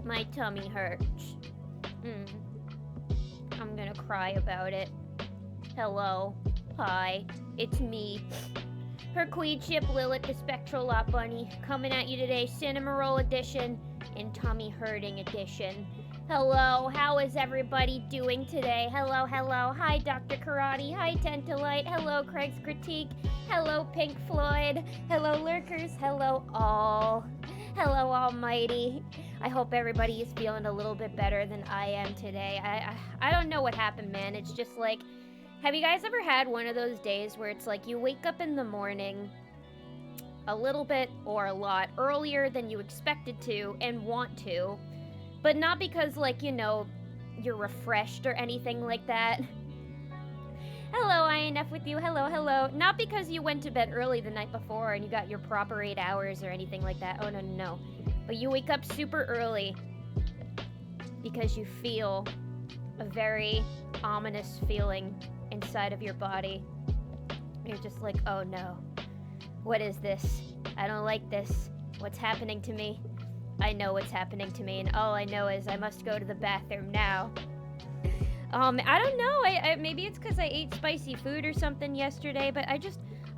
My tummy hurts. I'm gonna cry about it. Hello. Hi. It's me. Her Queenship Lilith, the Spectral Lot Bunny, coming at you today, Cinema Roll Edition and Tummy Hurting Edition. Hello, how is everybody doing today? Hello, hello. Hi, Dr. Karate. Hi, Tentalite. Hello, Craig's Critique. Hello, Pink Floyd. Hello, Lurkers. Hello, all. Hello, Almighty. I hope everybody is feeling a little bit better than I am today. I don't know what happened, man. It's just like, have you guys ever had one of those days where it's like you wake up in the morning a little bit or a lot earlier than you expected to and want to, but not because, like, you know, you're refreshed or anything like that. Hello, INF with you. Hello, hello. Not because you went to bed early the night before and you got your proper 8 hours or anything like that. Oh, no, no, no. But you wake up super early because you feel a very ominous feeling inside of your body. You're just like, oh no. What is this? I don't like this. What's happening to me? I know what's happening to me, and all I know is I must go to the bathroom now. I don't know. Maybe it's because I ate spicy food or something yesterday, but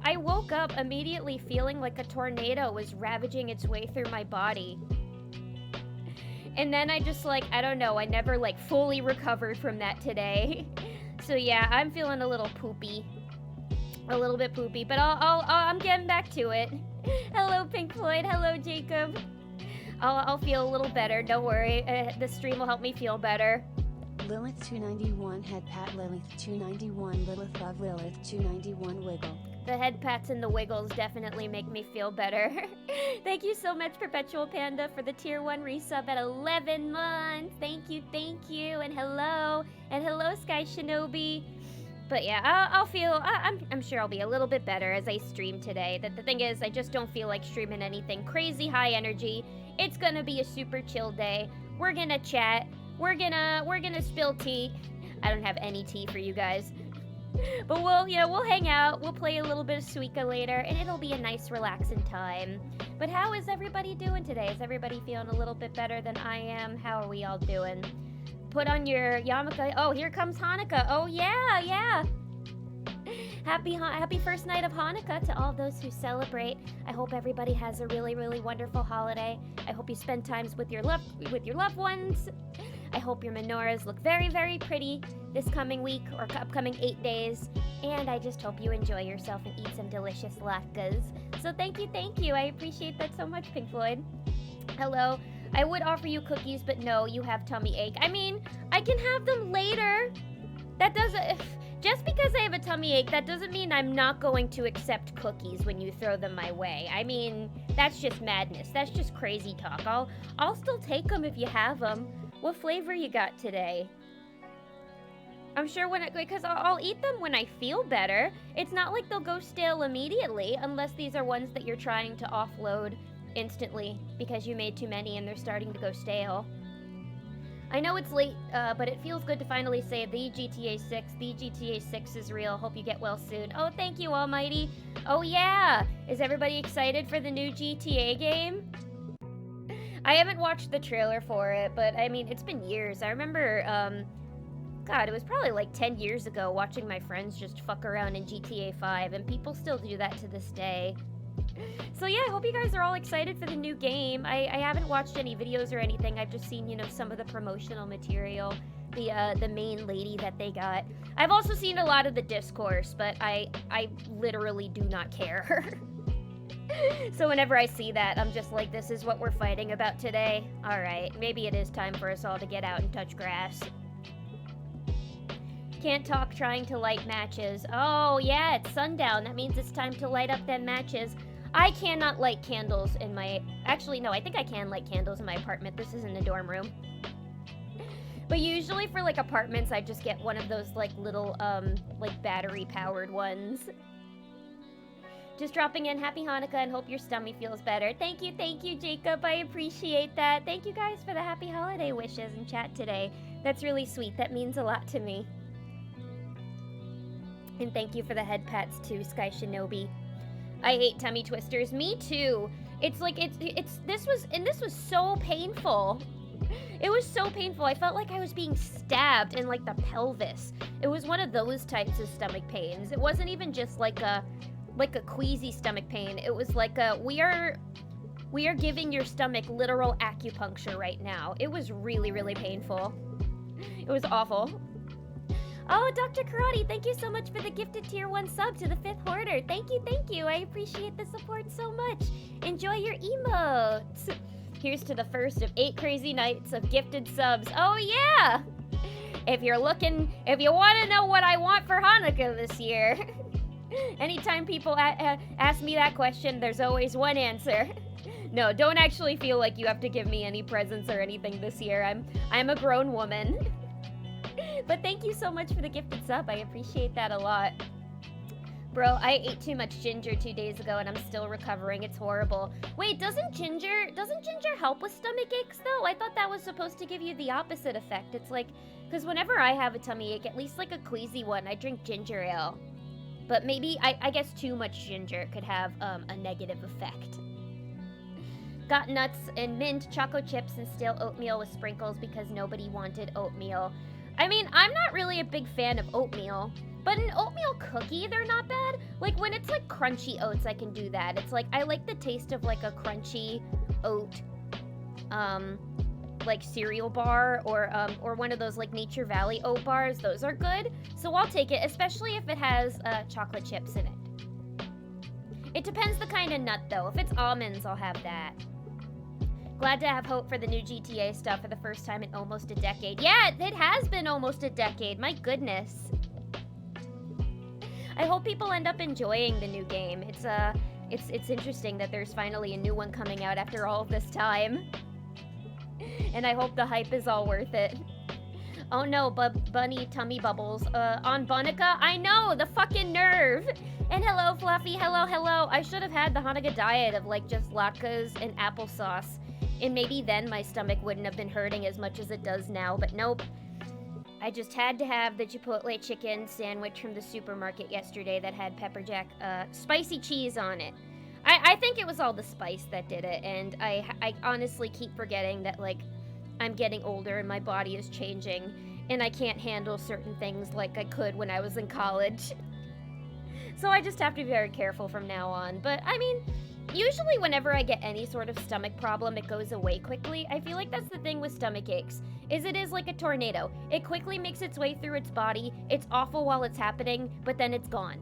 I woke up immediately feeling like a tornado was ravaging its way through my body. And then I just, like, I don't know, I never, like, fully recovered from that today. So yeah, I'm feeling a little poopy. A little bit poopy, but I'm getting back to it. Hello, Pink Floyd. Hello, Jacob. I'll feel a little better. Don't worry. The stream will help me feel better. Lilith 291 head pat Lilith 291 Lilith love Lilith 291 wiggle. The head pats and the wiggles definitely make me feel better. Thank you so much, Perpetual Panda, for the tier 1 resub at 11 months. Thank you, and hello. And hello, Sky Shinobi. But yeah, I'm sure I'll be a little bit better as I stream today. The thing is, I just don't feel like streaming anything crazy high energy. It's gonna be a super chill day. We're gonna chat. We're gonna spill tea. I don't have any tea for you guys. But we'll hang out. We'll play a little bit of Suika later, and it'll be a nice, relaxing time. But how is everybody doing today? Is everybody feeling a little bit better than I am? How are we all doing? Put on your yarmulke. Oh, here comes Hanukkah. Oh, yeah. Happy first night of Hanukkah to all those who celebrate. I hope everybody has a really, really wonderful holiday. I hope you spend times with your loved ones. I hope your menorahs look very, very pretty this coming week or upcoming 8 days. And I just hope you enjoy yourself and eat some delicious latkes. So thank you. I appreciate that so much, Pink Floyd. Hello. I would offer you cookies, but no, you have tummy ache. I mean, I can have them later. That doesn't... Just because I have a tummy ache, that doesn't mean I'm not going to accept cookies when you throw them my way. I mean, that's just madness. That's just crazy talk. I'll still take them if you have them. What flavor you got today? I'm sure because I'll eat them when I feel better. It's not like they'll go stale immediately, unless these are ones that you're trying to offload instantly because you made too many and they're starting to go stale. I know it's late, but it feels good to finally say the GTA 6. The GTA 6 is real. Hope you get well soon. Oh, thank you, Almighty. Oh, yeah. Is everybody excited for the new GTA game? I haven't watched the trailer for it, but I mean, it's been years. I remember, God, it was probably like 10 years ago watching my friends just fuck around in GTA 5, and people still do that to this day. So yeah, I hope you guys are all excited for the new game. I haven't watched any videos or anything. I've just seen, some of the promotional material, the main lady that they got. I've also seen a lot of the discourse, but I literally do not care. So whenever I see that, I'm just like, this is what we're fighting about today? Alright, maybe it is time for us all to get out and touch grass. Can't talk trying to light matches. Oh, yeah, it's sundown. That means it's time to light up them matches. I cannot light candles in my... Actually, no, I think I can light candles in my apartment. This isn't a dorm room. But usually for like apartments, I just get one of those like little like battery powered ones. Just dropping in, happy Hanukkah, and hope your stomach feels better. Thank you, Jacob. I appreciate that. Thank you guys for the happy holiday wishes in chat today. That's really sweet. That means a lot to me. And thank you for the head pats too, Sky Shinobi. I hate tummy twisters. Me too. It's like this was so painful. It was so painful. I felt like I was being stabbed in like the pelvis. It was one of those types of stomach pains. It wasn't even just like a queasy stomach pain. It was like we are giving your stomach literal acupuncture right now. It was really, really painful. It was awful. Oh, Dr. Karate, thank you so much for the gifted tier 1 sub to the 5th Hoarder. Thank you. I appreciate the support so much. Enjoy your emotes. Here's to the first of 8 crazy nights of gifted subs. Oh yeah! If you want to know what I want for Hanukkah this year, anytime people ask me that question, there's always one answer. No, don't actually feel like you have to give me any presents or anything this year. I'm a grown woman. But thank you so much for the gifted sub. I appreciate that a lot. Bro, I ate too much ginger 2 days ago and I'm still recovering. It's horrible. Wait, doesn't ginger help with stomach aches though? I thought that was supposed to give you the opposite effect. It's like, because whenever I have a tummy ache, at least like a queasy one, I drink ginger ale. But maybe, I guess too much ginger could have a negative effect. Got nuts and mint, choco chips, and stale oatmeal with sprinkles because nobody wanted oatmeal. I mean, I'm not really a big fan of oatmeal, but an oatmeal cookie, they're not bad. Like, when it's, like, crunchy oats, I can do that. It's like, I like the taste of, like, a crunchy oat, like, cereal bar, or one of those, like, Nature Valley oat bars. Those are good, so I'll take it, especially if it has, chocolate chips in it. It depends the kind of nut, though. If it's almonds, I'll have that. Glad to have hope for the new GTA stuff for the first time in almost a decade. Yeah, it has been almost a decade. My goodness. I hope people end up enjoying the new game. It's interesting that there's finally a new one coming out after all of this time. And I hope the hype is all worth it. Oh no, bunny tummy bubbles. On Bunica? I know, the fucking nerve. And hello, Fluffy. Hello. I should have had the Hanukkah diet of like just latkes and applesauce. And maybe then my stomach wouldn't have been hurting as much as it does now, but nope. I just had to have the Chipotle chicken sandwich from the supermarket yesterday that had pepper jack, spicy cheese on it. I think it was all the spice that did it, and I honestly keep forgetting that, like, I'm getting older and my body is changing, and I can't handle certain things like I could when I was in college. So I just have to be very careful from now on, but I mean, usually whenever I get any sort of stomach problem, it goes away quickly. I feel like that's the thing with stomach aches, is it is like a tornado. It quickly makes its way through its body, it's awful while it's happening, but then it's gone.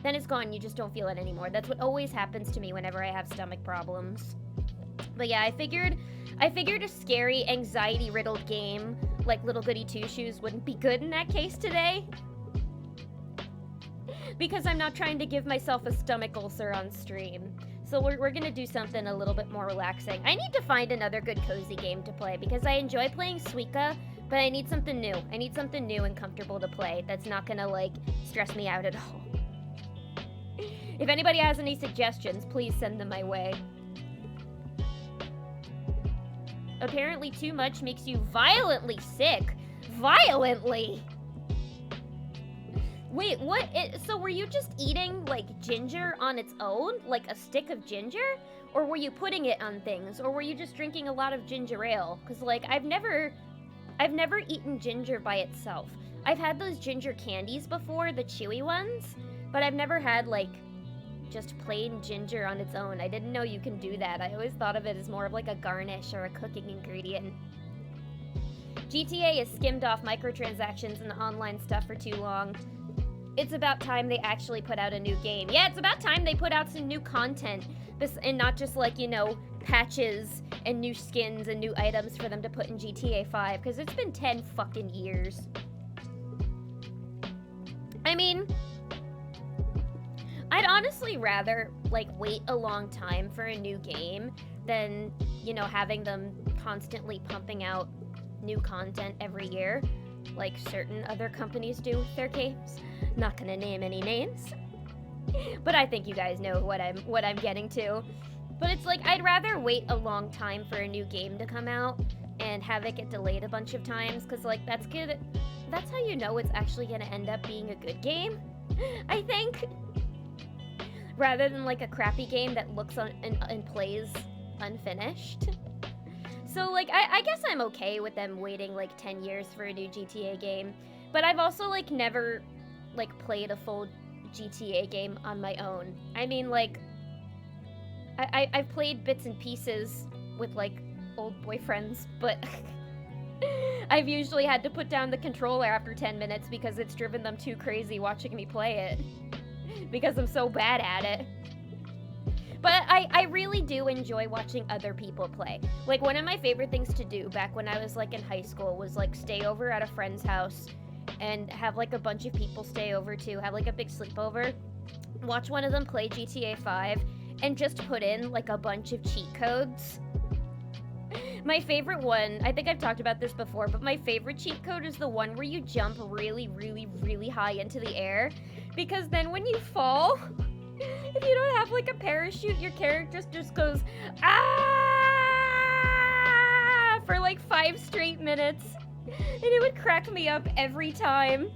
Then it's gone, you just don't feel it anymore. That's what always happens to me whenever I have stomach problems. But yeah, I figured a scary, anxiety-riddled game like Little Goody Two-Shoes wouldn't be good in that case today. Because I'm not trying to give myself a stomach ulcer on stream. So we're gonna do something a little bit more relaxing. I need to find another good cozy game to play because I enjoy playing Suika, but I need something new. I need something new and comfortable to play that's not gonna, like, stress me out at all. If anybody has any suggestions, please send them my way. Apparently too much makes you violently sick. Violently! Wait, what? So were you just eating, like, ginger on its own? Like a stick of ginger? Or were you putting it on things? Or were you just drinking a lot of ginger ale? Because, like, I've never eaten ginger by itself. I've had those ginger candies before, the chewy ones, but I've never had, like, just plain ginger on its own. I didn't know you can do that. I always thought of it as more of like a garnish or a cooking ingredient. GTA has skimmed off microtransactions and online stuff for too long. It's about time they actually put out a new game. Yeah, it's about time they put out some new content and not just, like, you know, patches and new skins and new items for them to put in GTA 5, because it's been 10 fucking years. I mean, I'd honestly rather, like, wait a long time for a new game than, you know, having them constantly pumping out new content every year, like certain other companies do with their games. Not gonna name any names, but I think you guys know what I'm getting to. But it's like I'd rather wait a long time for a new game to come out and have it get delayed a bunch of times, because like that's good. That's how you know it's actually gonna end up being a good game, I think. Rather than like a crappy game that looks and plays unfinished. So like I guess I'm okay with them waiting like 10 years for a new GTA game, but I've also like never like played a full GTA game on my own. I mean, like I've played bits and pieces with like old boyfriends, but I've usually had to put down the controller after 10 minutes because it's driven them too crazy watching me play it because I'm so bad at it. But I really do enjoy watching other people play. Like, one of my favorite things to do back when I was, like, in high school was, like, stay over at a friend's house and have, like, a bunch of people stay over, too. Have, like, a big sleepover. Watch one of them play GTA 5 and just put in, like, a bunch of cheat codes. My favorite one, I think I've talked about this before, but my favorite cheat code is the one where you jump really, really, really high into the air. Because then when you fall... if you don't have, like, a parachute, your character just goes, ah, for, like, 5 straight minutes. And it would crack me up every time.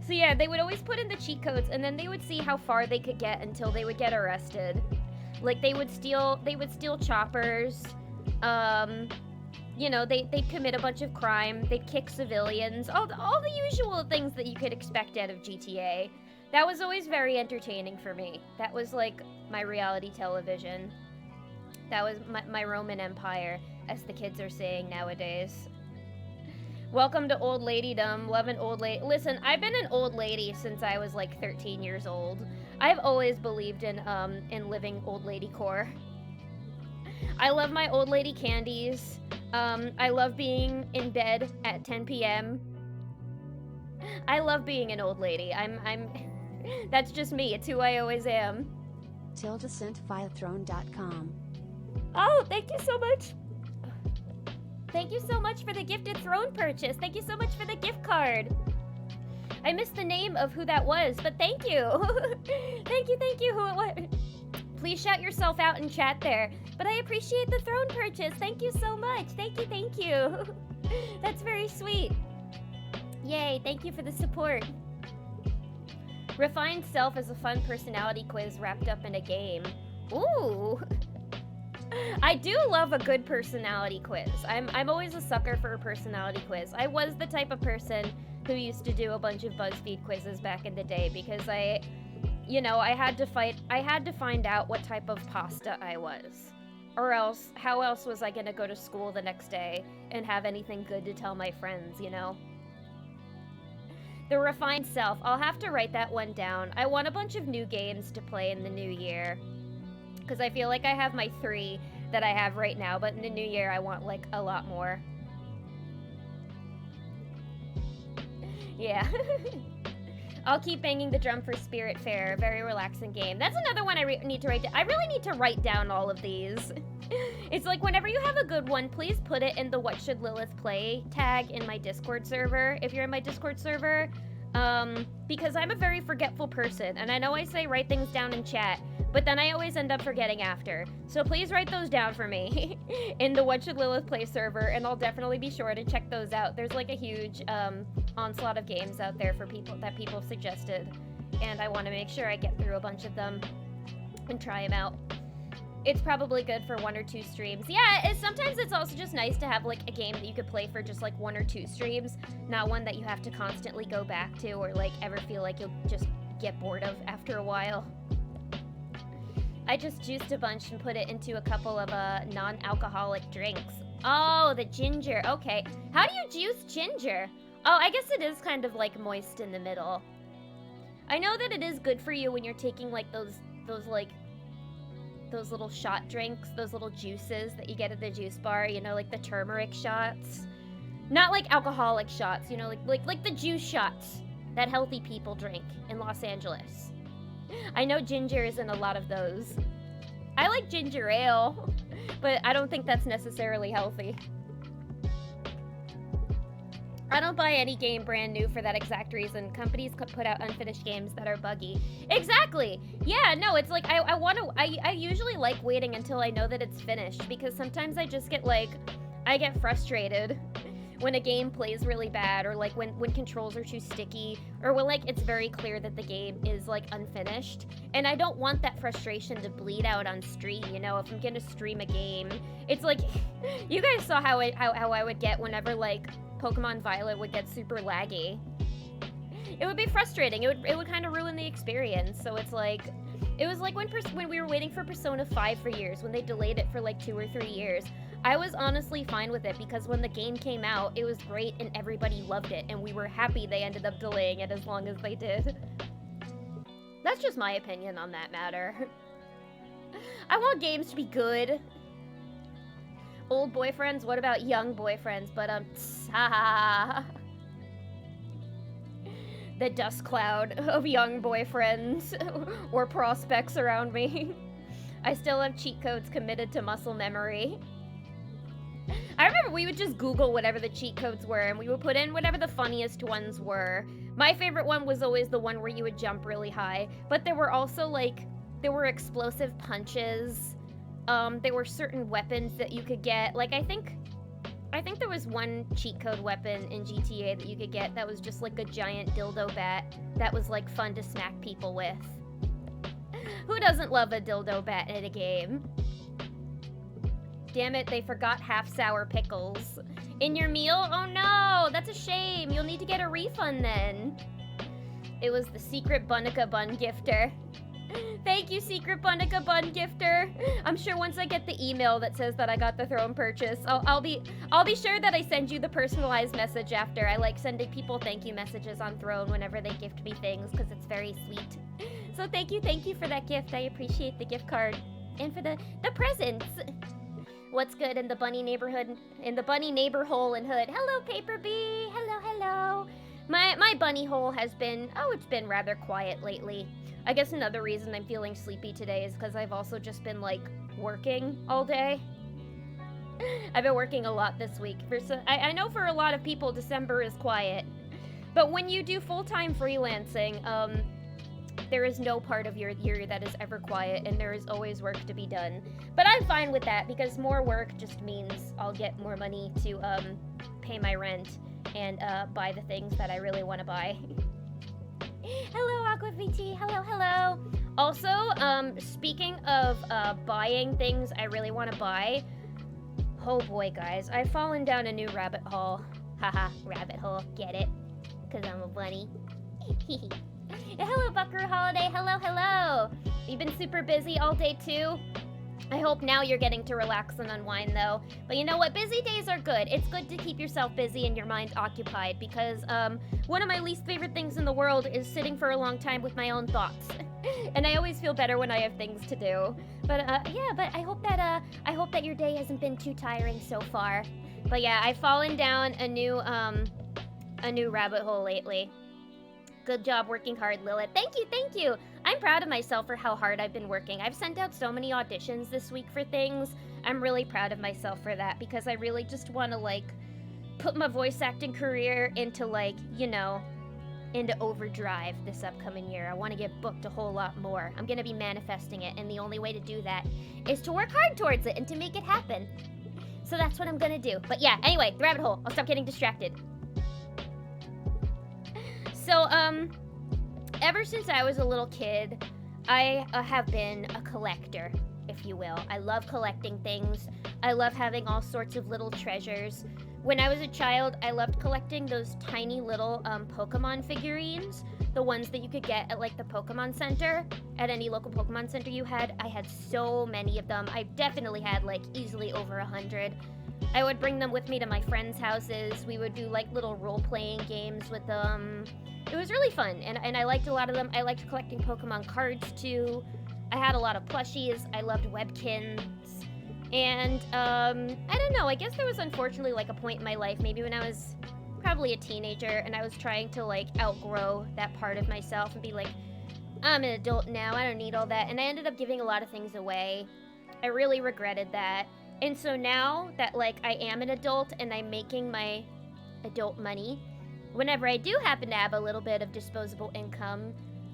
So, yeah, they would always put in the cheat codes, and then they would see how far they could get until they would get arrested. Like, they would steal choppers. You know, they'd commit a bunch of crime. They'd kick civilians. All the usual things that you could expect out of GTA. That was always very entertaining for me. That was, like, my reality television. That was my Roman Empire, as the kids are saying nowadays. Welcome to old ladydom. Love an old lady. Listen, I've been an old lady since I was, like, 13 years old. I've always believed in living old lady core. I love my old lady candies. I love being in bed at 10 p.m. I love being an old lady. That's just me. It's who I always am. Tilda sent via throne.com. Oh, thank you so much. Thank you so much for the gifted throne purchase. Thank you so much for the gift card. I missed the name of who that was, but thank you. Thank you who it was. Please shout yourself out in chat there. But I appreciate the throne purchase. Thank you so much. Thank you. That's very sweet. Yay, thank you for the support. Refined self is a fun personality quiz wrapped up in a game. Ooh. I do love a good personality quiz. I'm always a sucker for a personality quiz. I was the type of person who used to do a bunch of BuzzFeed quizzes back in the day because I had to find out what type of pasta I was. Or else, how else was I gonna go to school the next day and have anything good to tell my friends, you know? The refined self. I'll have to write that one down. I want a bunch of new games to play in the new year. Because I feel like I have my 3 that I have right now, but in the new year I want, like, a lot more. Yeah. I'll keep banging the drum for Spirit Fair. Very relaxing game. That's another one I need to write down. I really need to write down all of these. It's like, whenever you have a good one, please put it in the What Should Lilith Play tag in my Discord server, if you're in my Discord server. Because I'm a very forgetful person, and I know I say write things down in chat, but then I always end up forgetting after. So please write those down for me in the What Should Lilith Play server, and I'll definitely be sure to check those out. There's like a huge onslaught of games out there for people that people have suggested, and I want to make sure I get through a bunch of them and try them out. It's probably good for 1 or 2 streams. Yeah, sometimes it's also just nice to have, like, a game that you could play for just, like, 1 or 2 streams, not one that you have to constantly go back to or, like, ever feel like you'll just get bored of after a while. I just juiced a bunch and put it into a couple of non-alcoholic drinks. Oh, the ginger. Okay. How do you juice ginger? Oh, I guess it is kind of, like, moist in the middle. I know that it is good for you when you're taking, like, those little shot drinks, those little juices that you get at the juice bar, you know, like the turmeric shots. Not like alcoholic shots, you know, like the juice shots that healthy people drink in Los Angeles. I know ginger is in a lot of those. I like ginger ale, but I don't think that's necessarily healthy. I don't buy any game brand new for that exact reason. Companies could put out unfinished games that are buggy. Exactly. Yeah, no, it's like I usually like waiting until I know that it's finished, because sometimes I just get like, I get frustrated when a game plays really bad, or like when controls are too sticky, or when like it's very clear that the game is like unfinished, and I don't want that frustration to bleed out on stream. You know, if I'm gonna stream a game, it's like you guys saw how I would get whenever like Pokemon Violet would get super laggy. It would be frustrating. It would kind of ruin the experience. So it's like, it was like when we were waiting for Persona 5 for years, when they delayed it for like 2 or 3 years. I was honestly fine with it, because when the game came out, it was great and everybody loved it, and we were happy they ended up delaying it as long as they did. That's just my opinion on that matter. I want games to be good. Old boyfriends? What about young boyfriends? But the dust cloud of young boyfriends or prospects around me. I still have cheat codes committed to muscle memory. I remember we would just Google whatever the cheat codes were, and we would put in whatever the funniest ones were. My favorite one was always the one where you would jump really high, but there were also like, there were explosive punches. There were certain weapons that you could get. Like, I think there was one cheat code weapon in GTA that you could get that was just like a giant dildo bat that was like fun to smack people with. Who doesn't love a dildo bat in a game? Damn it, they forgot half sour pickles in your meal? Oh no, that's a shame. You'll need to get a refund then. It was the secret Bunica Bun gifter. Thank you, Secret Bunica Bun gifter. I'm sure once I get the email that says that I got the Throne purchase, I'll be sure that I send you the personalized message after. I like sending people thank you messages on Throne whenever they gift me things, because it's very sweet. So thank you for that gift. I appreciate the gift card. And for the presents. What's good in the bunny neighborhood, in the bunny neighbor hole and hood? Hello, Paper Bee. Hello. My bunny hole has been, it's been rather quiet lately. I guess another reason I'm feeling sleepy today is because I've also just been, like, working all day. I've been working a lot this week. I know for a lot of people, December is quiet. But when you do full-time freelancing, there is no part of your year that is ever quiet, and there is always work to be done. But I'm fine with that, because more work just means I'll get more money to, pay my rent and, buy the things that I really want to buy. Hello, AquaVT. Hello. Also, speaking of buying things I really want to buy, oh boy, guys, I've fallen down a new rabbit hole. Haha, rabbit hole. Get it? Because I'm a bunny. Hello, Buckaroo Holiday. Hello. You've been super busy all day too? I hope now you're getting to relax and unwind, though. But you know what? Busy days are good. It's good to keep yourself busy and your mind occupied, because one of my least favorite things in the world is sitting for a long time with my own thoughts. And I always feel better when I have things to do. But yeah, but I hope that your day hasn't been too tiring so far. But yeah, I've fallen down a new rabbit hole lately. Good job working hard, Lilith. Thank you. I'm proud of myself for how hard I've been working. I've sent out so many auditions this week for things. I'm really proud of myself for that, because I really just want to, like, put my voice acting career into, like, you know, into overdrive this upcoming year. I want to get booked a whole lot more. I'm going to be manifesting it, and the only way to do that is to work hard towards it and to make it happen. So that's what I'm going to do. But yeah, anyway, the rabbit hole. I'll stop getting distracted. So, ever since I was a little kid, I have been a collector, if you will. I love collecting things. I love having all sorts of little treasures. When I was a child, I loved collecting those tiny little Pokemon figurines, the ones that you could get at like the Pokemon Center, at any local Pokemon Center you had. I had so many of them. I definitely had like easily over 100. I would bring them with me to my friends' houses. We would do like little role-playing games with them. It was really fun, and I liked a lot of them. I liked collecting Pokemon cards too. I had a lot of plushies. I loved Webkins. And I don't know, I guess there was unfortunately like a point in my life, maybe when I was probably a teenager, and I was trying to like outgrow that part of myself and be like, I'm an adult now, I don't need all that. And I ended up giving a lot of things away. I really regretted that. And so now that like I am an adult and I'm making my adult money. Whenever I do happen to have a little bit of disposable income,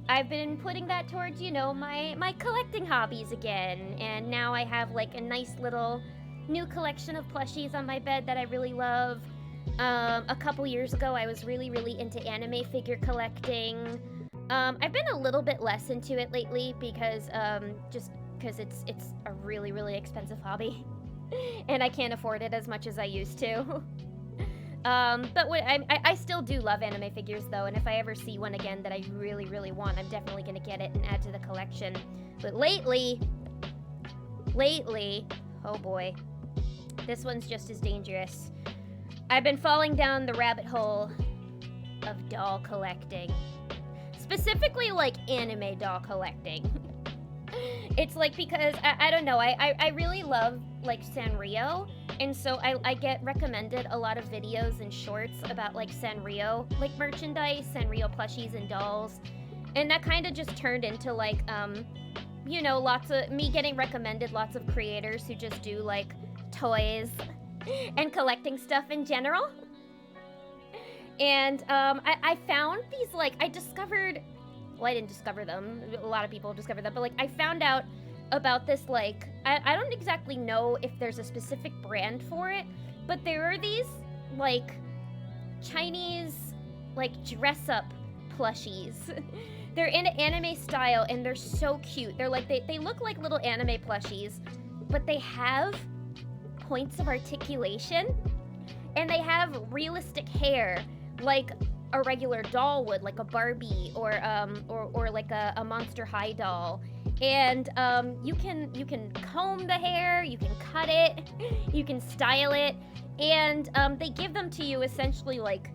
I've been putting that towards, you know, my collecting hobbies again. And now I have like a nice little new collection of plushies on my bed that I really love. A couple years ago, I was really, really into anime figure collecting. I've been a little bit less into it lately because just because it's a really, really expensive hobby, and I can't afford it as much as I used to. But I still do love anime figures though, and if I ever see one again that I really, really want, I'm definitely gonna get it and add to the collection. But lately, oh boy, this one's just as dangerous. I've been falling down the rabbit hole of doll collecting. Specifically, like, anime doll collecting. It's like, because, I don't know, I really love, like, Sanrio, and so I get recommended a lot of videos and shorts about, like, Sanrio, like, merchandise, Sanrio plushies and dolls, and that kind of just turned into, like, you know, me getting recommended lots of creators who just do, like, toys and collecting stuff in general. And I found these, like, I didn't discover them, a lot of people discovered them, but like I found out about this, like, I don't exactly know if there's a specific brand for it, but there are these, like, Chinese, like, dress-up plushies. They're in anime style and they're so cute. They're like, they look like little anime plushies, but they have points of articulation and they have realistic hair like a regular doll would, like a Barbie or like a Monster High doll. And you can comb the hair, you can cut it, you can style it, and they give them to you essentially like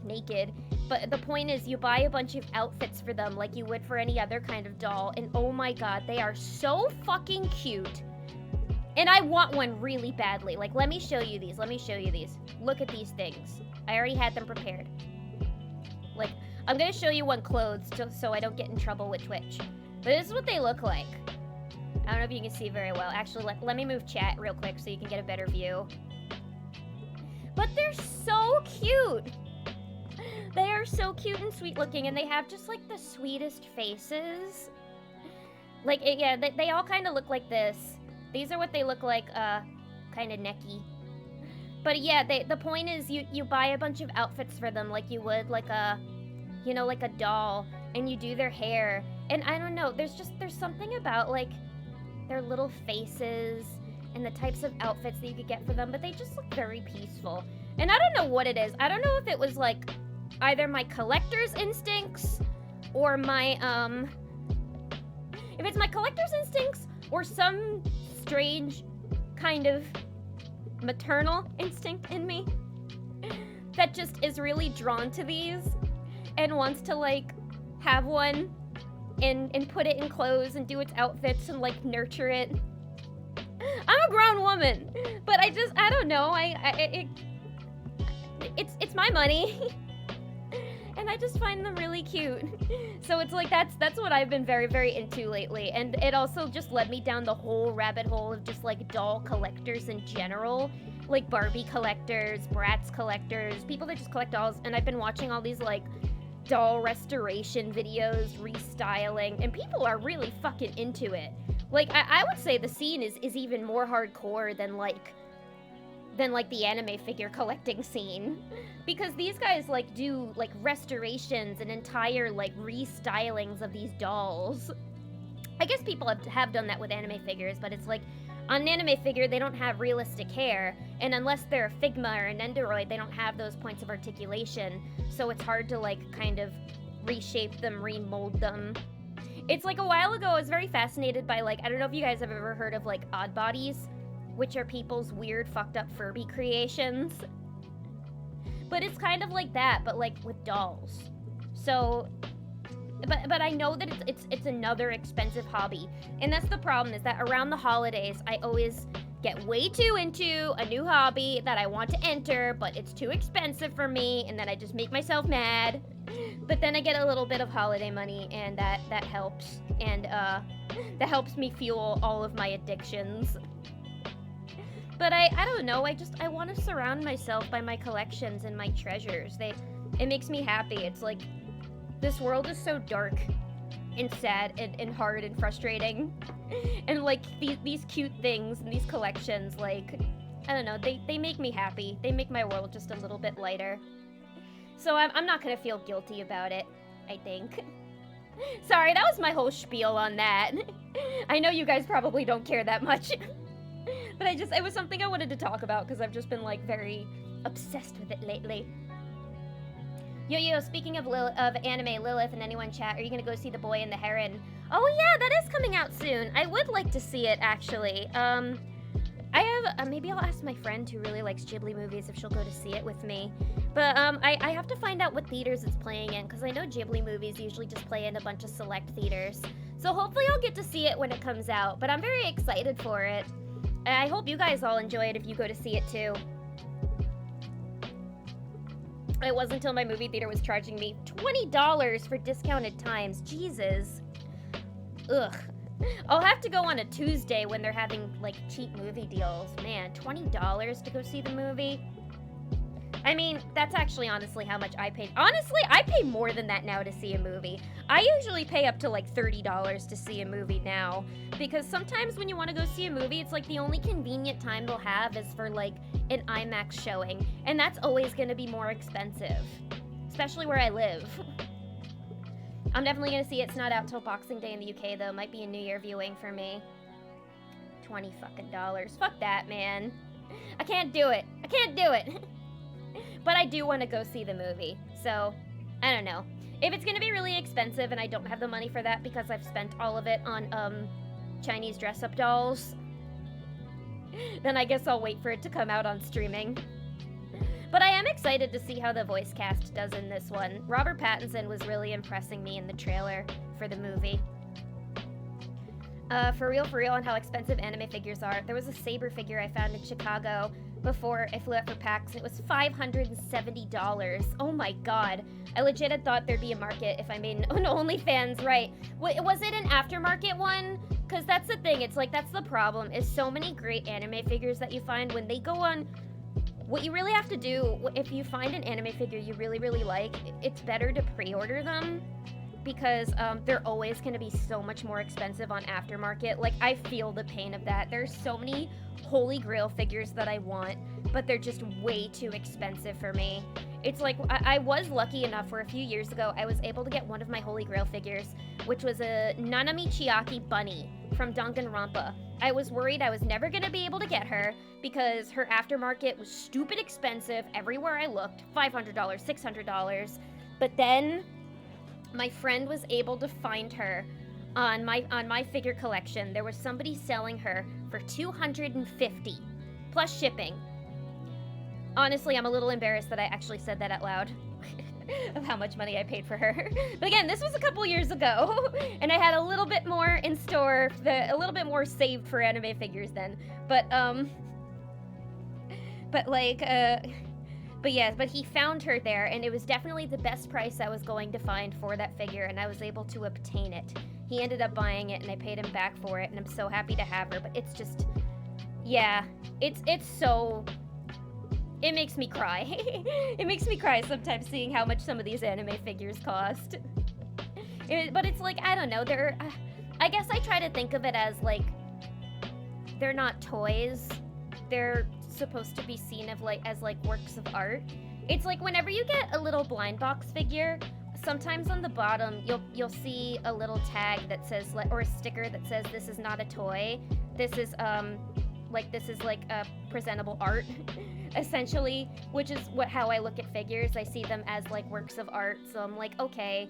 naked. But the point is, you buy a bunch of outfits for them like you would for any other kind of doll, and oh my god, they are so fucking cute. And I want one really badly. Like, let me show you these. Look at these things. I already had them prepared. Like, I'm gonna show you one clothed just so I don't get in trouble with Twitch. But this is what they look like. I don't know if you can see very well. Actually, let me move chat real quick so you can get a better view. But they're so cute. They are so cute and sweet looking, and they have just, like, the sweetest faces. Like, yeah, they all kind of look like this. These are what they look like, kind of necky. But yeah, the point is you buy a bunch of outfits for them like you would like a, you know, like a doll, and you do their hair. And I don't know, there's something about, like, their little faces and the types of outfits that you could get for them, but they just look very peaceful. And I don't know what it is. I don't know if it was, like, either my collector's instincts or my, if it's my collector's instincts or some strange kind of maternal instinct in me that just is really drawn to these and wants to, like, have one and put it in clothes and do its outfits and, like, nurture it. I'm a grown woman, but I don't know, it's my money. And I just find them really cute. So it's like, that's what I've been very, very into lately. And it also just led me down the whole rabbit hole of just, like, doll collectors in general. Like Barbie collectors, Bratz collectors, people that just collect dolls. And I've been watching all these, like, doll restoration videos, restyling, and people are really fucking into it. Like, I would say the scene is even more hardcore than the anime figure collecting scene, because these guys, like, do, like, restorations and entire, like, restylings of these dolls. I guess people have done that with anime figures, but it's like, on an anime figure, they don't have realistic hair, and unless they're a Figma or an Endoroid, they don't have those points of articulation, so it's hard to, like, kind of reshape them, remold them. It's like, a while ago, I was very fascinated by, like, I don't know if you guys have ever heard of, like, odd bodies, which are people's weird, fucked up Furby creations. But it's kind of like that, but, like, with dolls. So, but I know that it's another expensive hobby. And that's the problem, is that around the holidays, I always get way too into a new hobby that I want to enter, but it's too expensive for me, and then I just make myself mad. But then I get a little bit of holiday money, and that helps. And, that helps me fuel all of my addictions. But I don't know, I want to surround myself by my collections and my treasures. It makes me happy. It's like, this world is so dark and sad and hard and frustrating. And like, these cute things and these collections, like, I don't know, they make me happy. They make my world just a little bit lighter. So I'm not gonna feel guilty about it, I think. Sorry, that was my whole spiel on that. I know you guys probably don't care that much. But it was something I wanted to talk about because I've just been like very obsessed with it lately. Yo, speaking of anime, Lilith and anyone chat, are you gonna go see The Boy and the Heron? Oh yeah, that is coming out soon. I would like to see it, actually. I have, maybe I'll ask my friend who really likes Ghibli movies if she'll go to see it with me. But, I have to find out what theaters it's playing in, because I know Ghibli movies usually just play in a bunch of select theaters. So hopefully I'll get to see it when it comes out, but I'm very excited for it. I hope you guys all enjoy it if you go to see it too. It wasn't until my movie theater was charging me $20 for discounted times. Jesus. Ugh. I'll have to go on a Tuesday when they're having, like, cheap movie deals. Man, $20 to go see the movie? I mean, that's actually honestly how much I paid. Honestly, I pay more than that now to see a movie. I usually pay up to, like, $30 to see a movie now. Because sometimes when you want to go see a movie, it's like the only convenient time they'll have is for, like, an IMAX showing. And that's always going to be more expensive. Especially where I live. I'm definitely gonna see it. It's not out till Boxing Day in the UK though. Might be a New Year viewing for me. $20 fucking. Fuck that, man. I can't do it. I can't do it. But I do want to go see the movie. So, I don't know. If it's gonna be really expensive and I don't have the money for that because I've spent all of it on Chinese dress-up dolls, then I guess I'll wait for it to come out on streaming. But I am excited to see how the voice cast does in this one. Robert Pattinson was really impressing me in the trailer for the movie. For real, on how expensive anime figures are. There was a Saber figure I found in Chicago before I flew out for PAX, and it was $570. Oh my god. I legit had thought there'd be a market if I made an OnlyFans, right. Was it an aftermarket one? Because that's the thing, it's like, that's the problem, is so many great anime figures that you find when they go on. What you really have to do, if you find an anime figure you really, really like, it's better to pre-order them because they're always going to be so much more expensive on aftermarket. Like, I feel the pain of that. There's so many Holy Grail figures that I want, but they're just way too expensive for me. It's like, I was lucky enough where a few years ago I was able to get one of my Holy Grail figures, which was a Nanami Chiaki bunny from Danganronpa. I was worried I was never going to be able to get her because her aftermarket was stupid expensive everywhere I looked, $500, $600. But then my friend was able to find her on my figure collection. There was somebody selling her for $250 plus shipping. Honestly, I'm a little embarrassed that I actually said that out loud. Of how much money I paid for her. But again, this was a couple years ago, and I had a little bit more in store, a little bit more saved for anime figures then. But he found her there, and it was definitely the best price I was going to find for that figure, and I was able to obtain it. He ended up buying it, and I paid him back for it, and I'm so happy to have her, but it's just, yeah, it's so... It makes me cry. It makes me cry sometimes seeing how much some of these anime figures cost. But it's like, I don't know, I guess I try to think of it as like, they're not toys. They're supposed to be seen as works of art. It's like whenever you get a little blind box figure, sometimes on the bottom you'll see a little tag that says, or a sticker that says, this is not a toy. This is a presentable art. Essentially, which is how I look at figures. I see them as like works of art. So I'm like, okay,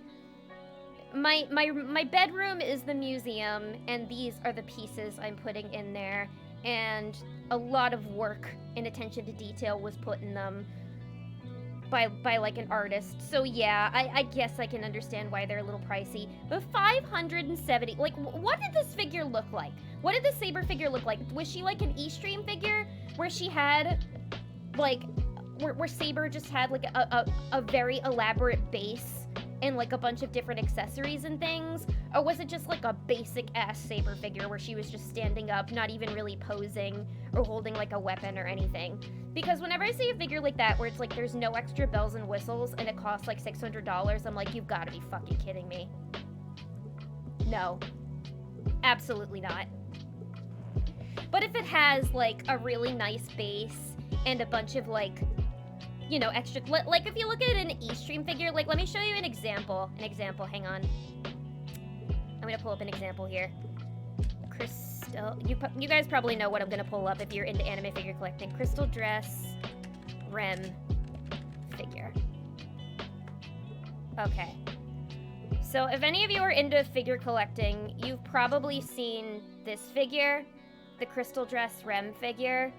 my bedroom is the museum, and these are the pieces I'm putting in there, and a lot of work and attention to detail was put in them by like an artist. So yeah, I guess I can understand why they're a little pricey. But $570, like, what did this figure look like? What did the Saber figure look like? Was she like an E-Stream figure where she had like where Saber just had like a very elaborate base and like a bunch of different accessories and things? Or was it just like a basic ass Saber figure where she was just standing up, not even really posing or holding like a weapon or anything? Because whenever I see a figure like that where it's like there's no extra bells and whistles and it costs like $600, I'm like, you've got to be fucking kidding me. No. Absolutely not. But if it has like a really nice base and a bunch of like, you know, extra, like if you look at an E-Stream figure, like let me show you an example. Hang on. I'm gonna pull up an example here. Crystal, you guys probably know what I'm gonna pull up if you're into anime figure collecting. Crystal dress, Rem figure. Okay. So if any of you are into figure collecting, you've probably seen this figure, the Crystal dress Rem figure.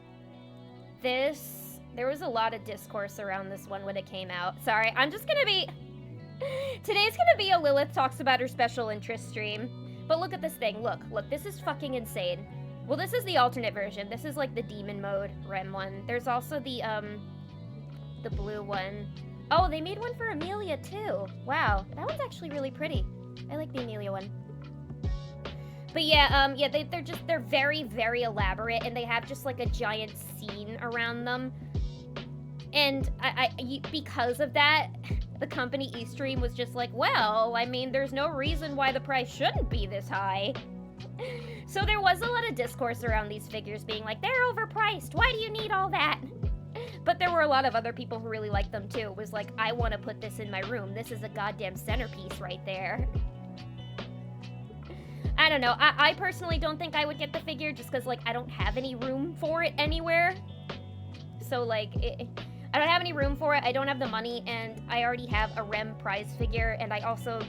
There was a lot of discourse around this one when it came out. Sorry, today's gonna be a Lilith talks about her special interest stream. But look at this thing, look, this is fucking insane. Well, this is the alternate version. This is like the demon mode Rem one. There's also the blue one. Oh, they made one for Amelia too. Wow, that one's actually really pretty. I like the Amelia one. But yeah, they're very, very elaborate, and they have just like a giant scene around them. And because of that, the company Eastream was just like, well, I mean, there's no reason why the price shouldn't be this high. So there was a lot of discourse around these figures being like, they're overpriced. Why do you need all that? But there were a lot of other people who really liked them too. It was like, I want to put this in my room. This is a goddamn centerpiece right there. I don't know. I personally don't think I would get the figure just because, like, I don't have any room for it anywhere. So, like, I don't have any room for it. I don't have the money, and I already have a Rem prize figure, and I also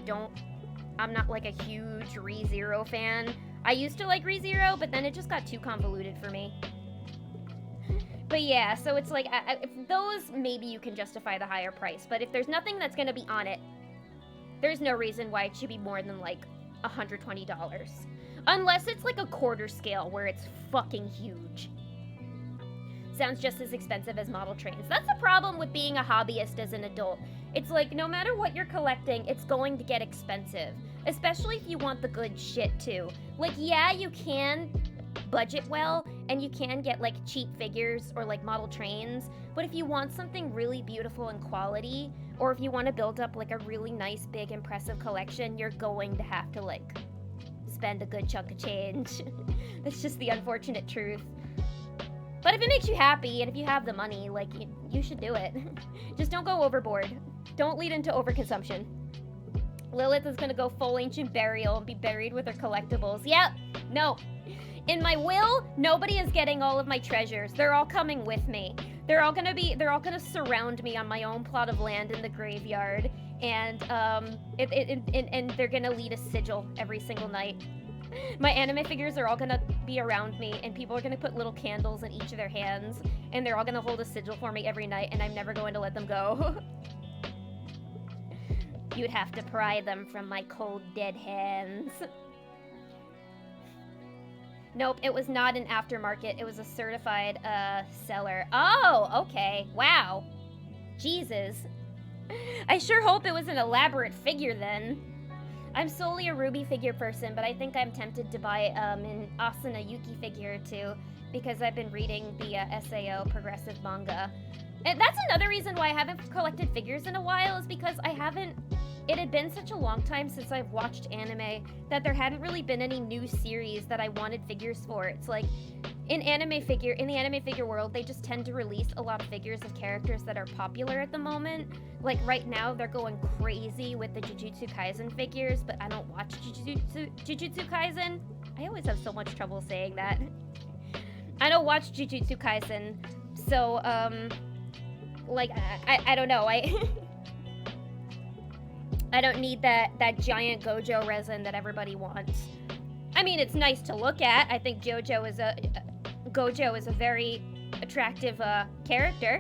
I'm not, like, a huge ReZero fan. I used to like ReZero, but then it just got too convoluted for me. But yeah, so it's like, if those, maybe you can justify the higher price. But if there's nothing that's going to be on it, there's no reason why it should be more than, like, $120. Unless it's, like, a quarter scale where it's fucking huge. Sounds just as expensive as model trains. That's the problem with being a hobbyist as an adult. It's like, no matter what you're collecting, it's going to get expensive. Especially if you want the good shit, too. Like, yeah, you can budget well, and you can get, like, cheap figures or, like, model trains, but if you want something really beautiful and quality, or if you want to build up, like, a really nice, big, impressive collection, you're going to have to, like, spend a good chunk of change. That's just the unfortunate truth. But if it makes you happy, and if you have the money, like, you should do it. Just don't go overboard. Don't lead into overconsumption. Lilith is gonna go full ancient burial and be buried with her collectibles. Yep, no. In my will, nobody is getting all of my treasures. They're all coming with me. They're all gonna surround me on my own plot of land in the graveyard, and and they're gonna lead a sigil every single night. My anime figures are all gonna be around me, and people are gonna put little candles in each of their hands, and they're all gonna hold a sigil for me every night, and I'm never going to let them go. You'd have to pry them from my cold, dead hands. Nope, it was not an aftermarket. It was a certified seller. Oh, okay. Wow. Jesus. I sure hope it was an elaborate figure then. I'm solely a Ruby figure person, but I think I'm tempted to buy an Asuna Yuki figure too, because I've been reading the SAO progressive manga. And that's another reason why I haven't collected figures in a while, is because it had been such a long time since I've watched anime that there hadn't really been any new series that I wanted figures for. It's like, in the anime figure world, they just tend to release a lot of figures of characters that are popular at the moment. Like right now, they're going crazy with the Jujutsu Kaisen figures, but I don't watch Jujutsu Kaisen. I always have so much trouble saying that. I don't watch Jujutsu Kaisen, so, like, I don't know, I don't need that giant Gojo resin that everybody wants. I mean, it's nice to look at. I think Gojo is a very attractive character.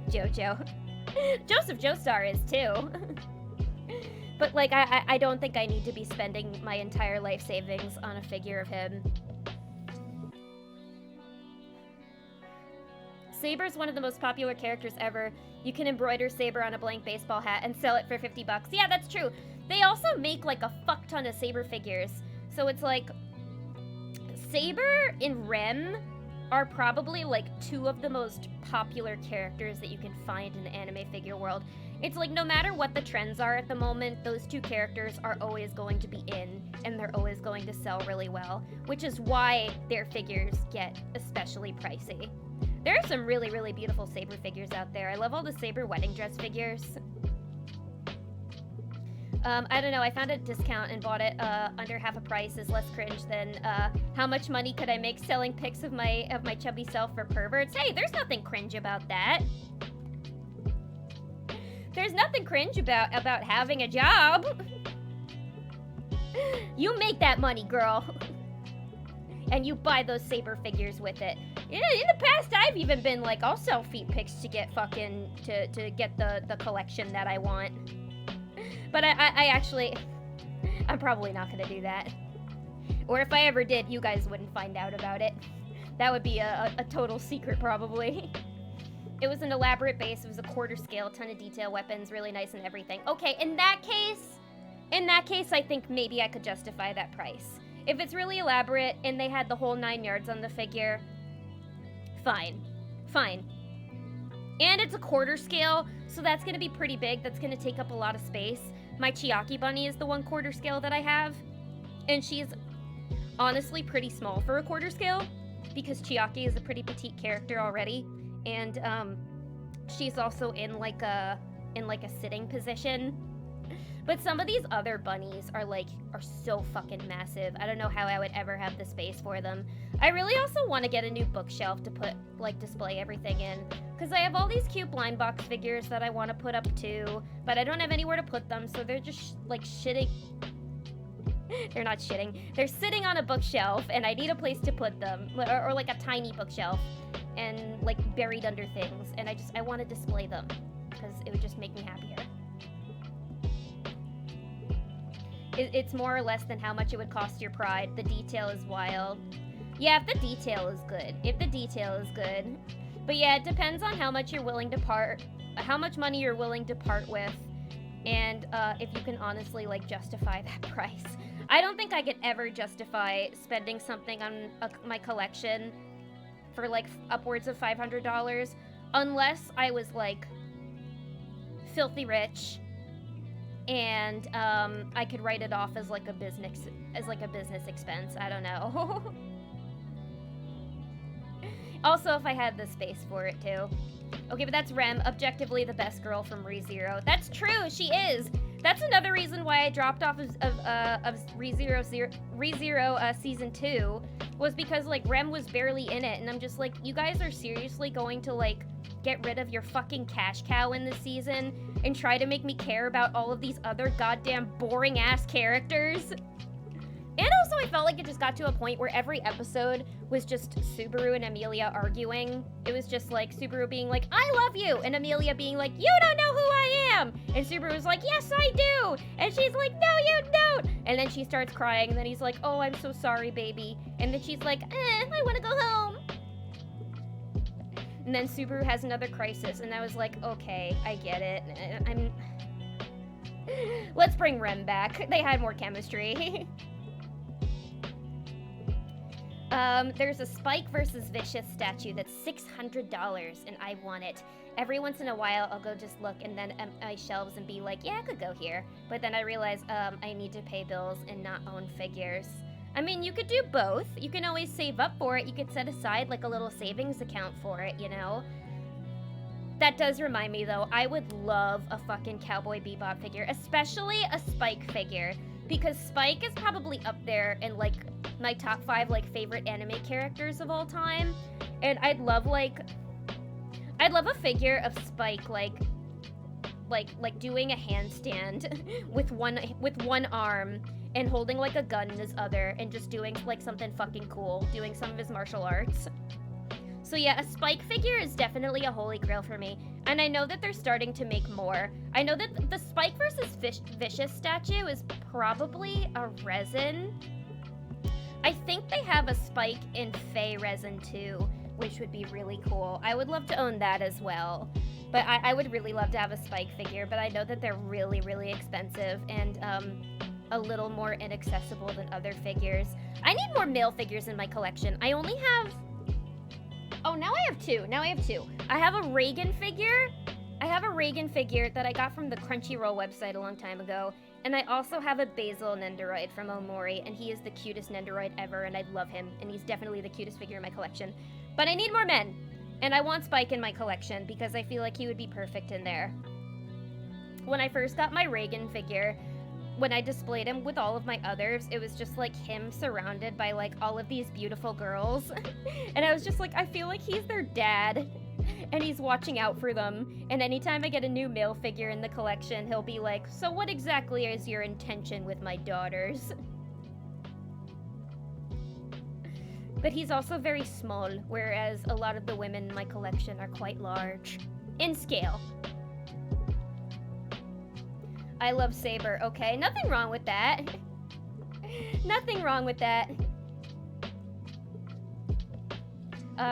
Jojo. Joseph Joestar is too. But like, I don't think I need to be spending my entire life savings on a figure of him. Saber's one of the most popular characters ever. You can embroider Saber on a blank baseball hat and sell it for 50 bucks. Yeah, that's true. They also make like a fuck ton of Saber figures. So it's like Saber and Rem are probably like two of the most popular characters that you can find in the anime figure world. It's like no matter what the trends are at the moment, those two characters are always going to be in and they're always going to sell really well, which is why their figures get especially pricey. There are some really, really beautiful Saber figures out there. I love all the Saber wedding dress figures. I don't know, I found a discount and bought it under half a price is less cringe than how much money could I make selling pics of my chubby self for perverts. Hey, there's nothing cringe about that. There's nothing cringe about having a job. You make that money, girl. And you buy those Saber figures with it. In the past, I've even been like, I'll sell feet pics to get fucking, to get the collection that I want. But I actually, I'm probably not gonna do that. Or if I ever did, you guys wouldn't find out about it. That would be a total secret, probably. It was an elaborate base, it was a quarter scale, ton of detail, weapons, really nice and everything. Okay, in that case, I think maybe I could justify that price. If it's really elaborate and they had the whole 9 yards on the figure, fine. And it's a quarter scale, so that's gonna be pretty big, that's gonna take up a lot of space. My Chiaki bunny is the 1/4 scale that I have, and she's honestly pretty small for a quarter scale, because Chiaki is a pretty petite character already, and she's also in like a sitting position. But some of these other bunnies are so fucking massive. I don't know how I would ever have the space for them. I really also want to get a new bookshelf to put, display everything in. Because I have all these cute blind box figures that I want to put up too, but I don't have anywhere to put them, so they're just, shitting. They're not shitting. They're sitting on a bookshelf, and I need a place to put them. Or like a tiny bookshelf, and, buried under things. And I want to display them, because it would just make me happier. It's more or less than how much it would cost your pride. The detail is wild. Yeah, if the detail is good. But yeah, it depends on how much you're willing to how much money you're willing to part with, and if you can honestly, justify that price. I don't think I could ever justify spending something on my collection for, upwards of $500, unless I was, filthy rich, and I could write it off as a business expense. I don't know. Also, if I had the space for it too. Okay, but that's Rem, objectively the best girl from ReZero. That's true, she is. That's another reason why I dropped off of ReZero season 2, was because Rem was barely in it, and I'm just you guys are seriously going to get rid of your fucking cash cow in this season and try to make me care about all of these other goddamn boring ass characters? And also I felt it just got to a point where every episode was just Subaru and Amelia arguing. It was just Subaru being I love you, and Amelia being you don't know who I am, and Subaru was yes I do, and she's no you don't, and then she starts crying, and then he's oh I'm so sorry baby, and then she's I want to go home. And then Subaru has another crisis, and I was okay, I get it. Let's bring Rem back. They had more chemistry. There's a Spike versus Vicious statue that's $600, and I want it. Every once in a while, I'll go just look and then my shelves and be yeah, I could go here. But then I realize, I need to pay bills and not own figures. I mean, you could do both. You can always save up for it. You could set aside a little savings account for it, you know? That does remind me, though, I would love a fucking Cowboy Bebop figure, especially a Spike figure, because Spike is probably up there in, my top 5, favorite anime characters of all time, and I'd love a figure of Spike, doing a handstand with one arm, and holding a gun in his other, and just doing something fucking cool, doing some of his martial arts. So yeah, a Spike figure is definitely a holy grail for me, and I know that they're starting to make more. I know that the Spike versus Vicious statue is probably a resin. I think they have a Spike in Fey resin too, which would be really cool. I would love to own that as well. But I would really love to have a Spike figure, but I know that they're really, really expensive and a little more inaccessible than other figures. I need more male figures in my collection. I only have... Oh, now I have two. I have a Reagan figure. I have a Reagan figure that I got from the Crunchyroll website a long time ago. And I also have a Basil Nendoroid from Omori, and he is the cutest Nendoroid ever, and I love him, and he's definitely the cutest figure in my collection. But I need more men, and I want Spike in my collection because I feel like he would be perfect in there. When I first got my Reagan figure, when I displayed him with all of my others, it was just like him surrounded by like all of these beautiful girls. And I was just like, I feel like he's their dad. And he's watching out for them. And anytime I get a new male figure in the collection, he'll be like, so what exactly is your intention with my daughters? But he's also very small, whereas a lot of the women in my collection are quite large. In scale. I love Saber. Okay, nothing wrong with that. Nothing wrong with that.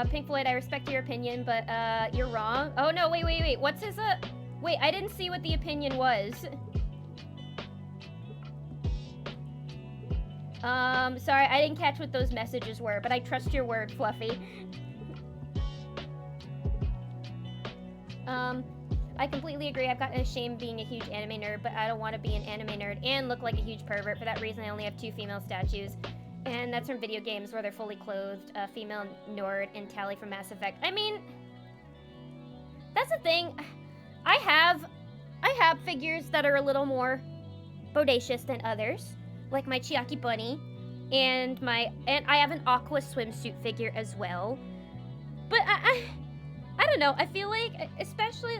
Pink Floyd, I respect your opinion, but, you're wrong. Oh, no, wait. What's his, Wait, I didn't see what the opinion was. Sorry, I didn't catch what those messages were, but I trust your word, Fluffy. I completely agree. I've gotten ashamed being a huge anime nerd, but I don't want to be an anime nerd and look like a huge pervert. For that reason, I only have 2 female statues. And that's from video games where they're fully clothed. Female Nord and Tally from Mass Effect. I mean, that's the thing. I have figures that are a little more bodacious than others, like my Chiaki Bunny, and I have an Aqua swimsuit figure as well. But I don't know. I feel like, especially,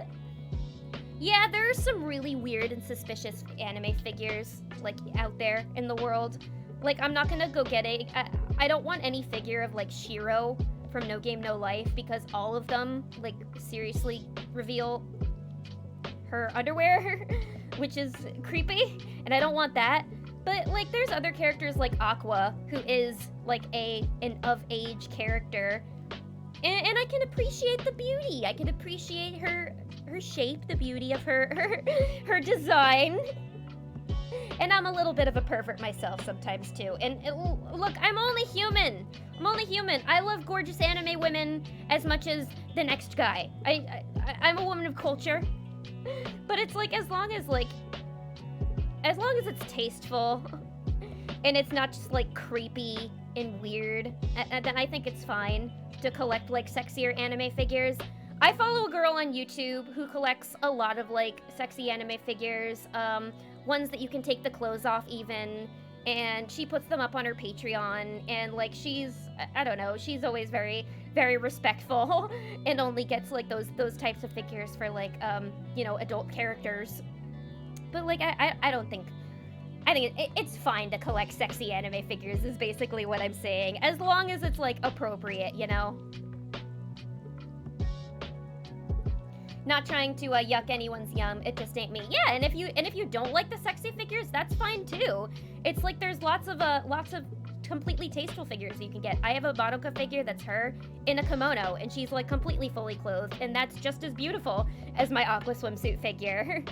yeah, there are some really weird and suspicious anime figures like out there in the world. Like, I'm not gonna go get it. I don't want any figure of, like, Shiro from No Game No Life, because all of them, like, seriously reveal her underwear, which is creepy, and I don't want that. But, like, there's other characters like Aqua, who is, like, an of-age character, and I can appreciate the beauty. I can appreciate her shape, the beauty of her design. And I'm a little bit of a pervert myself sometimes, too. And look, I'm only human. I love gorgeous anime women as much as the next guy. I'm a woman of culture. But it's like, as long as it's tasteful and it's not just, like, creepy and weird, then I think it's fine to collect, like, sexier anime figures. I follow a girl on YouTube who collects a lot of, like, sexy anime figures, ones that you can take the clothes off even, and she puts them up on her Patreon, and, like, I don't know, she's always very, very respectful, and only gets, like, those types of figures for, like, you know, adult characters. But, like, I think it's fine to collect sexy anime figures, is basically what I'm saying, as long as it's, like, appropriate, you know? Not trying to yuck anyone's yum, it just ain't me. Yeah, and if you don't like the sexy figures, that's fine too. It's like there's lots of completely tasteful figures you can get. I have a Madoka figure that's her in a kimono, and she's like completely fully clothed, and that's just as beautiful as my Aqua swimsuit figure.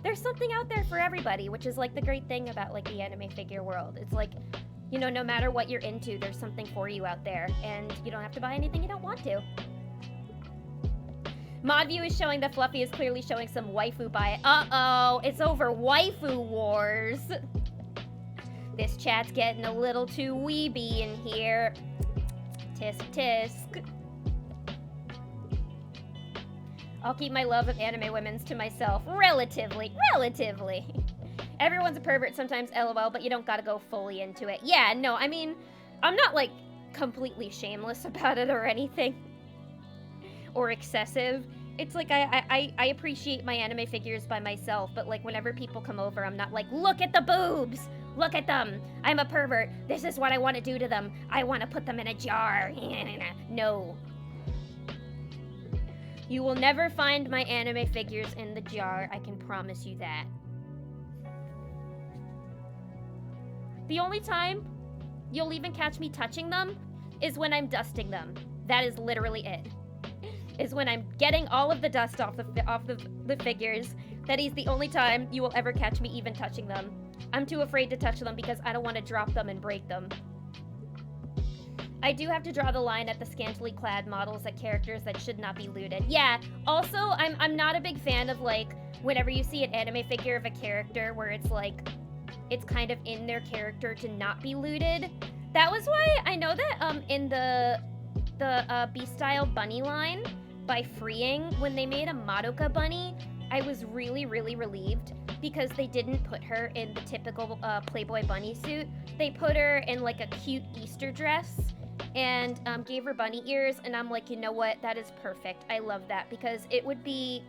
There's something out there for everybody, which is like the great thing about like the anime figure world. It's like, you know, no matter what you're into, there's something for you out there, and you don't have to buy anything you don't want to. ModView is showing that Fluffy is clearly showing some waifu bias. Uh-oh, it's over waifu wars. This chat's getting a little too weeby in here. Tisk tisk. I'll keep my love of anime women's to myself. Relatively. Everyone's a pervert sometimes, LOL, but you don't gotta go fully into it. Yeah, no, I mean, I'm not, like, completely shameless about it or anything. Or excessive. It's like I appreciate my anime figures by myself, but like whenever people come over, I'm not like, look at the boobs! Look at them! I'm a pervert. This is what I want to do to them. I want to put them in a jar. No. You will never find my anime figures in the jar, I can promise you that. The only time you'll even catch me touching them is when I'm dusting them. That is literally it. is when I'm getting all of the dust off the figures. That is the only time you will ever catch me even touching them. I'm too afraid to touch them because I don't want to drop them and break them. I do have to draw the line at the scantily clad models at characters that should not be looted. Yeah, also, I'm not a big fan of, like, whenever you see an anime figure of a character where it's, like, it's kind of in their character to not be looted. That was why I know that, in the B-Style bunny line, by Freeing, when they made a Madoka bunny, I was really, really relieved because they didn't put her in the typical Playboy bunny suit. They put her in, like, a cute Easter dress and gave her bunny ears, and I'm like, you know what, that is perfect. I love that, because it would be,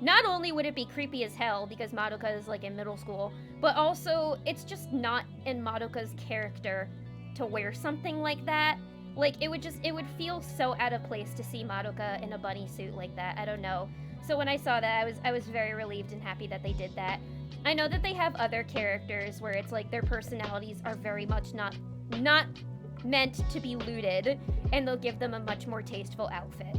not only would it be creepy as hell because Madoka is like in middle school, but also it's just not in Madoka's character to wear something like that. Like, it would feel so out of place to see Madoka in a bunny suit like that. I don't know. So when I saw that, I was very relieved and happy that they did that. I know that they have other characters where it's like their personalities are very much not meant to be looted, and they'll give them a much more tasteful outfit.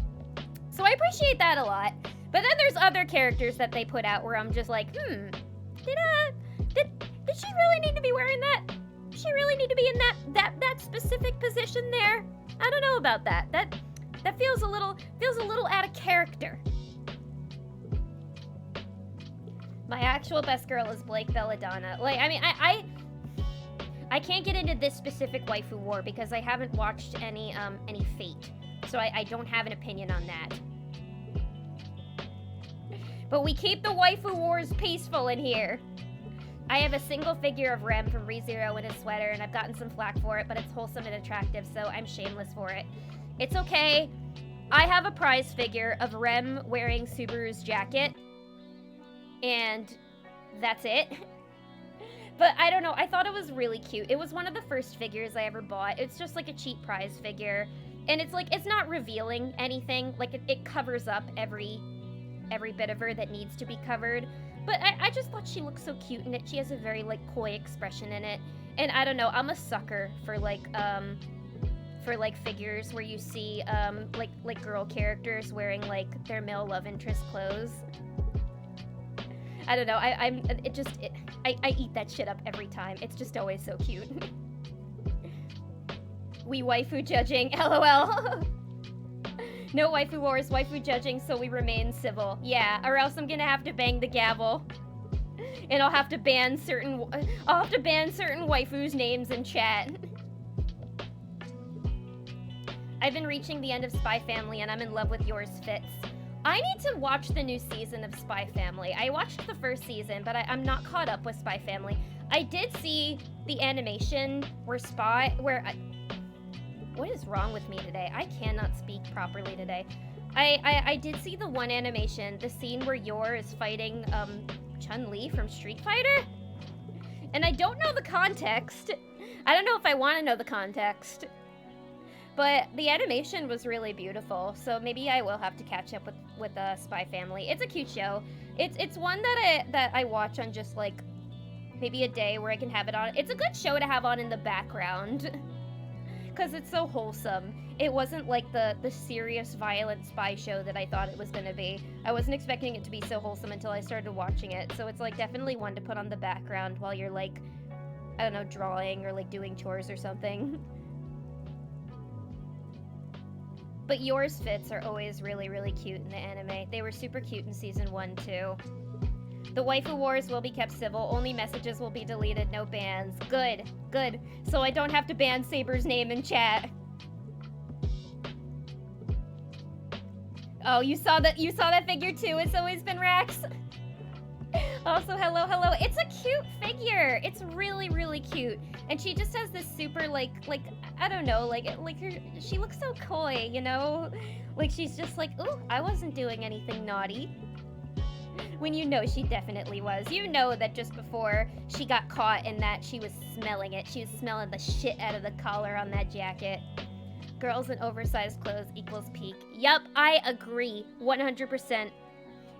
So I appreciate that a lot. But then there's other characters that they put out where I'm just like, did she really need to be wearing that? Does she really need to be in that specific position there? I don't know about that. That feels a little out of character. My actual best girl is Blake Belladonna. Like, I mean, I can't get into this specific waifu war because I haven't watched any Fate, so I don't have an opinion on that. But we keep the waifu wars peaceful in here. I have a single figure of Rem from ReZero in his sweater, and I've gotten some flack for it, but it's wholesome and attractive, so I'm shameless for it. It's okay. I have a prize figure of Rem wearing Subaru's jacket, and that's it. But I don't know, I thought it was really cute. It was one of the first figures I ever bought. It's just like a cheap prize figure. And it's like, it's not revealing anything. Like, it covers up every bit of her that needs to be covered. But I just thought she looked so cute in it. She has a very, like, coy expression in it. And I don't know, I'm a sucker for, like, figures where you see, like girl characters wearing, like, their male love interest clothes. I don't know, I eat that shit up every time. It's just always so cute. We waifu judging, LOL. No waifu wars, waifu judging, so we remain civil. Yeah, or else I'm gonna have to bang the gavel. And I'll have to ban certain waifus' names in chat. I've been reaching the end of Spy Family and I'm in love with yours, Fitz. I need to watch the new season of Spy Family. I watched the first season, but I'm not caught up with Spy Family. I did see the animation what is wrong with me today? I cannot speak properly today. I did see the one animation, the scene where Yor is fighting Chun-Li from Street Fighter. And I don't know the context. I don't know if I want to know the context. But the animation was really beautiful, so maybe I will have to catch up with Spy Family. It's a cute show. It's one that I watch on just like maybe a day where I can have it on. It's a good show to have on in the background because it's so wholesome. It wasn't like the serious, violent spy show that I thought it was gonna be. I wasn't expecting it to be so wholesome until I started watching it. So it's like definitely one to put on the background while you're like, I don't know, drawing or like doing chores or something. But yours Fits are always really, really cute in the anime. They were super cute in season 1, too. The waifu wars will be kept civil. Only messages will be deleted, no bans. Good, good. So I don't have to ban Saber's name in chat. Oh, you saw that figure too? It's always been Rax. Also, hello. It's a cute figure. It's really, really cute. And she just has this super, like, I don't know, she looks so coy, you know? Like, she's just like, ooh, I wasn't doing anything naughty. When you know she definitely was. You know that just before she got caught in that, she was smelling it. She was smelling the shit out of the collar on that jacket. Girls in oversized clothes equals peak. Yup, I agree, 100%.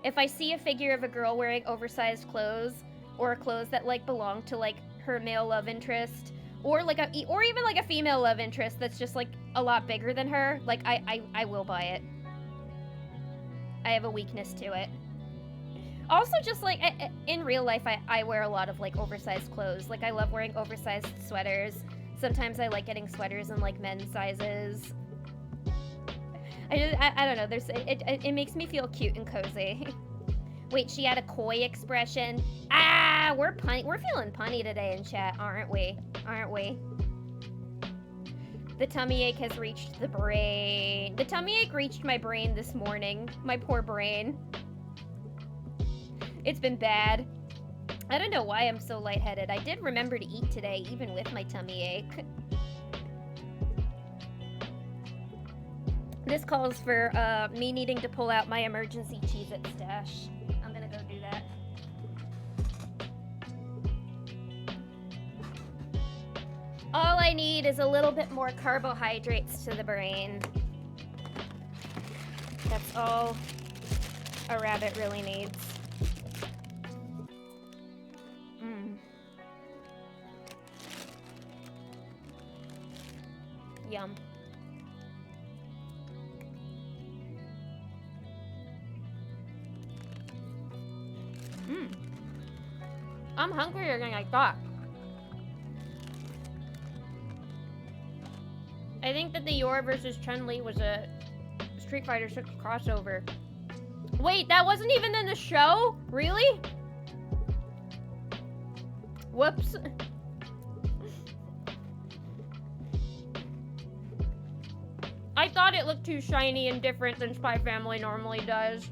If I see a figure of a girl wearing oversized clothes, or clothes that, like, belong to, like, her male love interest, or even like a female love interest that's just like a lot bigger than her, like I will buy it. I have a weakness to it. Also, just like in real life, I wear a lot of like oversized clothes. Like I love wearing oversized sweaters. Sometimes I like getting sweaters in like men's sizes. I don't know. It makes me feel cute and cozy. Wait, she had a coy expression. Ah, we're feeling punny today in chat, aren't we? Aren't we? The tummy ache has reached the brain. The tummy ache reached my brain this morning. My poor brain. It's been bad. I don't know why I'm so lightheaded. I did remember to eat today, even with my tummy ache. This calls for me needing to pull out my emergency Cheez-It stash. I'm gonna go do that. All I need is a little bit more carbohydrates to the brain. That's all a rabbit really needs. Yum. I'm hungrier than I thought. I think that the Yor versus Chun-Li was a Street Fighter 6 crossover. Wait, that wasn't even in the show? Really? Whoops. I thought it looked too shiny and different than Spy Family normally does.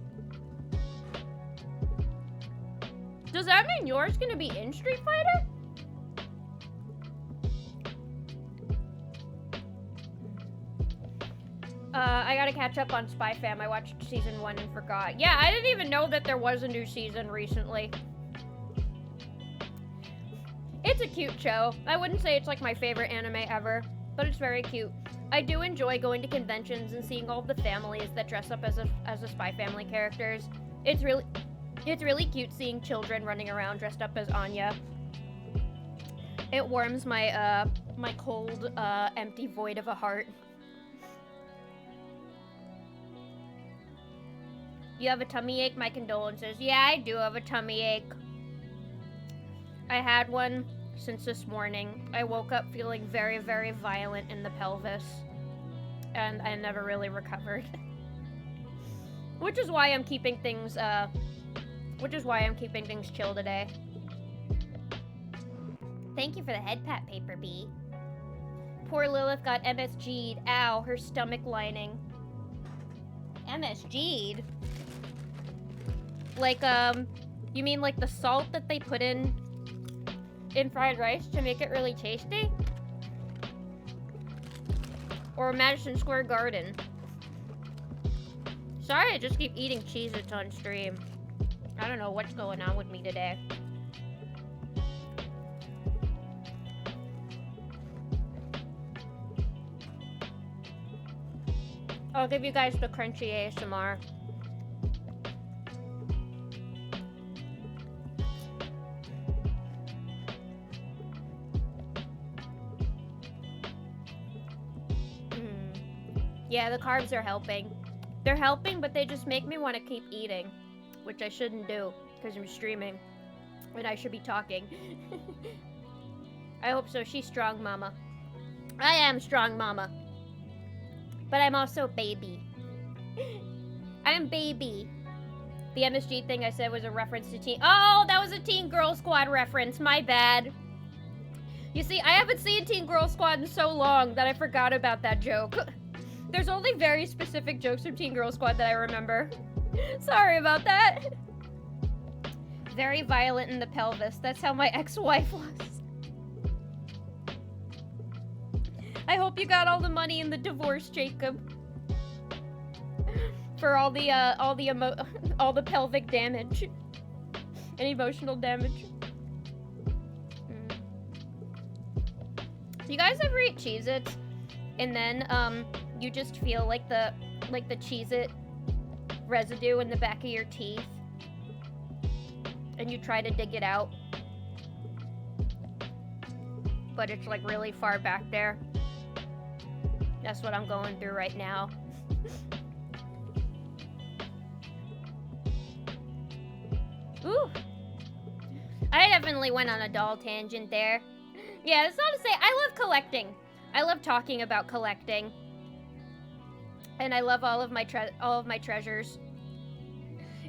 Does that mean yours gonna be in Street Fighter? I gotta catch up on Spy Fam. I watched season 1 and forgot. Yeah, I didn't even know that there was a new season recently. It's a cute show. I wouldn't say it's like my favorite anime ever, but it's very cute. I do enjoy going to conventions and seeing all the families that dress up as a Spy Family characters. It's really cute seeing children running around dressed up as Anya. It warms my my cold, empty void of a heart. You have a tummy ache? My condolences. Yeah, I do have a tummy ache. I had one since this morning. I woke up feeling very, very violent in the pelvis. And I never really recovered. Which is why I'm keeping things, chill today. Thank you for the head pat, Paper Bee. Poor Lilith got MSG'd. Ow, her stomach lining. MSG'd? Like, you mean like the salt that they put in fried rice to make it really tasty? Or Madison Square Garden? Sorry, I just keep eating Cheez-Its on stream. I don't know what's going on with me today. I'll give you guys the crunchy ASMR. Yeah, the carbs are helping. They're helping, but they just make me want to keep eating, which I shouldn't do because I'm streaming and I should be talking. I hope so. She's strong, mama. I am strong, mama. But I'm also baby. I'm baby. The MSG thing I said was a reference to Teen... Oh, that was a Teen Girl Squad reference. My bad. You see, I haven't seen Teen Girl Squad in so long that I forgot about that joke. There's only very specific jokes from Teen Girl Squad that I remember. Sorry about that. Very violent in the pelvis. That's how my ex-wife was. I hope you got all the money in the divorce, Jacob. For all the pelvic damage and emotional damage. You guys ever eat Cheez-Its and then you just feel like the Cheez-It residue in the back of your teeth and you try to dig it out, but it's like really far back there? That's what I'm going through right now. Ooh. I definitely went on a doll tangent there. Yeah, it's not to say I love collecting. I love talking about collecting. And I love all of my treasures.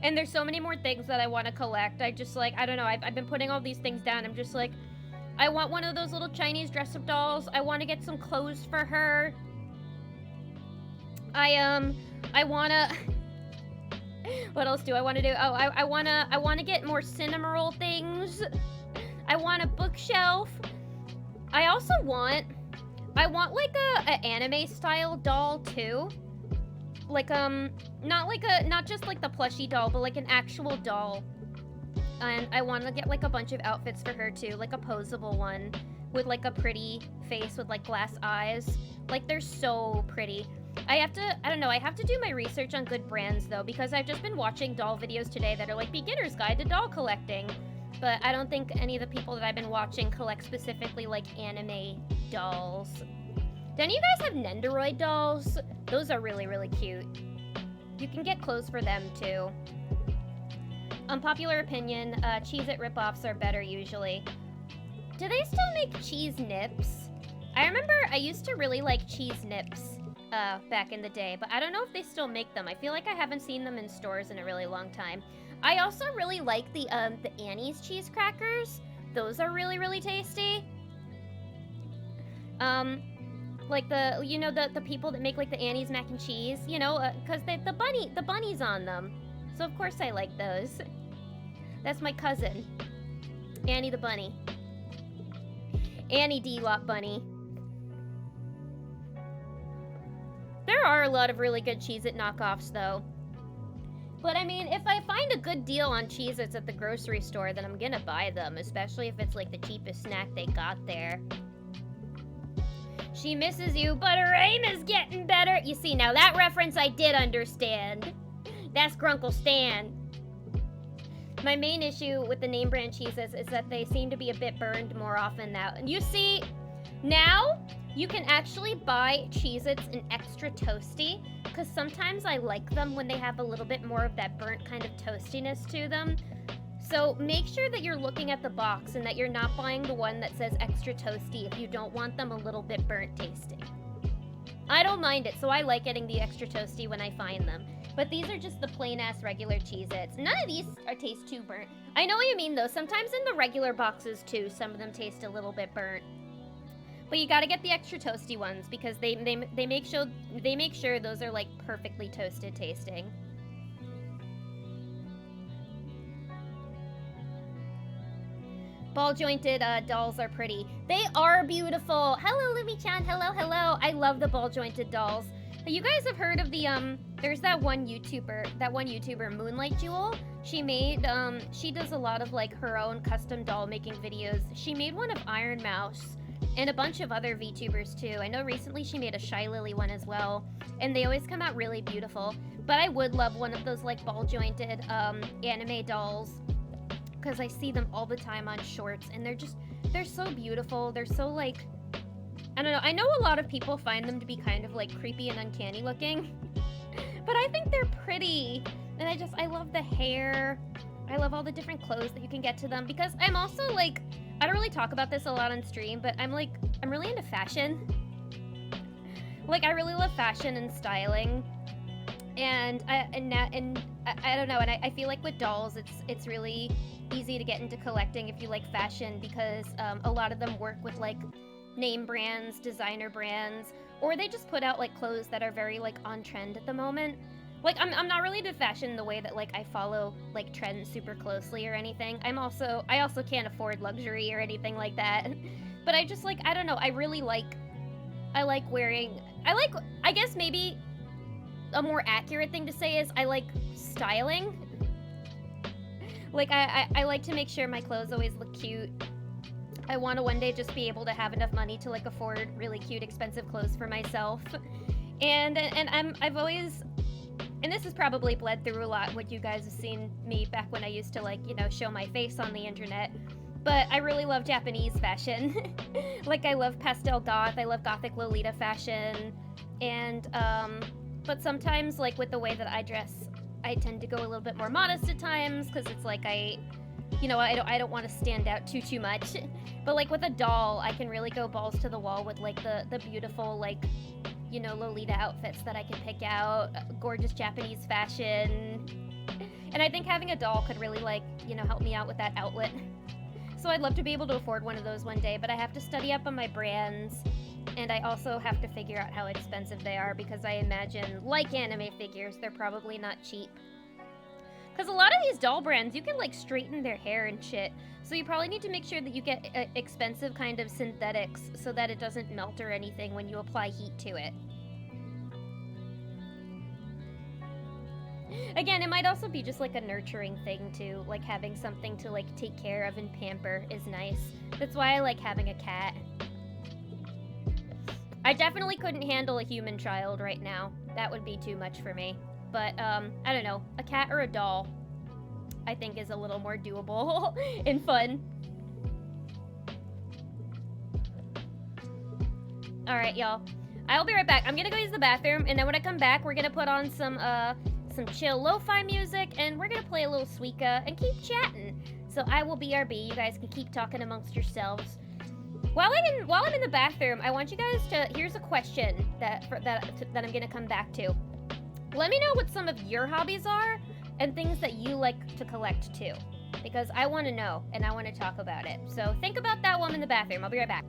And there's so many more things that I want to collect. I just like, I don't know, I've been putting all these things down. I'm just like, I want one of those little Chinese dress-up dolls. I want to get some clothes for her. I wanna... What else do I want to do? Oh, I wanna get more Cinnamoroll things. I want a bookshelf. I also want... I want like a anime style doll too. Like not just like the plushie doll, but like an actual doll. And I want to get like a bunch of outfits for her too, like a posable one with like a pretty face with like glass eyes. Like they're so pretty. I have to do my research on good brands though, because I've just been watching doll videos today that are like beginner's guide to doll collecting. But I don't think any of the people that I've been watching collect specifically like anime dolls. Do any of you guys have Nendoroid dolls? Those are really, really cute. You can get clothes for them too. Unpopular opinion, Cheez-It ripoffs are better usually. Do they still make cheese nips? I remember I used to really like cheese nips back in the day, but I don't know if they still make them. I feel like I haven't seen them in stores in a really long time. I also really like the Annie's cheese crackers. Those are really, really tasty. Like the people that make like the Annie's mac and cheese, you know, cause the bunny's on them. So of course I like those. That's my cousin, Annie the bunny. Annie D-Lot bunny. There are a lot of really good Cheez-It knockoffs though. But I mean, if I find a good deal on Cheez-Its at the grocery store, then I'm gonna buy them, especially if it's like the cheapest snack they got there. She misses you, but her aim is getting better. You see, now that reference I did understand. That's Grunkle Stan. My main issue with the name brand Cheez-Its is that they seem to be a bit burned more often now. And you see, now you can actually buy Cheez-Its in extra toasty, because sometimes I like them when they have a little bit more of that burnt kind of toastiness to them. So make sure that you're looking at the box and that you're not buying the one that says extra toasty if you don't want them a little bit burnt tasting. I don't mind it, so I like getting the extra toasty when I find them. But these are just the plain-ass regular Cheez-Its. None of these taste too burnt. I know what you mean, though. Sometimes in the regular boxes, too, some of them taste a little bit burnt. But you gotta get the extra toasty ones because they make sure those are, like, perfectly toasted tasting. Ball-jointed dolls are pretty. They are beautiful. Hello, Libby-chan. Hello, hello. I love the ball-jointed dolls. You guys have heard of the, there's that one YouTuber, Moonlight Jewel. She does a lot of, like, her own custom doll making videos. She made one of Iron Mouse and a bunch of other VTubers, too. I know recently she made a Shy Lily one as well, and they always come out really beautiful. But I would love one of those, like, ball-jointed, anime dolls, because I see them all the time on shorts, and they're so beautiful. They're so, like, I don't know. I know a lot of people find them to be kind of, like, creepy and uncanny looking, but I think they're pretty, and I love the hair. I love all the different clothes that you can get to them, because I'm also, like, I don't really talk about this a lot on stream, but I'm really into fashion. Like, I really love fashion and styling, and I don't know, and I feel like with dolls, it's really easy to get into collecting if you like fashion, because a lot of them work with, like, name brands, designer brands, or they just put out, like, clothes that are very, like, on trend at the moment. Like, I'm not really into fashion in the way that, like, I follow, like, trends super closely or anything. I also can't afford luxury or anything like that. But I just, like, I don't know, I guess maybe a more accurate thing to say is I like styling. Like, I like to make sure my clothes always look cute. I want to one day just be able to have enough money to, like, afford really cute, expensive clothes for myself. And I've always, and this has probably bled through a lot what you guys have seen me back when I used to, like, you know, show my face on the internet. But I really love Japanese fashion. Like, I love pastel goth, I love gothic Lolita fashion. And, but sometimes, like, with the way that I dress, I tend to go a little bit more modest at times because it's like I don't want to stand out too much. But like with a doll, I can really go balls to the wall with like the beautiful like Lolita outfits that I can pick out, gorgeous Japanese fashion. And I think having a doll could really like help me out with that outlet. So I'd love to be able to afford one of those one day, but I have to study up on my brands. And I also have to figure out how expensive they are because I imagine, like anime figures, they're probably not cheap. Because a lot of these doll brands, you can like straighten their hair and shit. So you probably need to make sure that you get expensive kind of synthetics so that it doesn't melt or anything when you apply heat to it. Again, it might also be just like a nurturing thing too, like having something to like take care of and pamper is nice. That's why I like having a cat. I definitely couldn't handle a human child right now. That would be too much for me. But, I don't know, a cat or a doll, I think is a little more doable and fun. Alright, y'all. I'll be right back. I'm gonna go use the bathroom, and then when I come back, we're gonna put on some chill lo-fi music, and we're gonna play a little Suika and keep chatting. So I will BRB. You guys can keep talking amongst yourselves. While I'm in the bathroom, I want you guys to. Here's a question that I'm gonna come back to. Let me know what some of your hobbies are and things that you like to collect too, because I want to know and I want to talk about it. So think about that while I'm in the bathroom. I'll be right back.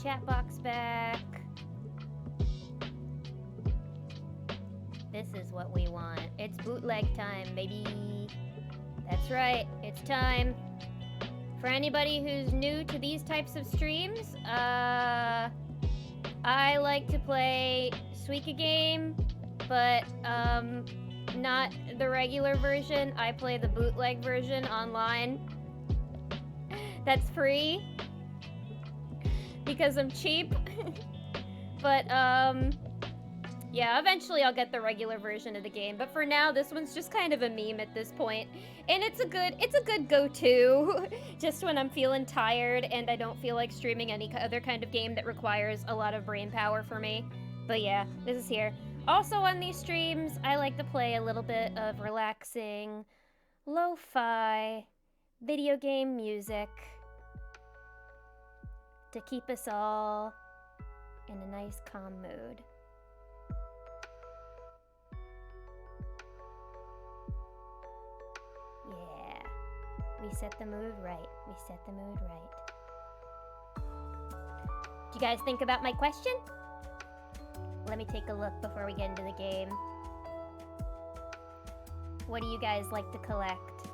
chat box back. This is what we want. It's bootleg time, baby. That's right, it's time. For anybody who's new to these types of streams, I like to play Suika game, but not the regular version. I play the bootleg version online. That's free because I'm cheap. But yeah, eventually I'll get the regular version of the game, but for now this one's just kind of a meme at this point. And it's a good go-to just when I'm feeling tired and I don't feel like streaming any other kind of game that requires a lot of brain power for me. But yeah, this is here. Also on these streams, I like to play a little bit of relaxing lo-fi video game music to keep us all in a nice calm mood. Yeah, we set the mood right. We set the mood right. Did you guys think about my question? Let me take a look before we get into the game. What do you guys like to collect?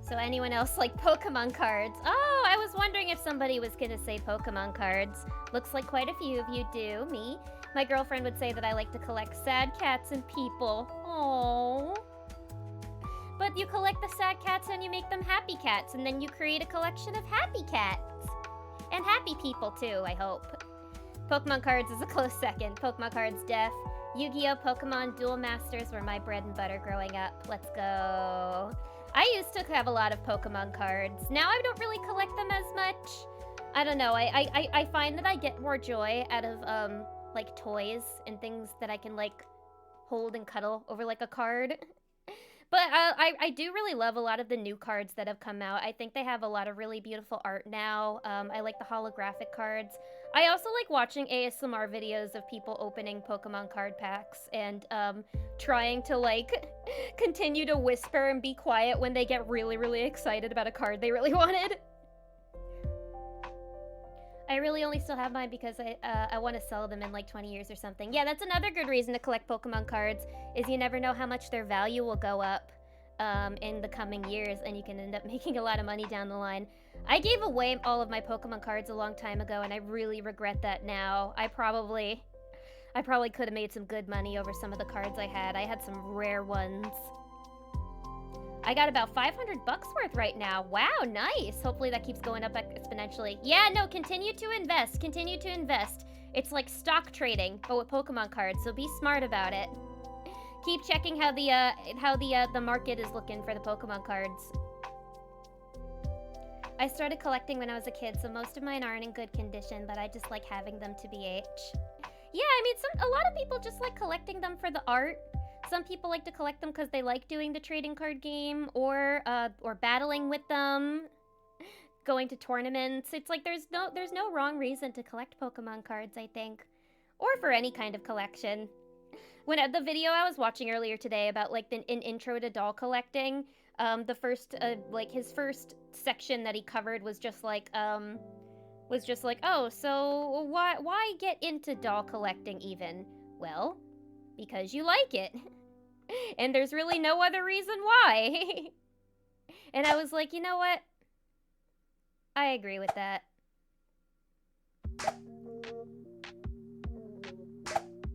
So anyone else like Pokemon cards? Oh, I was wondering if somebody was gonna say Pokemon cards. Looks like quite a few of you do. Me. My girlfriend would say that I like to collect sad cats and people. Aww. But you collect the sad cats and you make them happy cats, and then you create a collection of happy cats. And happy people too, I hope. Pokemon cards is a close second. Pokemon cards def. Yu-Gi-Oh! Pokemon Duel Masters were my bread and butter growing up. Let's go. I used to have a lot of Pokemon cards. Now I don't really collect them as much. I don't know. I find that I get more joy out of like toys and things that I can like hold and cuddle over like a card. But I do really love a lot of the new cards that have come out. I think they have a lot of really beautiful art now. I like the holographic cards. I also like watching ASMR videos of people opening Pokemon card packs and trying to like continue to whisper and be quiet when they get really, really excited about a card they really wanted. I really only still have mine because I want to sell them in like 20 years or something. Yeah, that's another good reason to collect Pokemon cards, is you never know how much their value will go up in the coming years, and you can end up making a lot of money down the line. I gave away all of my Pokemon cards a long time ago, and I really regret that now. I probably could have made some good money over some of the cards I had. I had some rare ones. I got about 500 bucks worth right now. Wow, nice. Hopefully that keeps going up exponentially. Yeah, no, continue to invest. Continue to invest. It's like stock trading, but with Pokemon cards, so be smart about it. Keep checking how the market is looking for the Pokemon cards. I started collecting when I was a kid, so most of mine aren't in good condition, but I just like having them to BH. Yeah, I mean, a lot of people just like collecting them for the art. Some people like to collect them because they like doing the trading card game, or battling with them, going to tournaments. It's like there's no wrong reason to collect Pokemon cards, I think, or for any kind of collection. When the video I was watching earlier today about like an intro to doll collecting, the first like his first section that he covered was just like oh, so why get into doll collecting even? Well, because you like it. And there's really no other reason why. And I was like, you know what? I agree with that.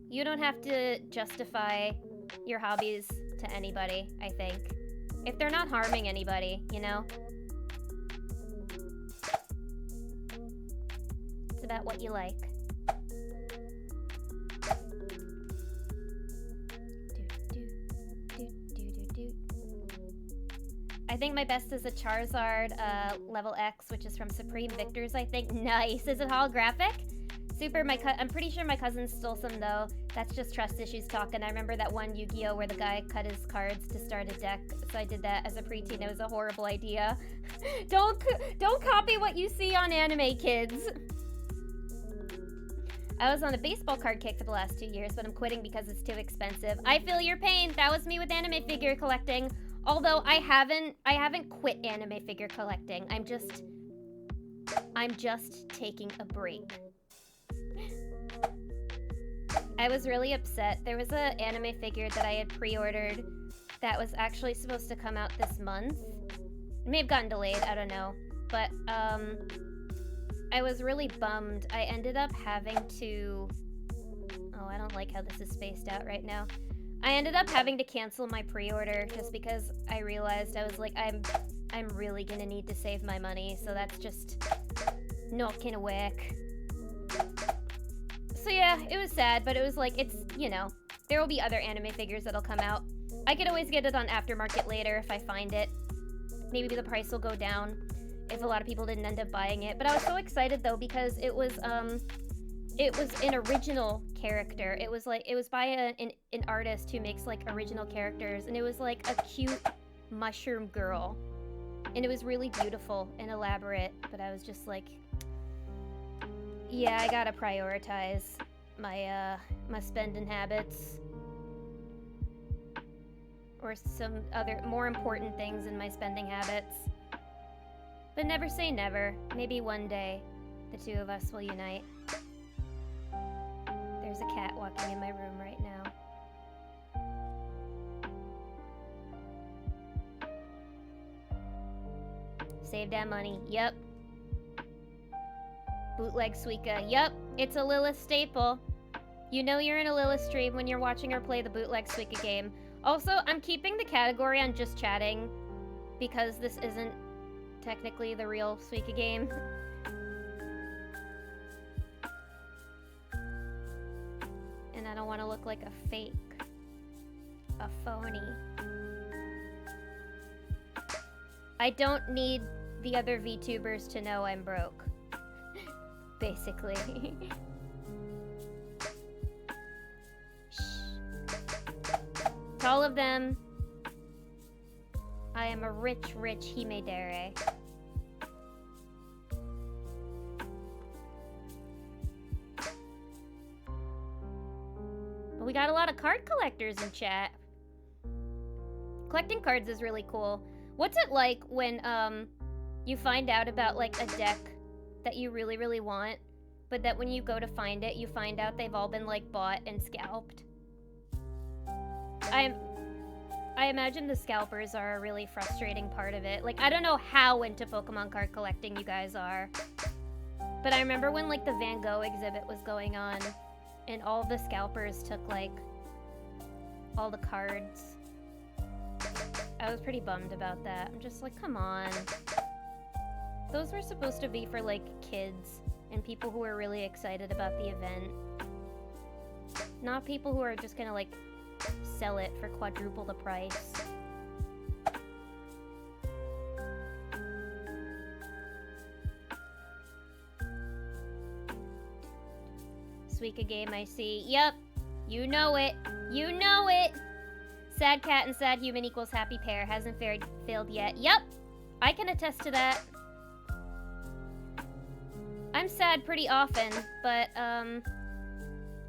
You don't have to justify your hobbies to anybody, I think. If they're not harming anybody, you know? It's about what you like. I think my best is a Charizard level X, which is from Supreme Victors, I think. Nice. Is it holographic? Super. I'm pretty sure my cousin stole some, though. That's just trust issues talking. I remember that one Yu-Gi-Oh! Where the guy cut his cards to start a deck, so I did that as a preteen. It was a horrible idea. Don't copy what you see on anime, kids. I was on a baseball card kick for the last 2 years, but I'm quitting because it's too expensive. I feel your pain. That was me with anime figure collecting. Although I haven't quit anime figure collecting. I'm just I'm just taking a break. I was really upset. There was an anime figure that I had pre-ordered that was actually supposed to come out this month. It may have gotten delayed, I don't know. But, I was really bummed. I ended up having to... Oh, I don't like how this is spaced out right now. I ended up having to cancel my pre-order just because I realized I was like, I'm really gonna need to save my money, so that's just not gonna work. So yeah, it was sad, but it was like, it's, you know, there will be other anime figures that'll come out. I could always get it on aftermarket later if I find it. Maybe the price will go down if a lot of people didn't end up buying it. But I was so excited though because it was an original character. It was by an artist who makes like original characters, and it was like a cute mushroom girl. And it was really beautiful and elaborate, but I was just like, yeah, I gotta prioritize my my spending habits. Or some other more important things in my spending habits. But never say never. Maybe one day the two of us will unite. There's a cat walking in my room right now. Save that money. Yep. Bootleg Suika. Yep. It's a Lilith staple. You know you're in a Lilith stream when you're watching her play the Bootleg Suika game. Also, I'm keeping the category on just chatting because this isn't technically the real Suika game. And I don't want to look like a fake. A phony. I don't need the other VTubers to know I'm broke. Basically. To all of them, I am a rich, rich Himedere. But we got a lot of card collectors in chat. Collecting cards is really cool. What's it like when you find out about like a deck that you really, really want, but that when you go to find it, you find out they've all been like bought and scalped? I imagine the scalpers are a really frustrating part of it. Like, I don't know how into Pokemon card collecting you guys are, but I remember when like the Van Gogh exhibit was going on and all the scalpers took like all the cards. I was pretty bummed about that. I'm just like, come on. Those were supposed to be for like kids and people who were really excited about the event. Not people who are just gonna like sell it for quadruple the price. Suika game I see. Yep. You know it. You know it. Sad cat and sad human equals happy pair. Hasn't failed yet. Yep. I can attest to that. I'm sad pretty often, but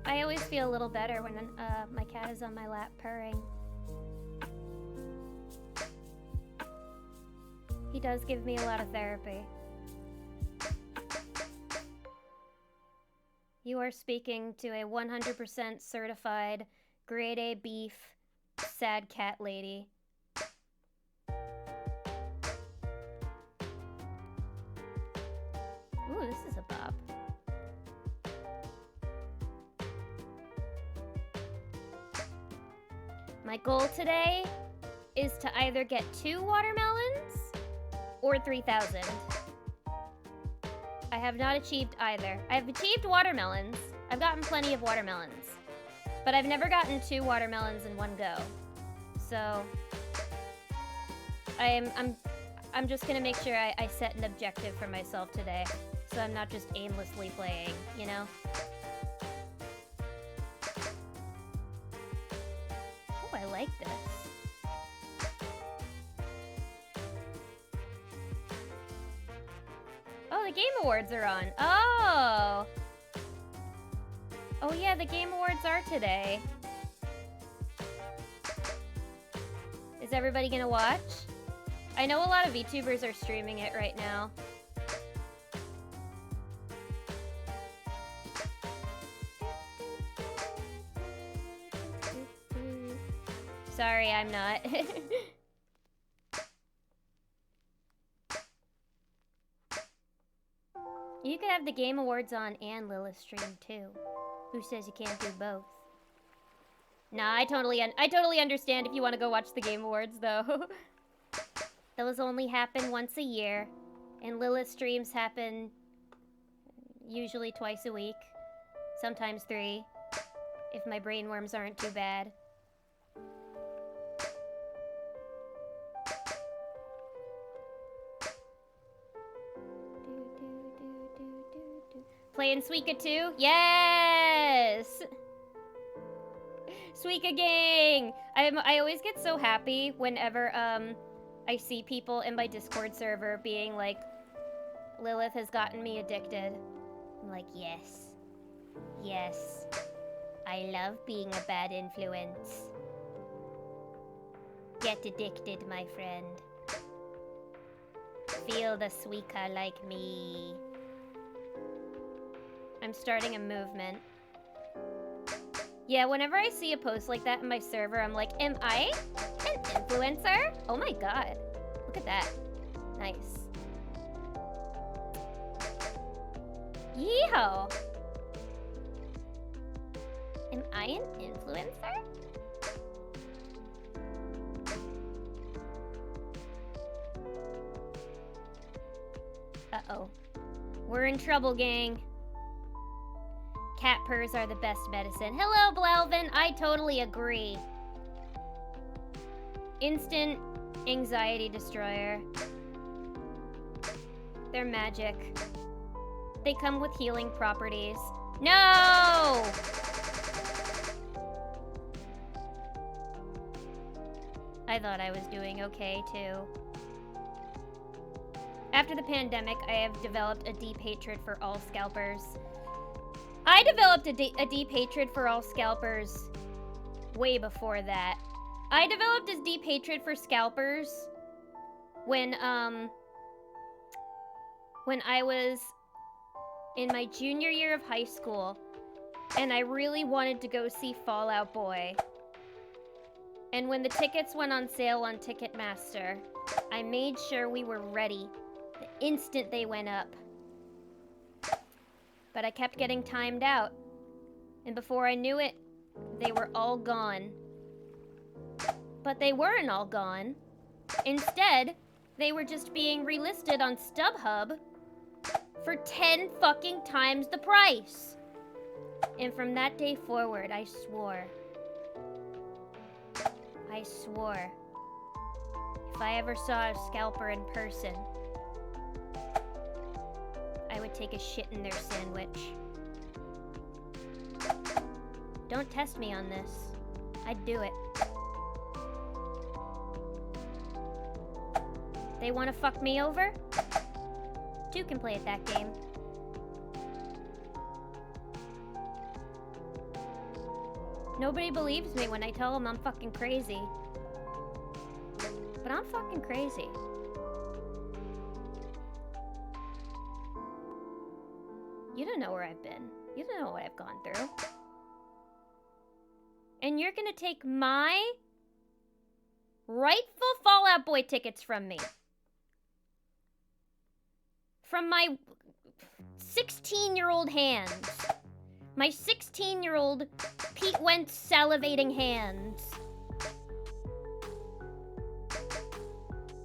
I always feel a little better when my cat is on my lap purring. He does give me a lot of therapy. You are speaking to a 100% certified grade A beef sad cat lady. Ooh, this is a bop. My goal today is to either get 2 watermelons or 3,000. I have not achieved either. I've achieved watermelons. I've gotten plenty of watermelons. But I've never gotten 2 watermelons in one go. So I'm just gonna make sure I set an objective for myself today. So I'm not just aimlessly playing, you know? Oh, I like this. Oh, the Game Awards are on. Oh! Oh yeah, the Game Awards are today. Is everybody gonna watch? I know a lot of VTubers are streaming it right now. Sorry, I'm not. You could have the Game Awards on and Lilith stream too. Who says you can't do both? Nah, I totally understand if you want to go watch the Game Awards though. Those only happen once a year, and Lilith streams happen usually twice a week, sometimes 3, if my brainworms aren't too bad. Playing Suika too? Yes! Suika gang! I always get so happy whenever I see people in my Discord server being like, Lilith has gotten me addicted. I'm like, yes. Yes. I love being a bad influence. Get addicted, my friend. Feel the Suika like me. I'm starting a movement. Yeah, whenever I see a post like that in my server, I'm like, am I an influencer? Oh my god. Look at that. Nice. Yeehaw! Am I an influencer? Uh-oh. We're in trouble, gang. Cat purrs are the best medicine. Hello, Blelvin. I totally agree. Instant anxiety destroyer. They're magic. They come with healing properties. No! I thought I was doing okay, too. After the pandemic, I have developed a deep hatred for all scalpers. I developed a deep hatred for all scalpers way before that. I developed a deep hatred for scalpers when I was in my junior year of high school, and I really wanted to go see Fall Out Boy. And when the tickets went on sale on Ticketmaster, I made sure we were ready the instant they went up. But I kept getting timed out, and before I knew it, they were all gone. But they weren't all gone. Instead, they were just being relisted on StubHub for 10 fucking times the price. And from that day forward, I swore, if I ever saw a scalper in person, I would take a shit in their sandwich. Don't test me on this. I'd do it. They want to fuck me over? 2 can play at that game. Nobody believes me when I tell them I'm fucking crazy. But I'm fucking crazy. You don't know where I've been. You don't know what I've gone through. And you're gonna take my rightful Fall Out Boy tickets from me. From my 16-year-old hands. My 16-year-old Pete Wentz salivating hands.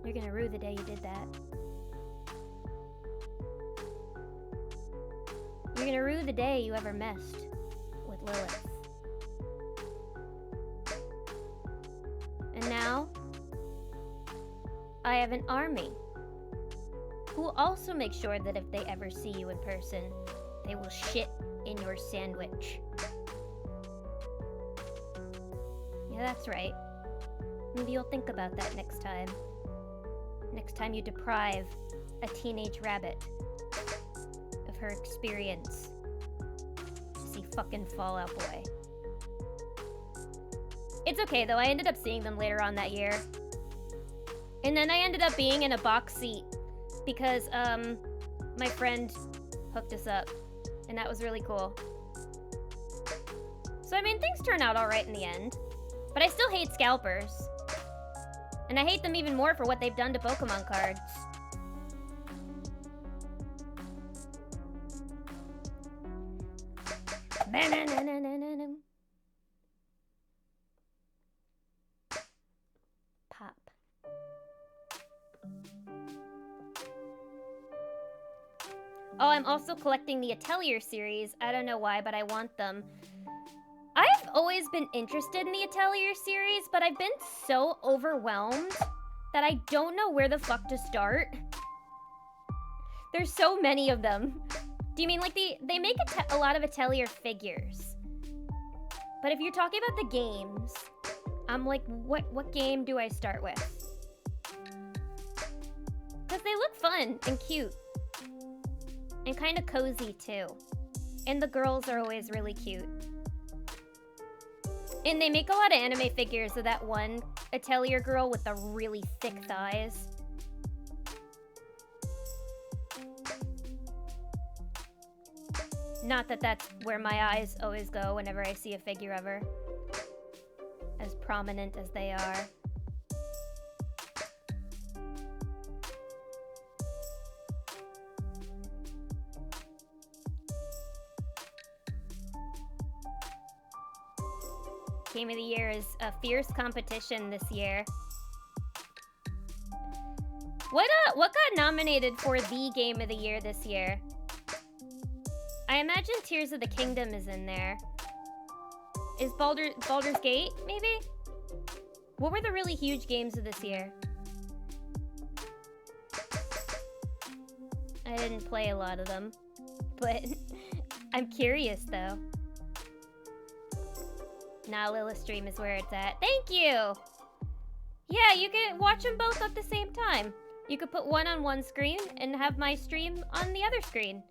You're gonna rue the day you did that. You're gonna rue the day you ever messed with Lilith. And now, I have an army who will also make sure that if they ever see you in person, they will shit in your sandwich. Yeah, that's right. Maybe you'll think about that next time. Next time you deprive a teenage rabbit of her experience to see fucking Fall Out Boy. It's okay though, I ended up seeing them later on that year. And then I ended up being in a box seat because my friend hooked us up, and that was really cool. So I mean, things turn out alright in the end. But I still hate scalpers. And I hate them even more for what they've done to Pokemon cards. Pop. Oh, I'm also collecting the Atelier series. I don't know why, but I want them. I've always been interested in the Atelier series, but I've been so overwhelmed that I don't know where the fuck to start. There's so many of them. Do you mean like they make a lot of Atelier figures? But if you're talking about the games, I'm like, what game do I start with? Because they look fun and cute. And kind of cozy too. And the girls are always really cute. And they make a lot of anime figures of that one Atelier girl with the really thick thighs. Not that that's where my eyes always go whenever I see a figure of her. As prominent as they are. Game of the Year is a fierce competition this year. What got nominated for the Game of the Year this year? I imagine Tears of the Kingdom is in there. Is Baldur's Gate, maybe? What were the really huge games of this year? I didn't play a lot of them, but I'm curious though. Nah, Lilith's stream is where it's at. Thank you! Yeah, you can watch them both at the same time. You could put one on one screen and have my stream on the other screen.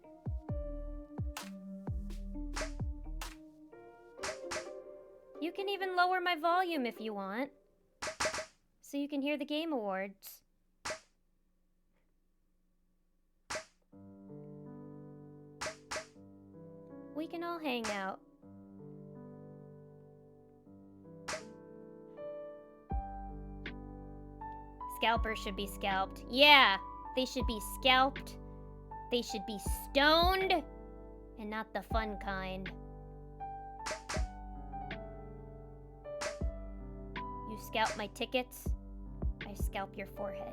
You can even lower my volume if you want, so you can hear the Game Awards. We can all hang out. Scalpers should be scalped. Yeah, they should be scalped. They should be stoned, and not the fun kind. You scalp my tickets, I scalp your forehead.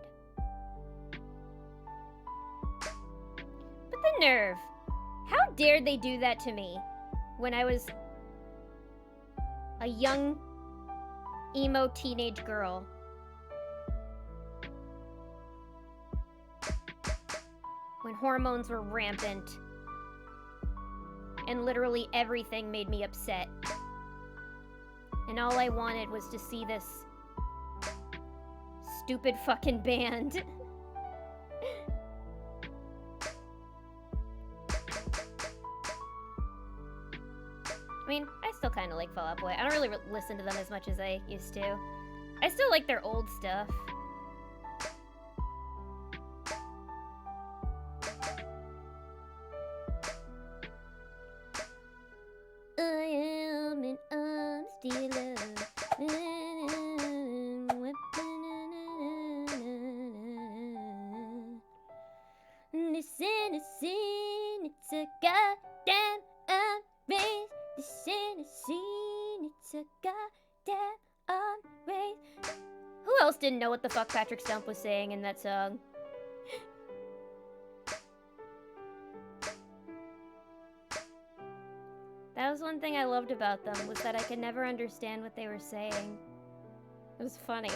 But the nerve! How dared they do that to me when I was a young, emo teenage girl? When hormones were rampant and literally everything made me upset. And all I wanted was to see this stupid fucking band. I mean, I still kind of like Fall Out Boy. I don't really listen to them as much as I used to. I still like their old stuff. I am an arms dealer. This ain't a scene, it's a goddamn race. This ain't a scene, it's a goddamn race. Who else didn't know what the fuck Patrick Stump was saying in that song? That was one thing I loved about them, was that I could never understand what they were saying. It was funny.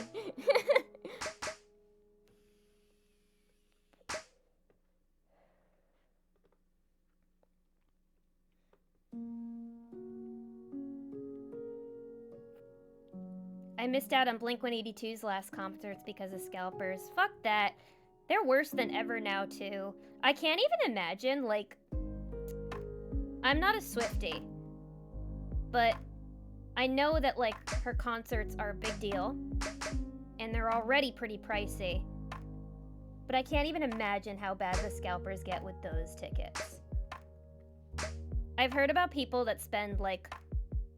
I missed out on Blink-182's last concerts because of scalpers. Fuck that. They're worse than ever now, too. I can't even imagine, like... I'm not a Swiftie, but I know that, like, her concerts are a big deal, and they're already pretty pricey. But I can't even imagine how bad the scalpers get with those tickets. I've heard about people that spend, like,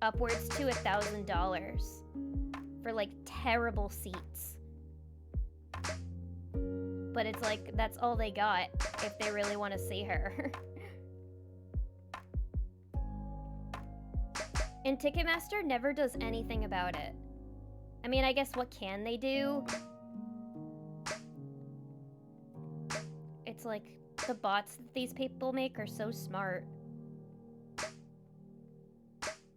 upwards to $1,000 for like terrible seats. But it's like, that's all they got if they really want to see her. And Ticketmaster never does anything about it. I mean, I guess what can they do? It's like, the bots that these people make are so smart.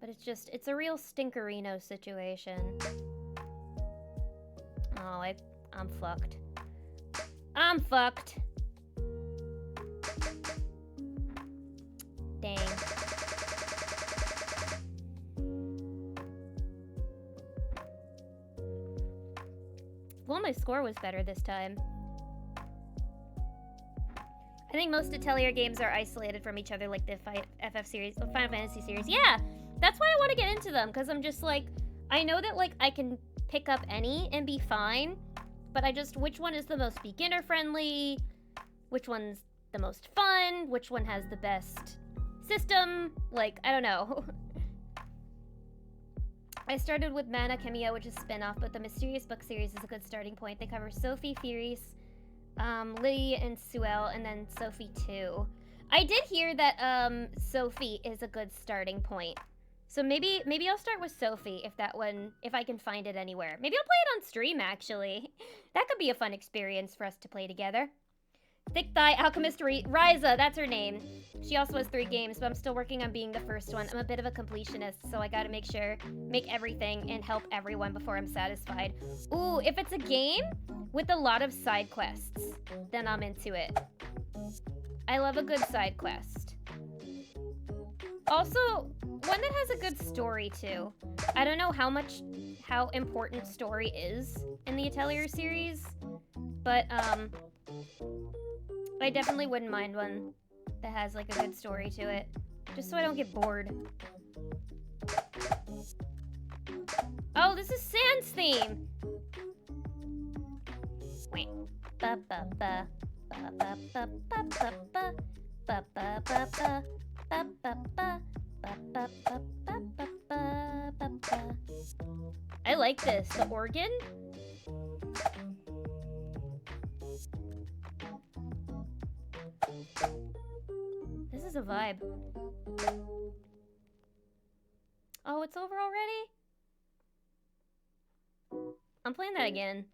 But it's just, it's a real stinkerino situation. Oh, I'm fucked. I'm fucked. Dang. Well, my score was better this time. I think most Atelier games are isolated from each other, like the FF series, the Final Fantasy series. Yeah, that's why I want to get into them, because I'm just like, I know that like I can pick up any and be fine, but I just, which one is the most beginner friendly? Which one's the most fun? Which one has the best system? Like, I don't know. I started with Mana Chemia, which is a spin-off, but the Mysterious Book series is a good starting point. They cover Sophie, Furious, Liddy, and Suelle, and then Sophie 2. I did hear that Sophie is a good starting point. So maybe I'll start with Sophie if I can find it anywhere. Maybe I'll play it on stream, actually. That could be a fun experience for us to play together. Thick Thigh Alchemist Ryza, that's her name. She also has 3 games, but I'm still working on being the first one. I'm a bit of a completionist, so I gotta make everything and help everyone before I'm satisfied. Ooh, if it's a game with a lot of side quests, then I'm into it. I love a good side quest. Also, one that has a good story, too. I don't know how important story is in the Atelier series, but, I definitely wouldn't mind one that has, like, a good story to it. Just so I don't get bored. Oh, this is Sans theme! Wait. Ba ba ba. Ba ba ba ba ba ba. Ba ba ba ba. Ba ba ba. Ba ba ba ba ba ba ba ba. I like this. The organ? This is a vibe. Oh, it's over already? I'm playing that again.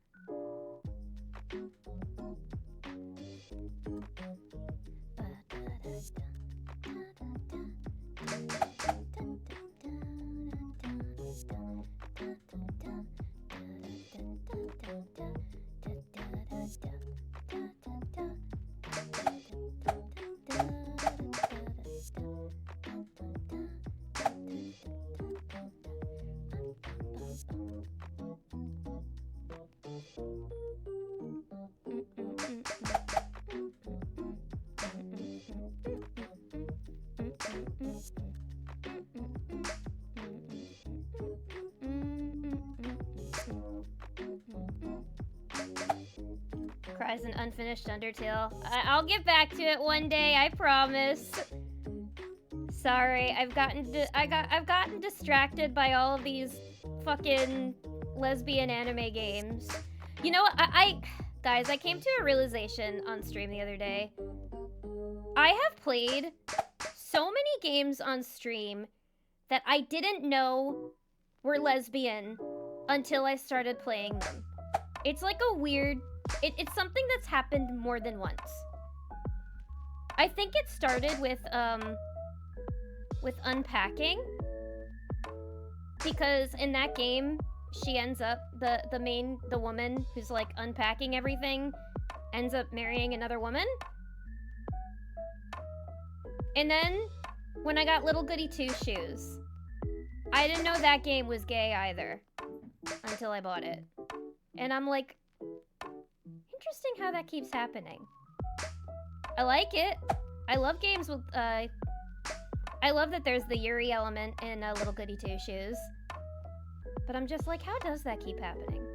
Cries an unfinished Undertale. I'll get back to it one day, I promise. Sorry, I've gotten distracted by all of these fucking lesbian anime games. You know what? Guys, I came to a realization on stream the other day. I have played so many games on stream that I didn't know were lesbian until I started playing them. It's like a weird... It's something that's happened more than once. I think it started with Unpacking. Because in that game, she ends up, the woman who's like unpacking everything, ends up marrying another woman. And then, when I got Little Goody Two Shoes, I didn't know that game was gay either, until I bought it. And I'm like, interesting how that keeps happening. I like it. I love games with, I love that there's the Yuri element in Little Goody Two Shoes. But I'm just like, how does that keep happening?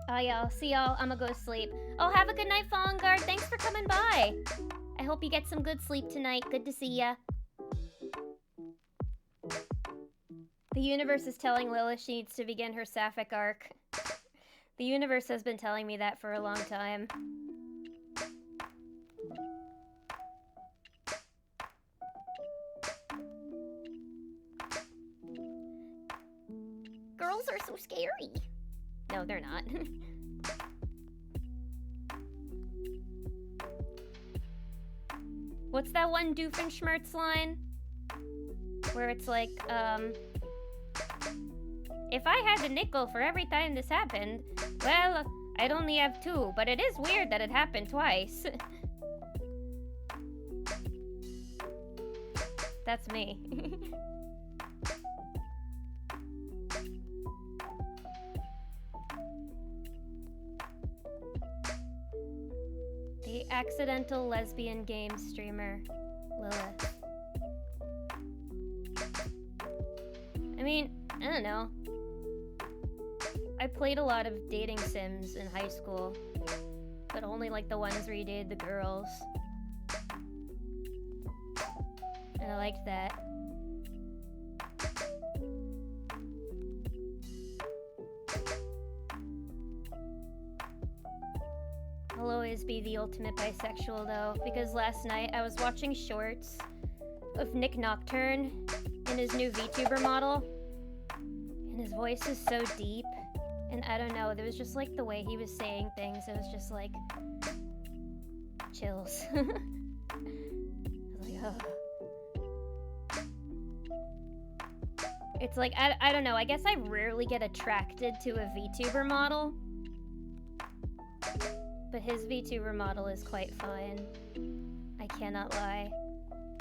Oh yeah, I'll see y'all. I'ma go sleep. Oh, have a good night, Fallen Guard. Thanks for coming by. I hope you get some good sleep tonight. Good to see ya. The universe is telling Lilith she needs to begin her sapphic arc. The universe has been telling me that for a long time. Girls are so scary. No, they're not. What's that one Doofenshmirtz line? Where it's like, if I had a nickel for every time this happened, well, I'd only have 2, but it is weird that it happened twice. That's me. The accidental lesbian game streamer, Lilith. I mean, I don't know. I played a lot of dating sims in high school, but only like the ones where you dated the girls. And I liked that. I'll always be the ultimate bisexual though, because last night I was watching shorts of Nick Nocturne in his new VTuber model, and his voice is so deep, and I don't know, there was just like the way he was saying things, it was just like chills. I was like, oh. It's like, I don't know, I guess I rarely get attracted to a VTuber model, but his VTuber model is quite fine. I cannot lie.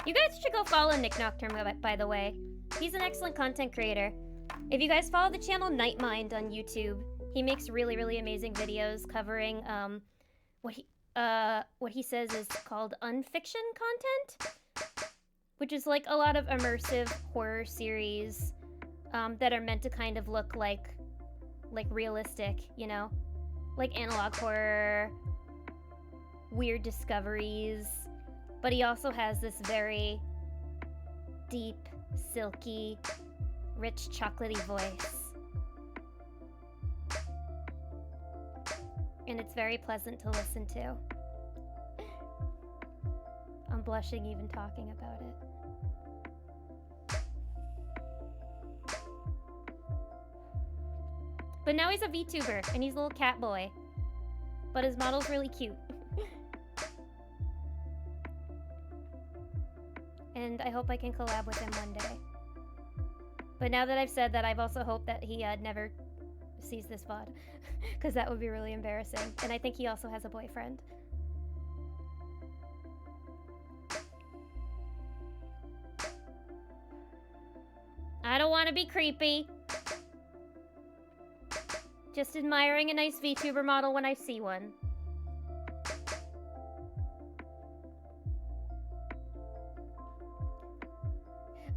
You guys should go follow Nick Nocturne, by the way. He's an excellent content creator. If you guys follow the channel Nightmind on YouTube, he makes really, really amazing videos covering what he says is called unfiction content, which is like a lot of immersive horror series that are meant to kind of look like realistic, you know? Like analog horror, weird discoveries, but he also has this very deep, silky, rich, chocolatey voice. And it's very pleasant to listen to. I'm blushing even talking about it. But now he's a VTuber, and he's a little cat boy. But his model's really cute. And I hope I can collab with him one day. But now that I've said that, I've also hoped that he never sees this VOD. Because that would be really embarrassing. And I think he also has a boyfriend. I don't want to be creepy. Just admiring a nice VTuber model when I see one.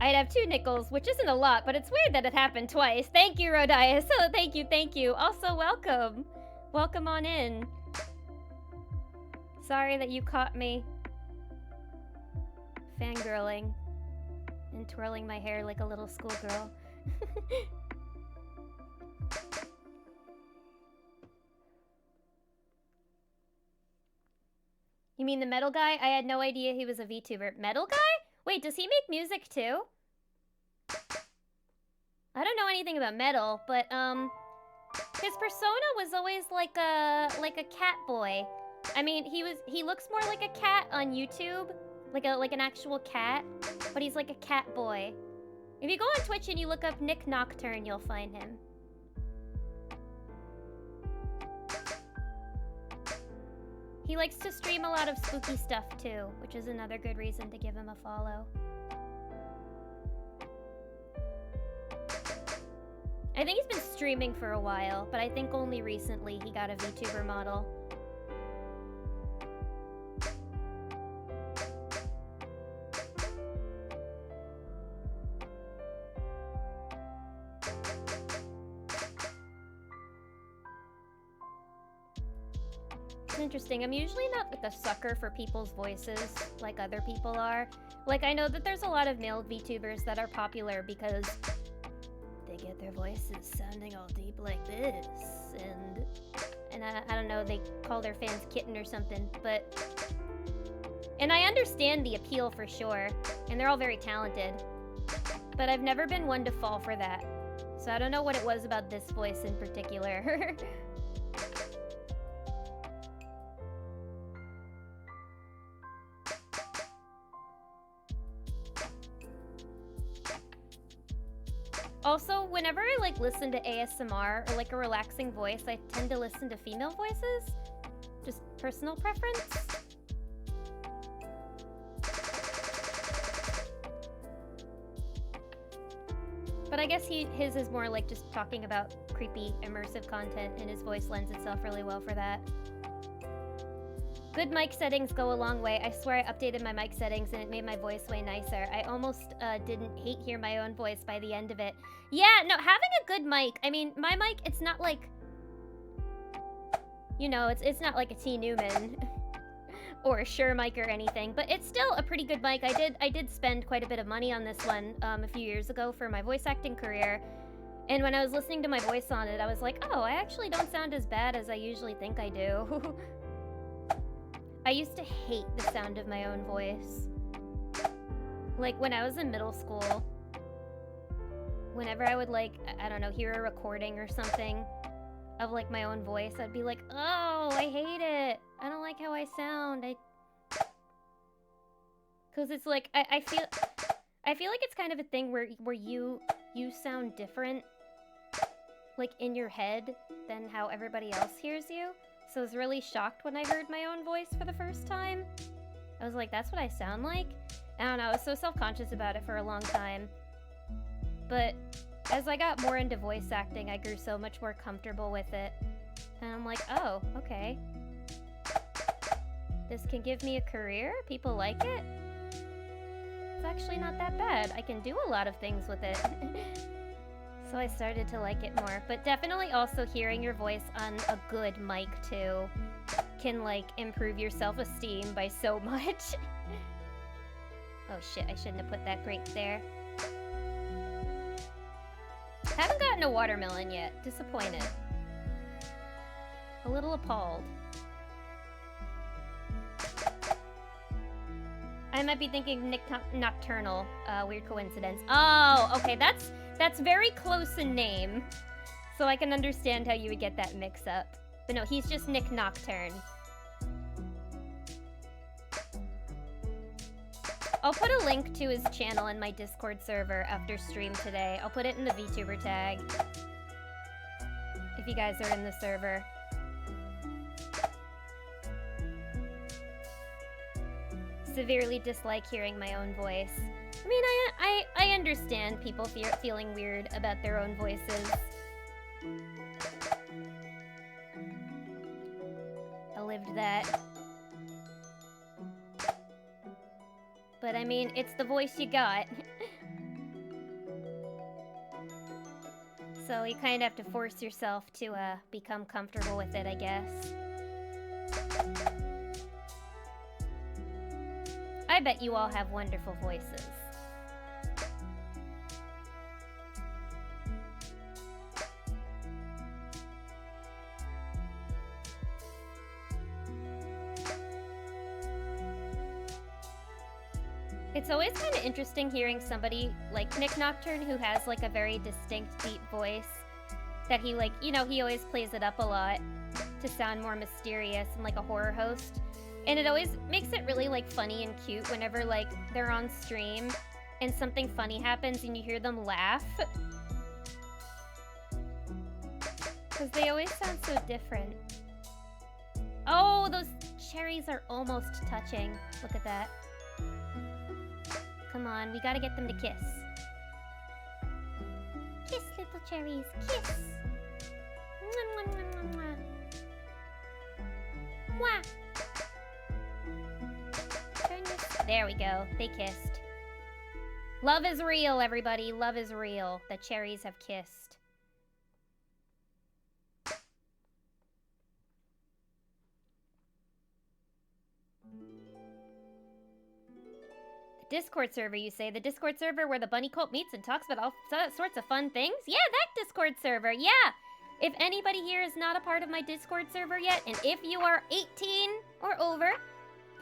I'd have 2 nickels, which isn't a lot, but it's weird that it happened twice. Thank you, Rodias. Oh, thank you, thank you. Also, welcome. Welcome on in. Sorry that you caught me fangirling and twirling my hair like a little schoolgirl. You mean the metal guy? I had no idea he was a VTuber. Metal guy? Wait, does he make music too? I don't know anything about metal, but his persona was always like a cat boy. I mean, he looks more like a cat on YouTube, like an actual cat, but he's like a cat boy. If you go on Twitch and you look up Nick Nocturne, you'll find him. He likes to stream a lot of spooky stuff too, which is another good reason to give him a follow. I think he's been streaming for a while, but I think only recently he got a VTuber model. interesting. I'm usually not like a sucker for people's voices like other people are. Like, I know that there's a lot of male VTubers that are popular because they get their voices sounding all deep like this, and I don't know, they call their fans kitten or something, and I understand the appeal for sure, and they're all very talented, but I've never been one to fall for that. So I don't know what it was about this voice in particular. Also, whenever I like listen to ASMR or like a relaxing voice, I tend to listen to female voices. Just personal preference. But I guess his is more like just talking about creepy, immersive content, and his voice lends itself really well for that. Good mic settings go a long way. I swear I updated my mic settings and it made my voice way nicer. I almost didn't hear my own voice by the end of it. Yeah, no, having a good mic, I mean, my mic, it's not like, you know, it's not like a T. Newman or a Shure mic or anything, but it's still a pretty good mic. I did spend quite a bit of money on this one a few years ago for my voice acting career. And when I was listening to my voice on it, I was like, oh, I actually don't sound as bad as I usually think I do. I used to hate the sound of my own voice. Like, when I was in middle school, whenever I would, like, I don't know, hear a recording or something of, like, my own voice, I'd be like, oh, I hate it. I don't like how I sound. Because it's like, I feel like it's kind of a thing where you sound different, like, in your head than how everybody else hears you. So I was really shocked when I heard my own voice for the first time. I was like, that's what I sound like? I don't know, I was so self-conscious about it for a long time. But as I got more into voice acting, I grew so much more comfortable with it. And I'm like, oh, okay. This can give me a career? People like it? It's actually not that bad. I can do a lot of things with it. So I started to like it more, but definitely also hearing your voice on a good mic too can like improve your self-esteem by so much. Oh shit, I shouldn't have put that grape there. Haven't gotten a watermelon yet. Disappointed. A little appalled. I might be thinking Nocturnal. Weird coincidence. Oh, okay, that's very close in name, so I can understand how you would get that mix up. But no, he's just Nick Nocturne. I'll put a link to his channel in my Discord server after stream today. I'll put it in the VTuber tag if you guys are in the server. Severely dislike hearing my own voice. I mean, I understand people feeling weird about their own voices. I lived that. But I mean, it's the voice you got. So you kind of have to force yourself to become comfortable with it, I guess. I bet you all have wonderful voices. It's always kind of interesting hearing somebody like Nick Nocturne who has like a very distinct deep voice that he like, you know, he always plays it up a lot to sound more mysterious and like a horror host. And it always makes it really like funny and cute whenever like they're on stream and something funny happens and you hear them laugh. Because they always sound so different. Oh, those cherries are almost touching. Look at that. Come on, we gotta get them to kiss. Kiss, little cherries, kiss. Mwah, mwah, mwah, mwah, mwah. Mwah. There we go. They kissed. Love is real, everybody. Love is real. The cherries have kissed. Discord server, you say? The Discord server where the bunny cult meets and talks about all sorts of fun things? Yeah, that Discord server, yeah! If anybody here is not a part of my Discord server yet, and if you are 18 or over,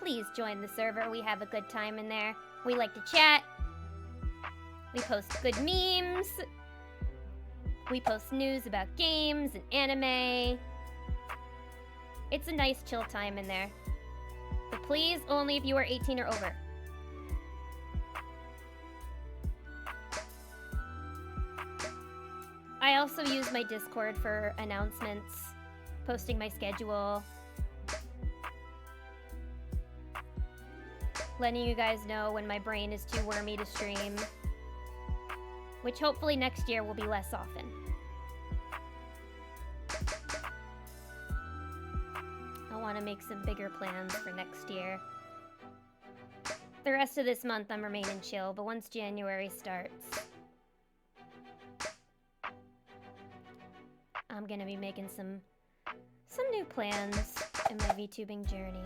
please join the server. We have a good time in there. We like to chat. We post good memes. We post news about games and anime. It's a nice chill time in there. But please, only if you are 18 or over. I also use my Discord for announcements, posting my schedule, letting you guys know when my brain is too wormy to stream, which hopefully next year will be less often. I want to make some bigger plans for next year. The rest of this month I'm remaining chill, but once January starts, I'm gonna be making some new plans in my VTubing journey.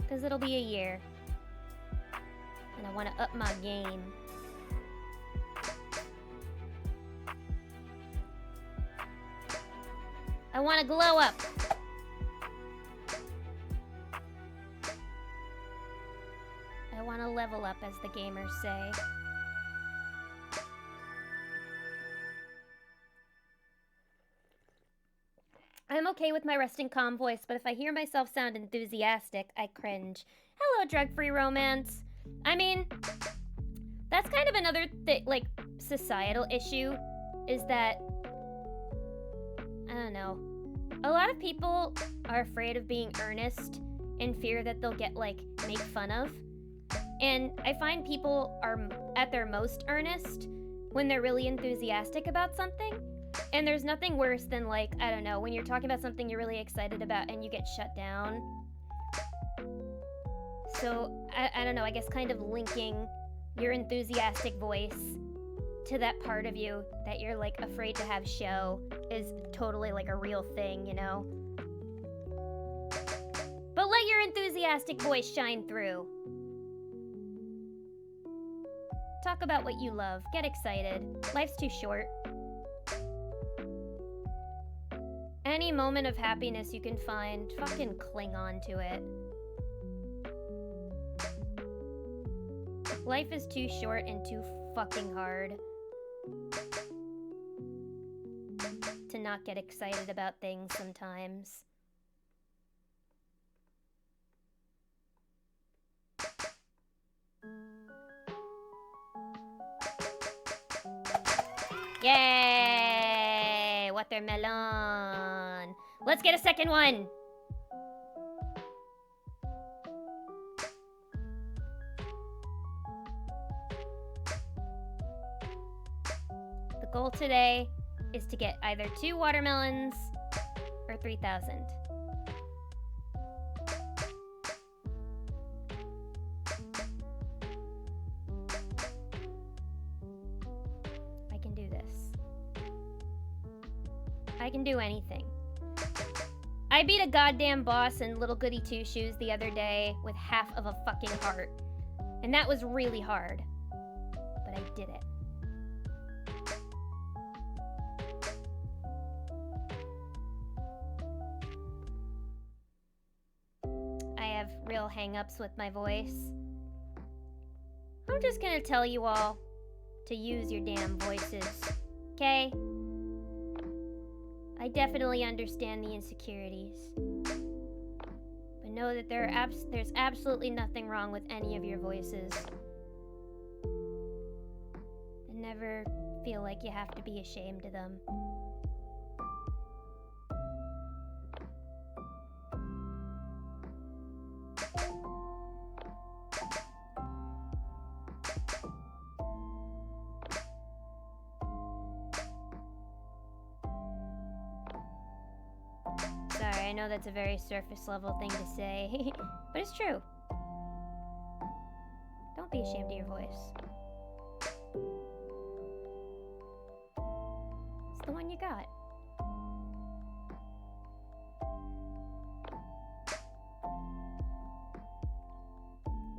Because it'll be a year. And I want to up my game. I want to glow up. I want to level up, as the gamers say. I'm okay with my resting calm voice, but if I hear myself sound enthusiastic, I cringe. Hello, drug-free romance. I mean, that's kind of another societal issue, is that, I don't know, a lot of people are afraid of being earnest in fear that they'll get, made fun of. And I find people are at their most earnest when they're really enthusiastic about something. And there's nothing worse than, I don't know, when you're talking about something you're really excited about and you get shut down. So, I don't know, I guess kind of linking your enthusiastic voice to that part of you that you're, afraid to have show is totally, a real thing, you know? But let your enthusiastic voice shine through. Talk about what you love. Get excited. Life's too short. Any moment of happiness you can find, fucking cling on to it. Life is too short and too fucking hard to not get excited about things sometimes. Yay! Watermelon! Let's get a second one! The goal today is to get either 2 watermelons or 3,000. I can do this. I can do anything. I beat a goddamn boss in Little Goody Two Shoes the other day with half of a fucking heart. And that was really hard. But I did it. I have real hang-ups with my voice. I'm just gonna tell you all to use your damn voices, okay? I definitely understand the insecurities. But know that there's absolutely nothing wrong with any of your voices. And never feel like you have to be ashamed of them. Sorry, I know that's a very surface level thing to say, but it's true. Don't be ashamed of your voice. It's the one you got.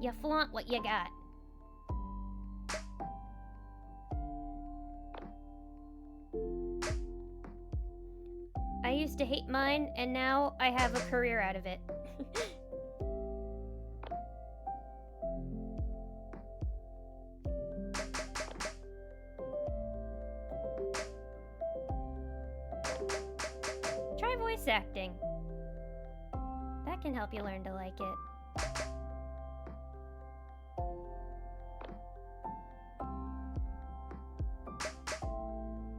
You flaunt what you got. I used to hate mine, and now I have a career out of it. Try voice acting. That can help you learn to like it.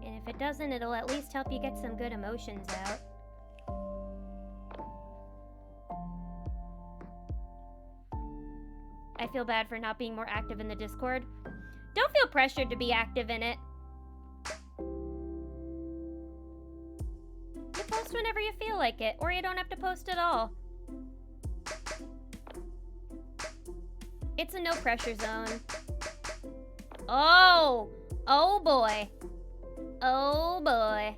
And if it doesn't, it'll at least help you get some good emotions out. I feel bad for not being more active in the Discord. Don't feel pressured to be active in it. You post whenever you feel like it, or you don't have to post at all. It's a no pressure zone. Oh! Oh boy. Oh boy.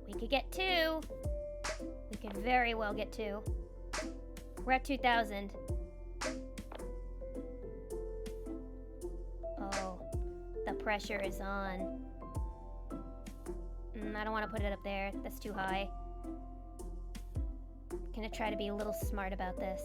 We could get 2. We could very well get 2. We're at 2,000. Oh, the pressure is on. I don't want to put it up there. That's too high. Gonna try to be a little smart about this.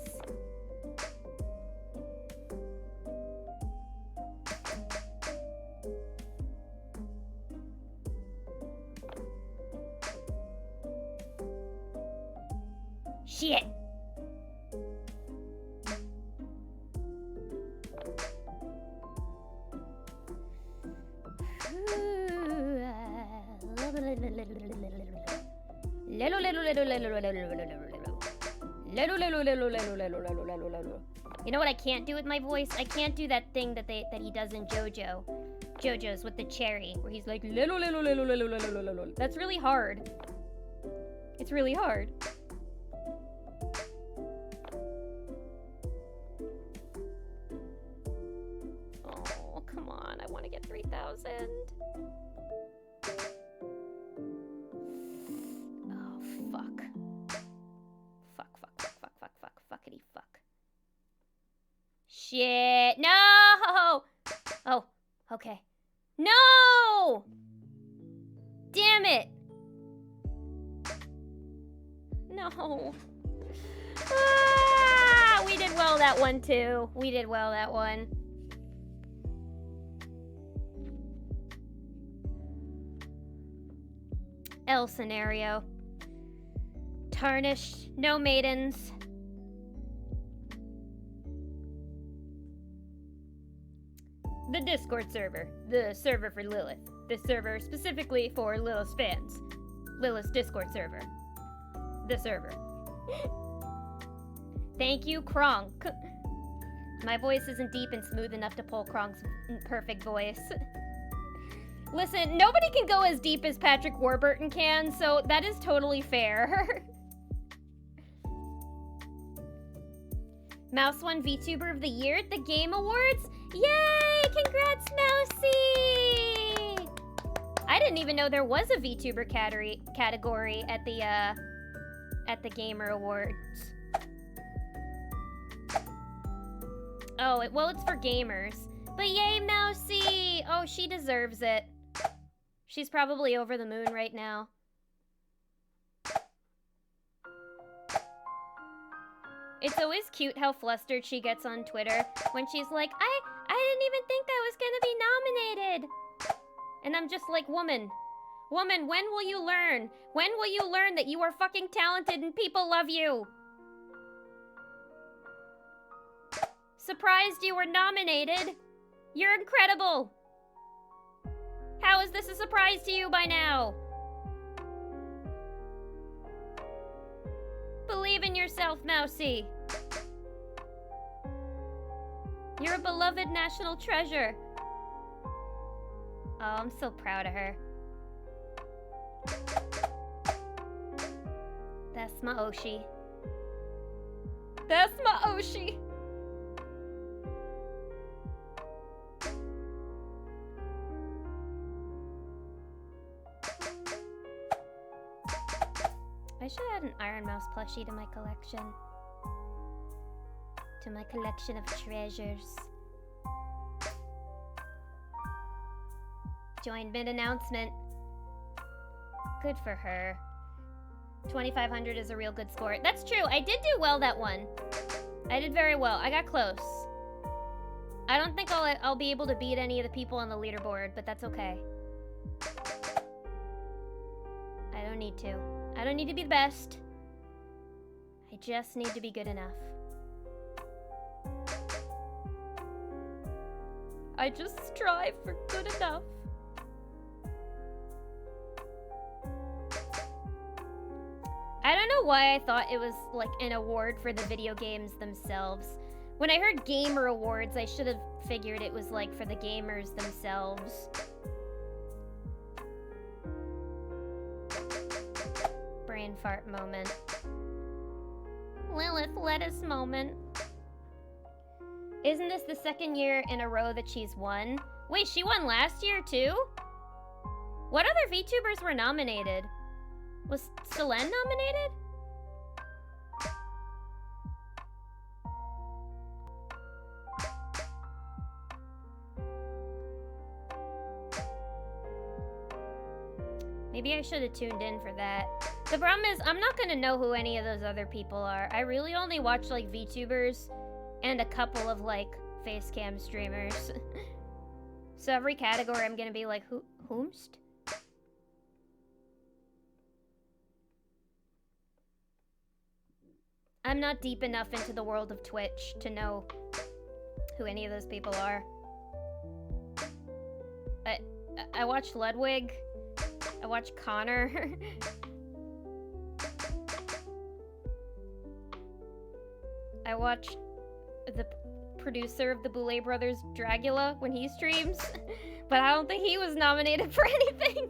Shit! You know what I can't do with my voice? I can't do that thing that he does in JoJo. JoJo's with the cherry, where he's like That's really hard. It's really hard. Oh, come on. I want to get 3,000. Oh, fuck. Fuckity fuck. Shit. No! Oh, okay. No! Damn it! No. Ah, we did well that one, too. We did well that one. L scenario. Tarnished. No maidens. The Discord server. The server for Lilith. The server specifically for Lilith's fans. Lilith's Discord server. The server. Thank you, Krong. My voice isn't deep and smooth enough to pull Krong's perfect voice. Listen, nobody can go as deep as Patrick Warburton can, so that is totally fair. Mouse won VTuber of the Year at the Game Awards? Yay! Congrats, Mousy! I didn't even know there was a VTuber category at the Gamer Awards. Oh, well, it's for gamers. But yay, Mousy! Oh, she deserves it. She's probably over the moon right now. It's always cute how flustered she gets on Twitter when she's like, I didn't even think I was gonna be nominated. And I'm just like, woman, when will you learn? When will you learn that you are fucking talented and people love you? Surprised you were nominated? You're incredible. How is this a surprise to you by now? Believe in yourself, Mousy. You're a beloved national treasure. Oh, I'm so proud of her. That's my Oshi. That's my Oshi. I should add an Iron Mouse plushie to my collection. to my collection of treasures. Joined mid-announcement. Good for her. 2,500 is a real good score. That's true. I did do well that one. I did very well. I got close. I don't think I'll be able to beat any of the people on the leaderboard, but that's okay. I don't need to. I don't need to be the best. I just need to be good enough. I just strive for good enough. I don't know why I thought it was like an award for the video games themselves. When I heard gamer awards, I should have figured it was like for the gamers themselves. Brain fart moment. Lilith lettuce moment. Isn't this the second year in a row that she's won? Wait, she won last year too? What other VTubers were nominated? Was Selene nominated? Maybe I should have tuned in for that. The problem is, I'm not gonna know who any of those other people are. I really only watch, like, VTubers and a couple of, like, face cam streamers. So every category I'm gonna be like, whomst? I'm not deep enough into the world of Twitch to know who any of those people are. I watched Ludwig. I watched Connor. I watched the producer of the Boulay Brothers Dragula when he streams, but I don't think he was nominated for anything.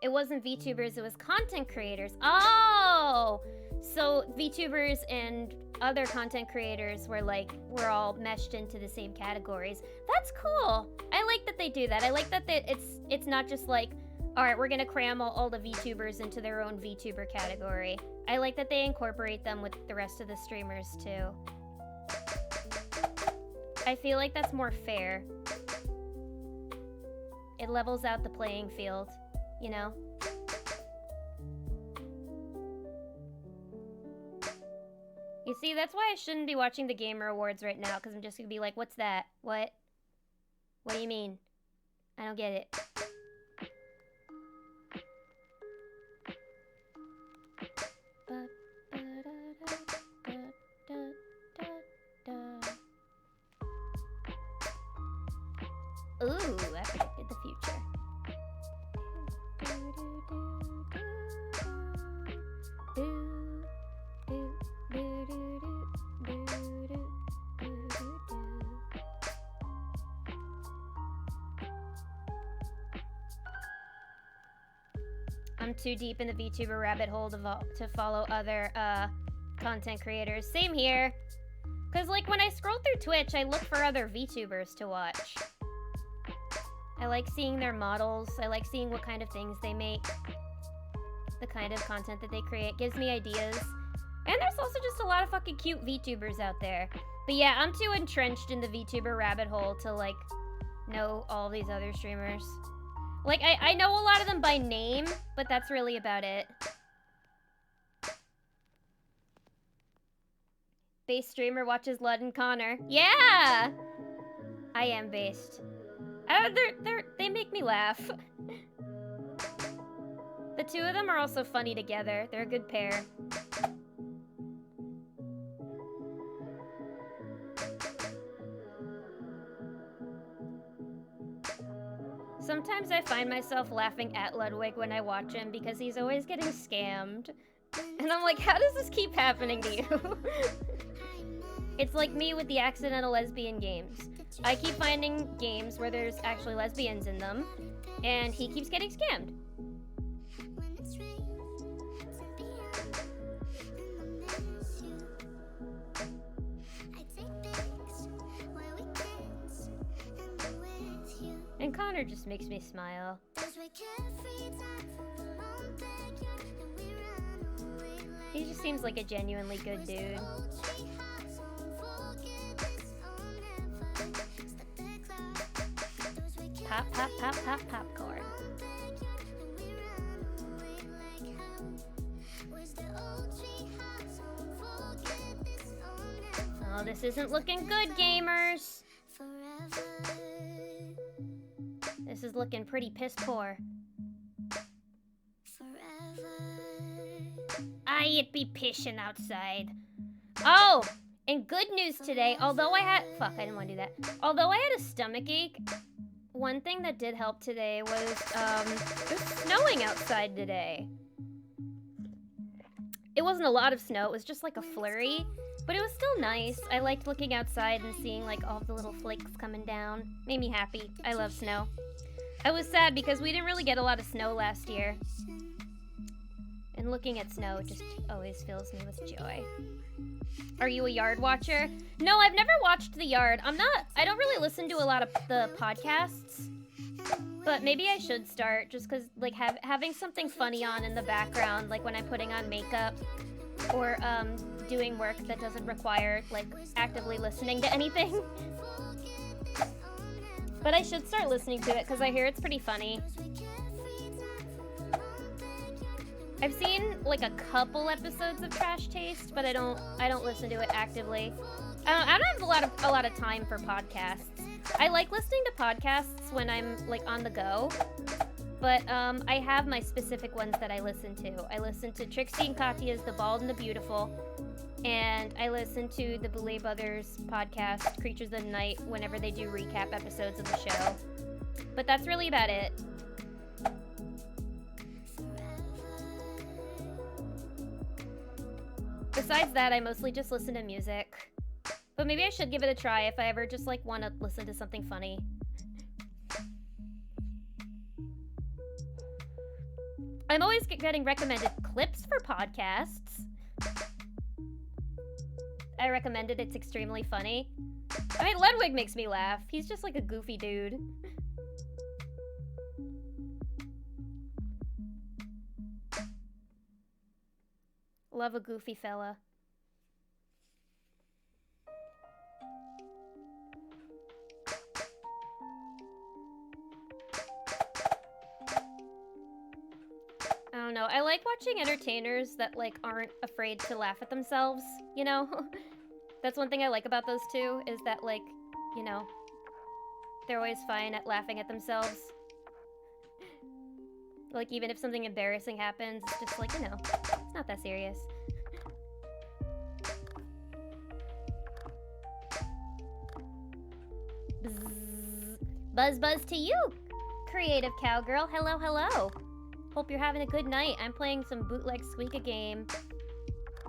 It wasn't VTubers, it was content creators. Oh! So VTubers and other content creators were like, we're all meshed into the same categories. That's cool. I like that they do that. I like that it's not just like, all right, we're gonna cram all the VTubers into their own VTuber category. I like that they incorporate them with the rest of the streamers too. I feel like that's more fair. It levels out the playing field, you know? You see, that's why I shouldn't be watching the Gamer Awards right now, because I'm just gonna be like, what's that? What? What do you mean? I don't get it. Ooh, I predicted the future. I'm too deep in the VTuber rabbit hole to follow other content creators. Same here. Because, like, when I scroll through Twitch, I look for other VTubers to watch. I like seeing their models. I like seeing what kind of things they make. The kind of content that they create gives me ideas. And there's also just a lot of fucking cute VTubers out there. But yeah, I'm too entrenched in the VTuber rabbit hole to, like, know all these other streamers. Like, I know a lot of them by name, but that's really about it. Based streamer watches Lud and Connor. Yeah! I am based. They make me laugh. The two of them are also funny together. They're a good pair. Sometimes I find myself laughing at Ludwig when I watch him because he's always getting scammed. And I'm like, how does this keep happening to you? It's like me with the accidental lesbian games. I keep finding games where there's actually lesbians in them, and he keeps getting scammed. And Connor just makes me smile. He just seems like a genuinely good dude. Pop, pop, pop, pop, popcorn. Oh, this isn't looking good, gamers. This is looking pretty piss poor. It be pissing outside. Oh, and good news today, although I had... Fuck, I didn't want to do that. Although I had a stomach ache, one thing that did help today was, it was snowing outside today. It wasn't a lot of snow, it was just like a flurry, but it was still nice. I liked looking outside and seeing like all the little flakes coming down. Made me happy. I love snow. I was sad because we didn't really get a lot of snow last year. And looking at snow just always fills me with joy. Are you a Yard watcher? No, I've never watched The Yard. I don't really listen to a lot of the podcasts. But maybe I should start just because like having something funny on in the background, like when I'm putting on makeup or doing work that doesn't require like actively listening to anything. But I should start listening to it because I hear it's pretty funny. I've seen like a couple episodes of Trash Taste, but I don't listen to it actively. I don't have a lot of time for podcasts. I like listening to podcasts when I'm like on the go, but I have my specific ones that I listen to. I listen to Trixie and Katya's The Bald and the Beautiful, and I listen to the Boulet Brothers podcast, Creatures of the Night, whenever they do recap episodes of the show. But that's really about it. Besides that, I mostly just listen to music. But maybe I should give it a try if I ever just like want to listen to something funny. I'm always getting recommended clips for podcasts. I recommended it's extremely funny. I mean, Ludwig makes me laugh. He's just like a goofy dude. Love a goofy fella. I don't know. I like watching entertainers that like aren't afraid to laugh at themselves, you know? That's one thing I like about those two is that like, you know, they're always fine at laughing at themselves. Like even if something embarrassing happens, it's just like, you know, it's not that serious. Bzz. Buzz buzz to you, creative cowgirl. Hello, hello. Hope you're having a good night. I'm playing some bootleg Suika game.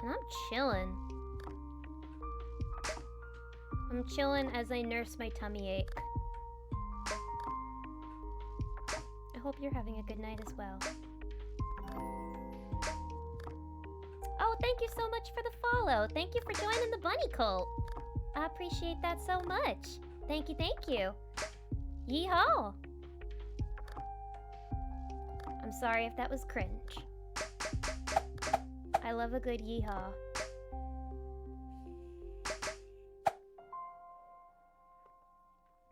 And I'm chilling. I'm chilling as I nurse my tummy ache. I hope you're having a good night as well. Oh, thank you so much for the follow. Thank you for joining the bunny cult. I appreciate that so much. Thank you, thank you. Yeehaw. I'm sorry if that was cringe. I love a good yeehaw.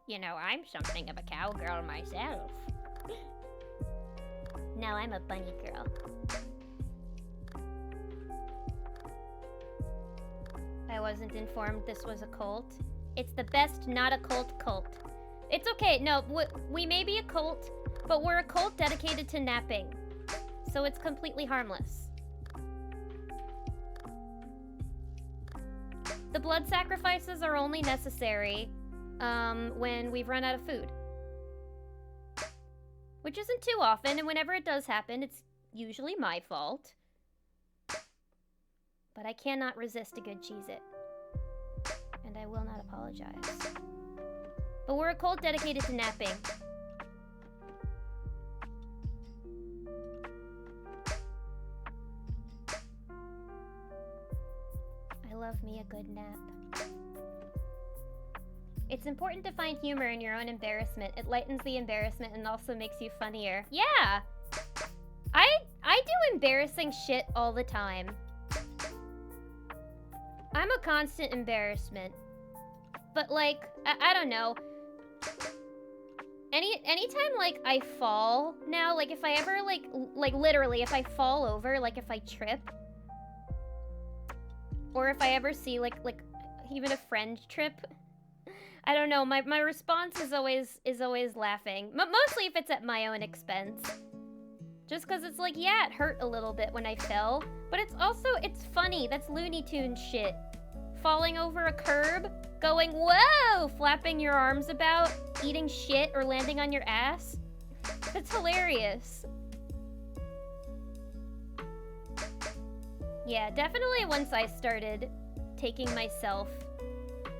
You know, I'm something of a cowgirl myself. No, I'm a bunny girl. I wasn't informed this was a cult. It's the best not a cult. It's okay, no, we may be a cult, but we're a cult dedicated to napping. So it's completely harmless. The blood sacrifices are only necessary when we've run out of food. Which isn't too often, and whenever it does happen, it's usually my fault. But I cannot resist a good Cheez-It. And I will not apologize. But we're a cult dedicated to napping. I love me a good nap. It's important to find humor in your own embarrassment. It lightens the embarrassment and also makes you funnier. Yeah! I do embarrassing shit all the time. I'm a constant embarrassment. But, like, I don't know. Anytime, like, I fall now, like, if I ever, like, literally, if I fall over, like, if I trip, or if I ever see, like, even a friend trip, I don't know, my response is always laughing. Mostly if it's at my own expense. Just because it's like, yeah, it hurt a little bit when I fell, but it's funny. That's Looney Tunes shit. Falling over a curb, going, whoa, flapping your arms about, eating shit, or landing on your ass. That's hilarious. Yeah, definitely once I started taking myself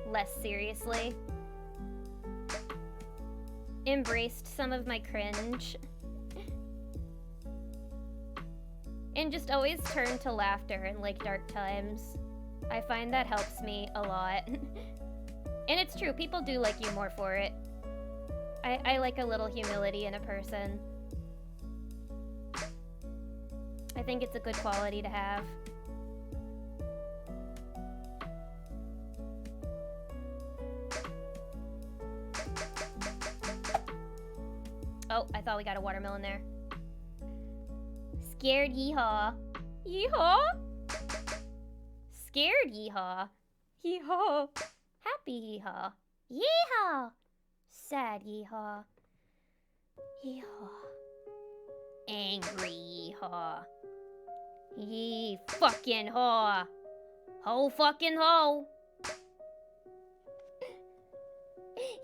less seriously, embraced some of my cringe, and just always turned to laughter in, like, dark times. I find that helps me a lot. And it's true, people do like you more for it. I like a little humility in a person. I think it's a good quality to have. Oh, I thought we got a watermelon there. Scared yeehaw. Yeehaw? Scared yeehaw. Yeehaw. Happy yeehaw. Yeehaw. Sad yeehaw. Yeehaw. Angry yeehaw. Yee fucking haw. Ho fucking ho.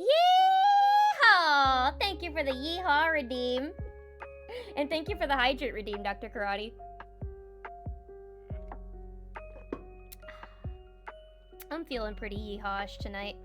Yeehaw! Thank you for the yeehaw redeem. And thank you for the hydrate redeem, Dr. Karate. I'm feeling pretty yeehawish tonight.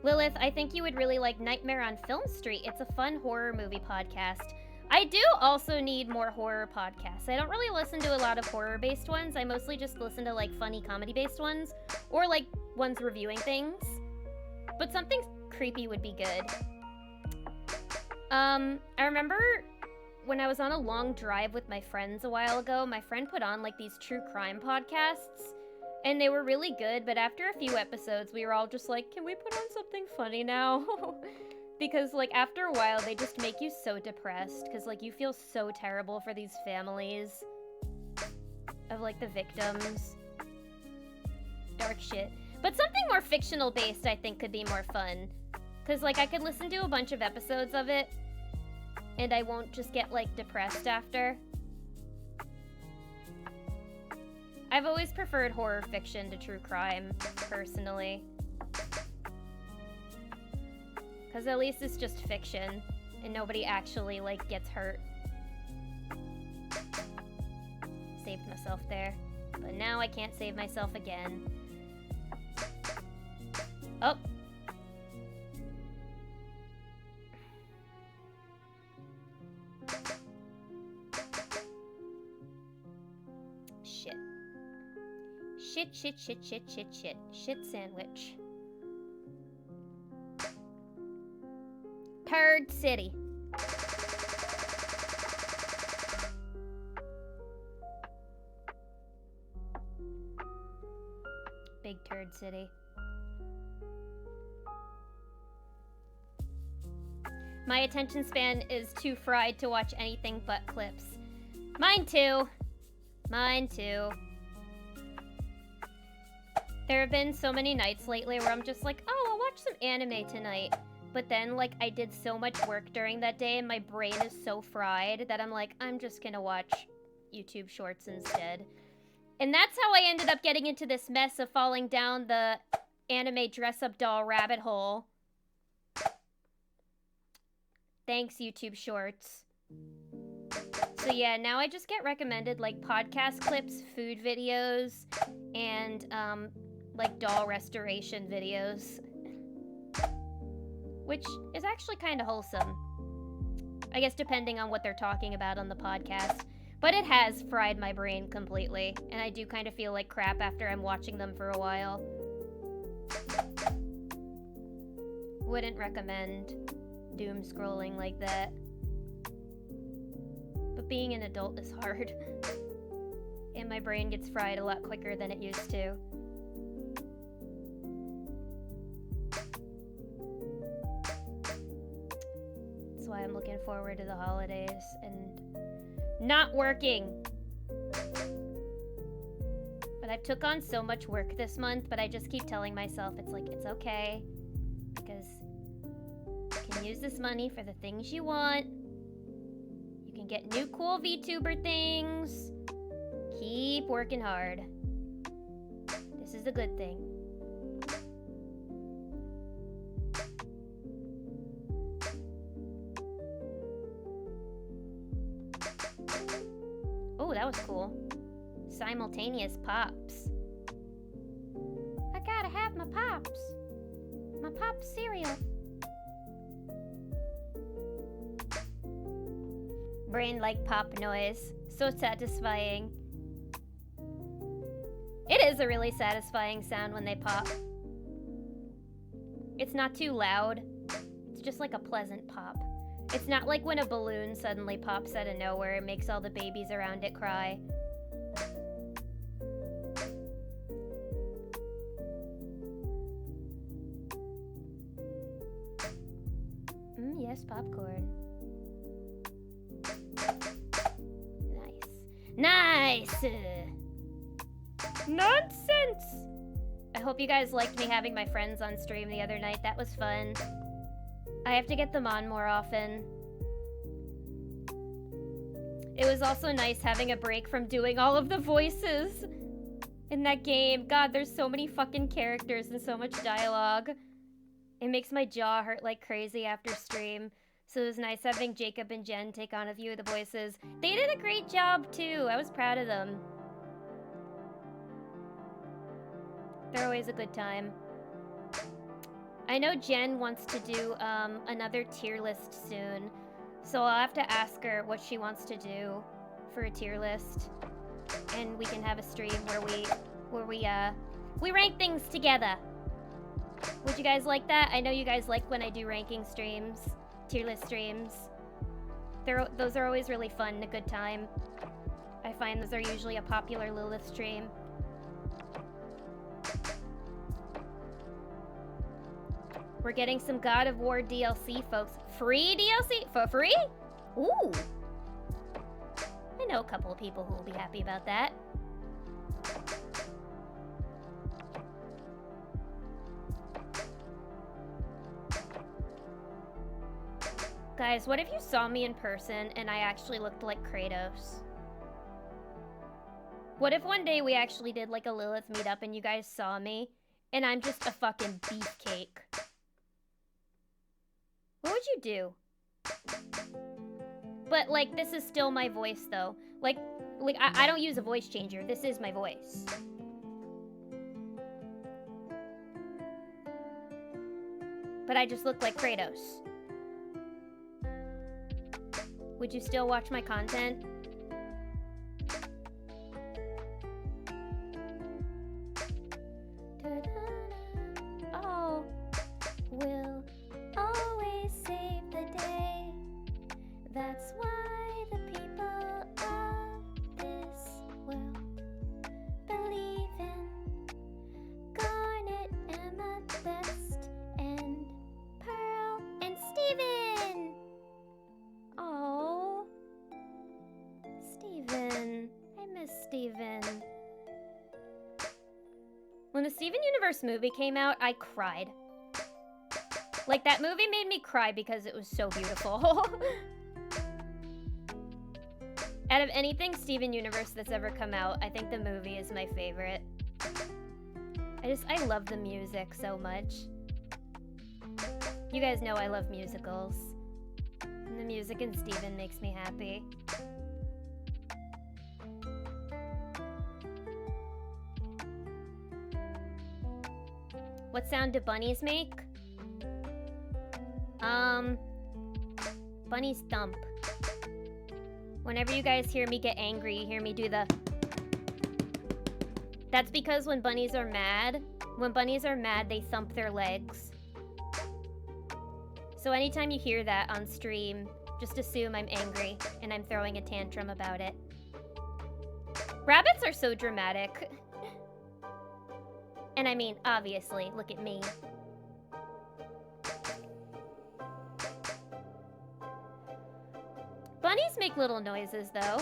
Lilith, I think you would really like Nightmare on Film Street. It's a fun horror movie podcast. I do also need more horror podcasts. I don't really listen to a lot of horror-based ones. I mostly just listen to, like, funny comedy-based ones. Or, like, ones reviewing things. But something creepy would be good. I remember when I was on a long drive with my friends a while ago, my friend put on, like, these true crime podcasts. And they were really good, but after a few episodes, we were all just like, can we put on something funny now? Because, like, after a while, they just make you so depressed. Because, like, you feel so terrible for these families of, like, the victims. Dark shit. But something more fictional-based, I think, could be more fun. Because, like, I could listen to a bunch of episodes of it, and I won't just get, like, depressed after. I've always preferred horror fiction to true crime, personally. Because at least it's just fiction, and nobody actually, like, gets hurt. Saved myself there. But now I can't save myself again. Oh! Shit. Shit. Shit sandwich. Turd City. Big Turd City. My attention span is too fried to watch anything but clips. Mine too. Mine too. There have been so many nights lately where I'm just like, oh, I'll watch some anime tonight. But then, like, I did so much work during that day and my brain is so fried that I'm like, I'm just gonna watch YouTube shorts instead. And that's how I ended up getting into this mess of falling down the anime dress-up doll rabbit hole. Thanks, YouTube shorts. So yeah, now I just get recommended, like, podcast clips, food videos, and, like, doll restoration videos. Which is actually kind of wholesome. I guess depending on what they're talking about on the podcast. But it has fried my brain completely, and I do kind of feel like crap after I'm watching them for a while. Wouldn't recommend doom scrolling like that. But being an adult is hard. And my brain gets fried a lot quicker than it used to. That's why I'm looking forward to the holidays and not working. But I've took on so much work this month, but I just keep telling myself it's like, it's okay. Because you can use this money for the things you want. You can get new cool VTuber things. Keep working hard. This is a good thing. Oh, that was cool. Simultaneous pops. I gotta have my pops. My pop cereal. Brain like pop noise. So satisfying. It is a really satisfying sound when they pop. It's not too loud. It's just like a pleasant pop. It's not like when a balloon suddenly pops out of nowhere and makes all the babies around it cry. Yes, popcorn. Nice. Nice! Nonsense! I hope you guys liked me having my friends on stream the other night. That was fun. I have to get them on more often. It was also nice having a break from doing all of the voices in that game. God, there's so many fucking characters and so much dialogue. It makes my jaw hurt like crazy after stream. So it was nice having Jacob and Jen take on a few of the voices. They did a great job too. I was proud of them. They're always a good time. I know Jen wants to do another tier list soon. So I'll have to ask her what she wants to do for a tier list. And we can have a stream where we rank things together. Would you guys like that? I know you guys like when I do ranking streams, tier list streams. Those are always really fun and a good time. I find those are usually a popular Lilith stream. We're getting some God of War DLC, folks. Free DLC? For free? Ooh. I know a couple of people who will be happy about that. Guys, what if you saw me in person and I actually looked like Kratos? What if one day we actually did like a Lilith meetup and you guys saw me and I'm just a fucking beefcake? What would you do? But like, this is still my voice though. Like I don't use a voice changer. This is my voice. But I just look like Kratos. Would you still watch my content? Oh, we'll always save the day. That's why the people of this world believe in Garnet, Amethyst, and Pearl, and Steven! Oh, Steven. I miss Steven. When the Steven Universe movie came out, I cried. Like, that movie made me cry because it was so beautiful. Out of anything Steven Universe that's ever come out, I think the movie is my favorite. I love the music so much. You guys know I love musicals. And the music in Steven makes me happy. What sound do bunnies make? Bunnies thump. Whenever you guys hear me get angry, you hear me do the... That's because when bunnies are mad, they thump their legs. So anytime you hear that on stream, just assume I'm angry and I'm throwing a tantrum about it. Rabbits are so dramatic. And I mean, obviously, look at me. Bunnies make little noises, though.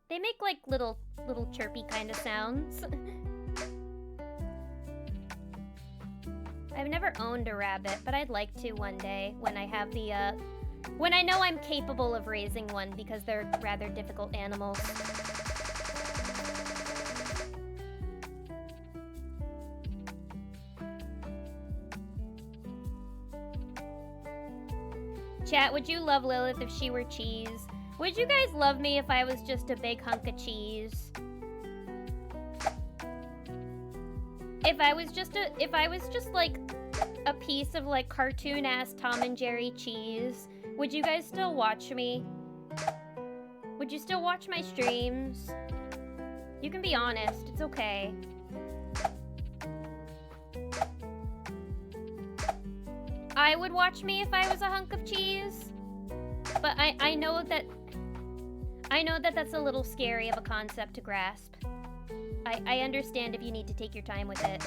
They make, like, little chirpy kind of sounds. I've never owned a rabbit, but I'd like to one day when I have the, when I know I'm capable of raising one, because they're rather difficult animals. Chat, would you love Lilith if she were cheese? Would you guys love me if I was just a big hunk of cheese? If I was just like a piece of like cartoon-ass Tom and Jerry cheese, would you guys still watch me? Would you still watch my streams? You can be honest, it's okay. I would watch me if I was a hunk of cheese, but I know that that's a little scary of a concept to grasp. I understand if you need to take your time with it.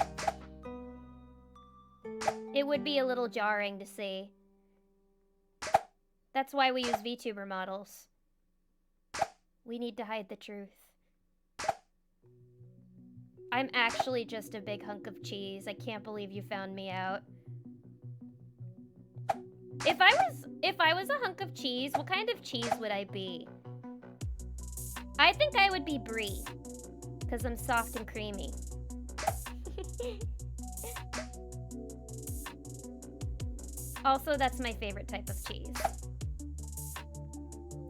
It would be a little jarring to see. That's why we use VTuber models. We need to hide the truth. I'm actually just a big hunk of cheese. I can't believe you found me out. If I was a hunk of cheese, what kind of cheese would I be? I think I would be brie, because I'm soft and creamy. Also, that's my favorite type of cheese.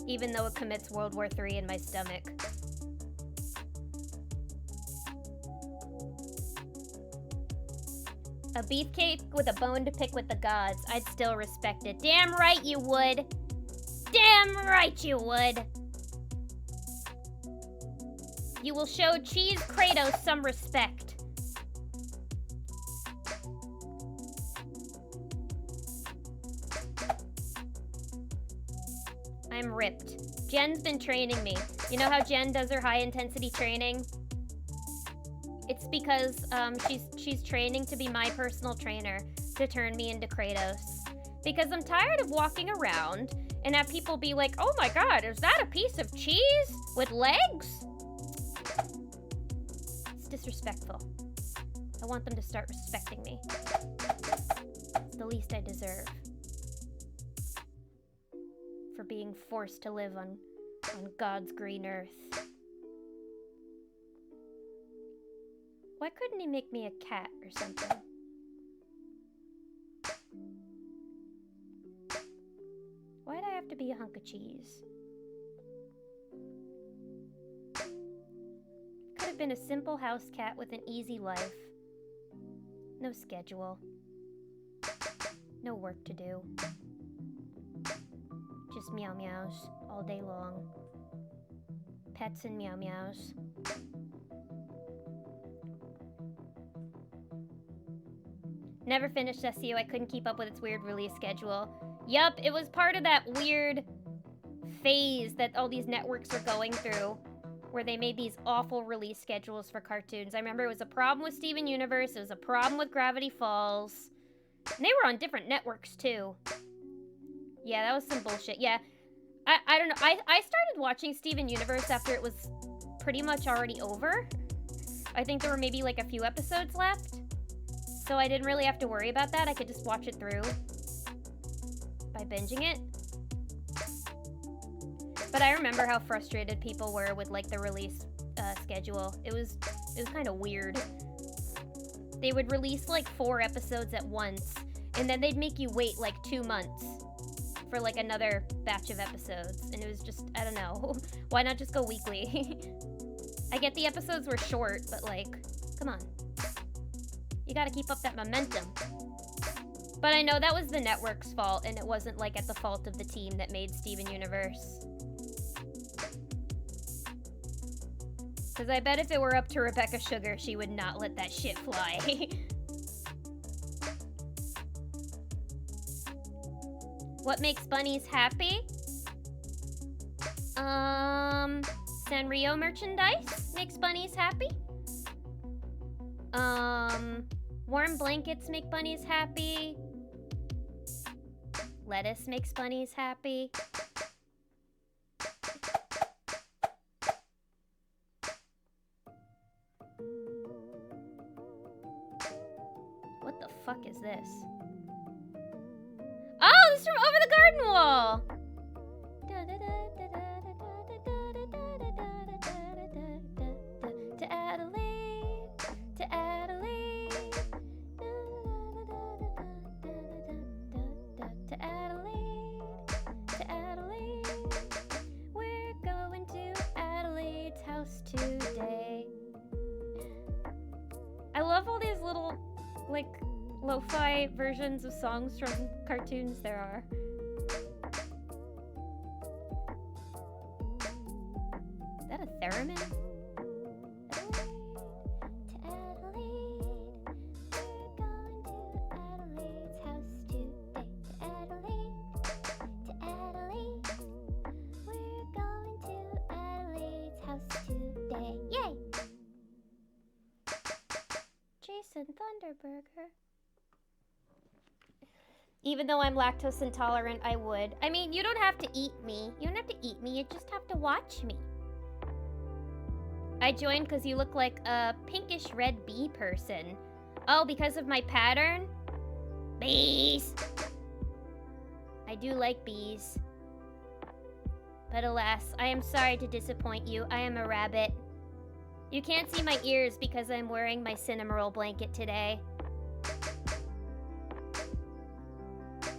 Even though it commits World War III in my stomach. A beefcake with a bone to pick with the gods. I'd still respect it. Damn right you would. Damn right you would. You will show Cheese Kratos some respect. I'm ripped. Jen's been training me. You know how Jen does her high-intensity training? It's because she's training to be my personal trainer to turn me into Kratos. Because I'm tired of walking around and have people be like, oh my god, is that a piece of cheese with legs? It's disrespectful. I want them to start respecting me. It's the least I deserve. For being forced to live on God's green earth. Why couldn't he make me a cat or something? Why'd I have to be a hunk of cheese? Could have been a simple house cat with an easy life. No schedule. No work to do. Just meow meows all day long. Pets and meow meows. Never finished SEO. I couldn't keep up with its weird release schedule. Yup, it was part of that weird phase that all these networks were going through, where they made these awful release schedules for cartoons. I remember it was a problem with Steven Universe, it was a problem with Gravity Falls, and they were on different networks too. Yeah, that was some bullshit. Yeah, I don't know. I started watching Steven Universe after it was pretty much already over. I think there were maybe like a few episodes left. So I didn't really have to worry about that. I could just watch it through by binging it. But I remember how frustrated people were with like the release schedule. It was kind of weird. They would release like 4 episodes at once, and then they'd make you wait like 2 months for like another batch of episodes. And it was just, I don't know. Why not just go weekly? I get the episodes were short, but like, come on. You gotta keep up that momentum. But I know that was the network's fault, and it wasn't, like, at the fault of the team that made Steven Universe. Because I bet if it were up to Rebecca Sugar, she would not let that shit fly. What makes bunnies happy? Sanrio merchandise makes bunnies happy. Warm blankets make bunnies happy. Lettuce makes bunnies happy. What the fuck is this? Oh, this is from over the garden wall! To Adelaide, to Adelaide. To Adelaide, to Adelaide. We're going to Adelaide's house today. I love all these little, like, lo-fi versions of songs from cartoons there are. Is that a theremin? Thunderburger. Even though I'm lactose intolerant, I would. I mean, you don't have to eat me. You don't have to eat me, you just have to watch me. I joined because you look like a pinkish red bee person. Oh, because of my pattern? Bees! I do like bees. But alas, I am sorry to disappoint you. I am a rabbit. You can't see my ears because I'm wearing my Cinnamoroll blanket today.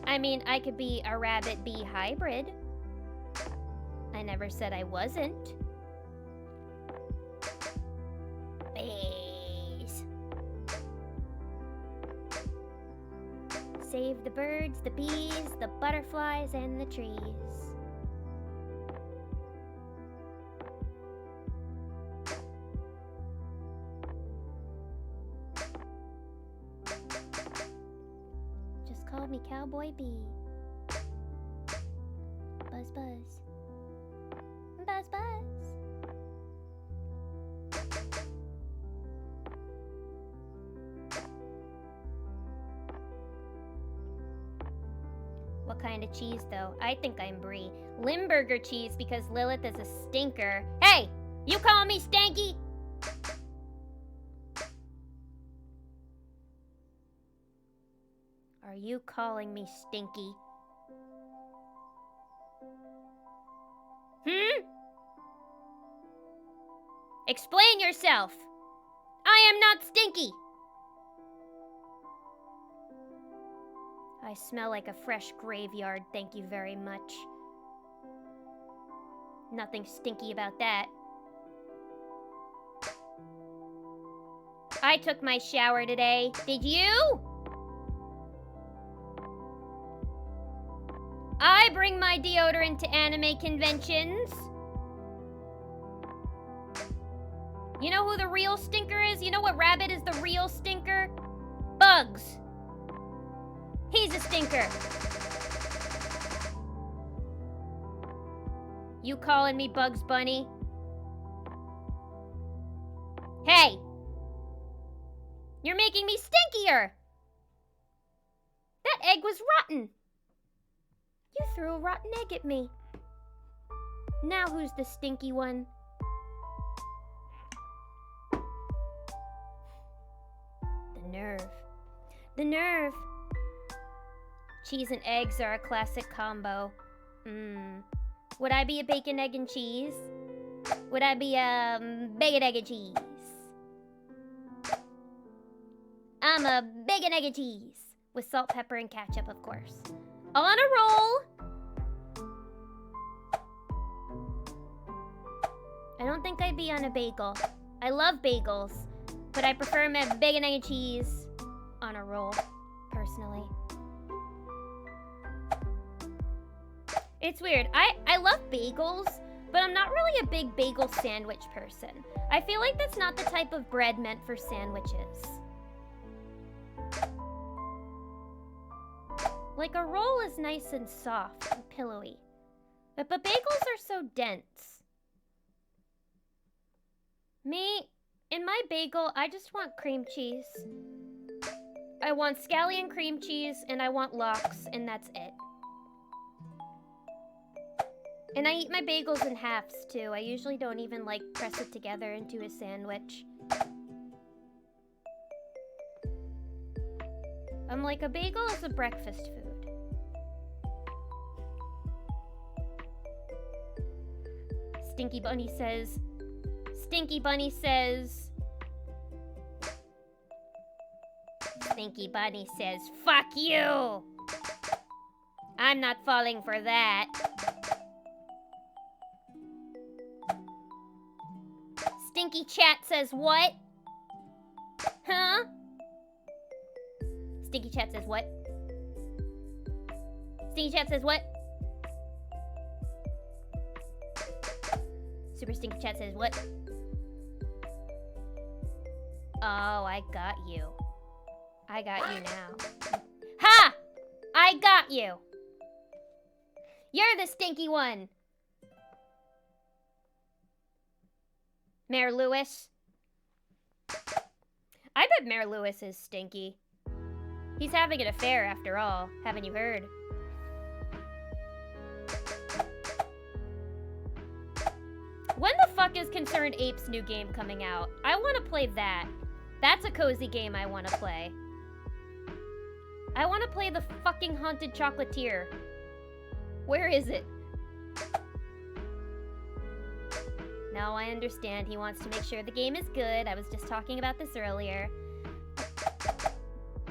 I mean, I could be a rabbit-bee hybrid. I never said I wasn't. Bees. Save the birds, the bees, the butterflies, and the trees. Call me Cowboy Bee. Buzz, buzz. Buzz, buzz. What kind of cheese, though? I think I'm Brie. Limburger cheese because Lilith is a stinker. Hey! You call me stanky? Are you calling me stinky? Explain yourself! I am not stinky! I smell like a fresh graveyard, thank you very much. Nothing stinky about that. I took my shower today. Did you? I bring my deodorant to anime conventions. You know who the real stinker is? You know what rabbit is the real stinker? Bugs. He's a stinker. You calling me Bugs Bunny? Hey! You're making me stinkier! That egg was rotten! You threw a rotten egg at me. Now who's the stinky one? The nerve. The nerve! Cheese and eggs are a classic combo. Would I be a bacon, egg, and cheese? Would I be a bacon, egg, and cheese? I'm a bacon, egg, and cheese. With salt, pepper, and ketchup, of course. On a roll! I don't think I'd be on a bagel. I love bagels, but I prefer my bacon, egg, and cheese on a roll, personally. It's weird. I love bagels, but I'm not really a big bagel sandwich person. I feel like that's not the type of bread meant for sandwiches. Like, a roll is nice and soft and pillowy. But bagels are so dense. In my bagel, I just want cream cheese. I want scallion cream cheese, and I want lox, and that's it. And I eat my bagels in halves, too. I usually don't even, like, press it together into a sandwich. I'm like, a bagel is a breakfast food. Stinky Bunny says, Stinky Bunny says, fuck you! I'm not falling for that. Stinky Chat says what? Huh? Stinky Chat says what? Stinky Chat says what? Super Stinky Chat says what? Oh, I got you. I got you now. Ha! I got you! You're the stinky one! Mayor Lewis. I bet Mayor Lewis is stinky. He's having an affair after all, haven't you heard? When the fuck is Concerned Ape's new game coming out? I want to play that. That's a cozy game I want to play. I want to play the fucking Haunted Chocolatier. Where is it? No, I understand. He wants to make sure the game is good. I was just talking about this earlier.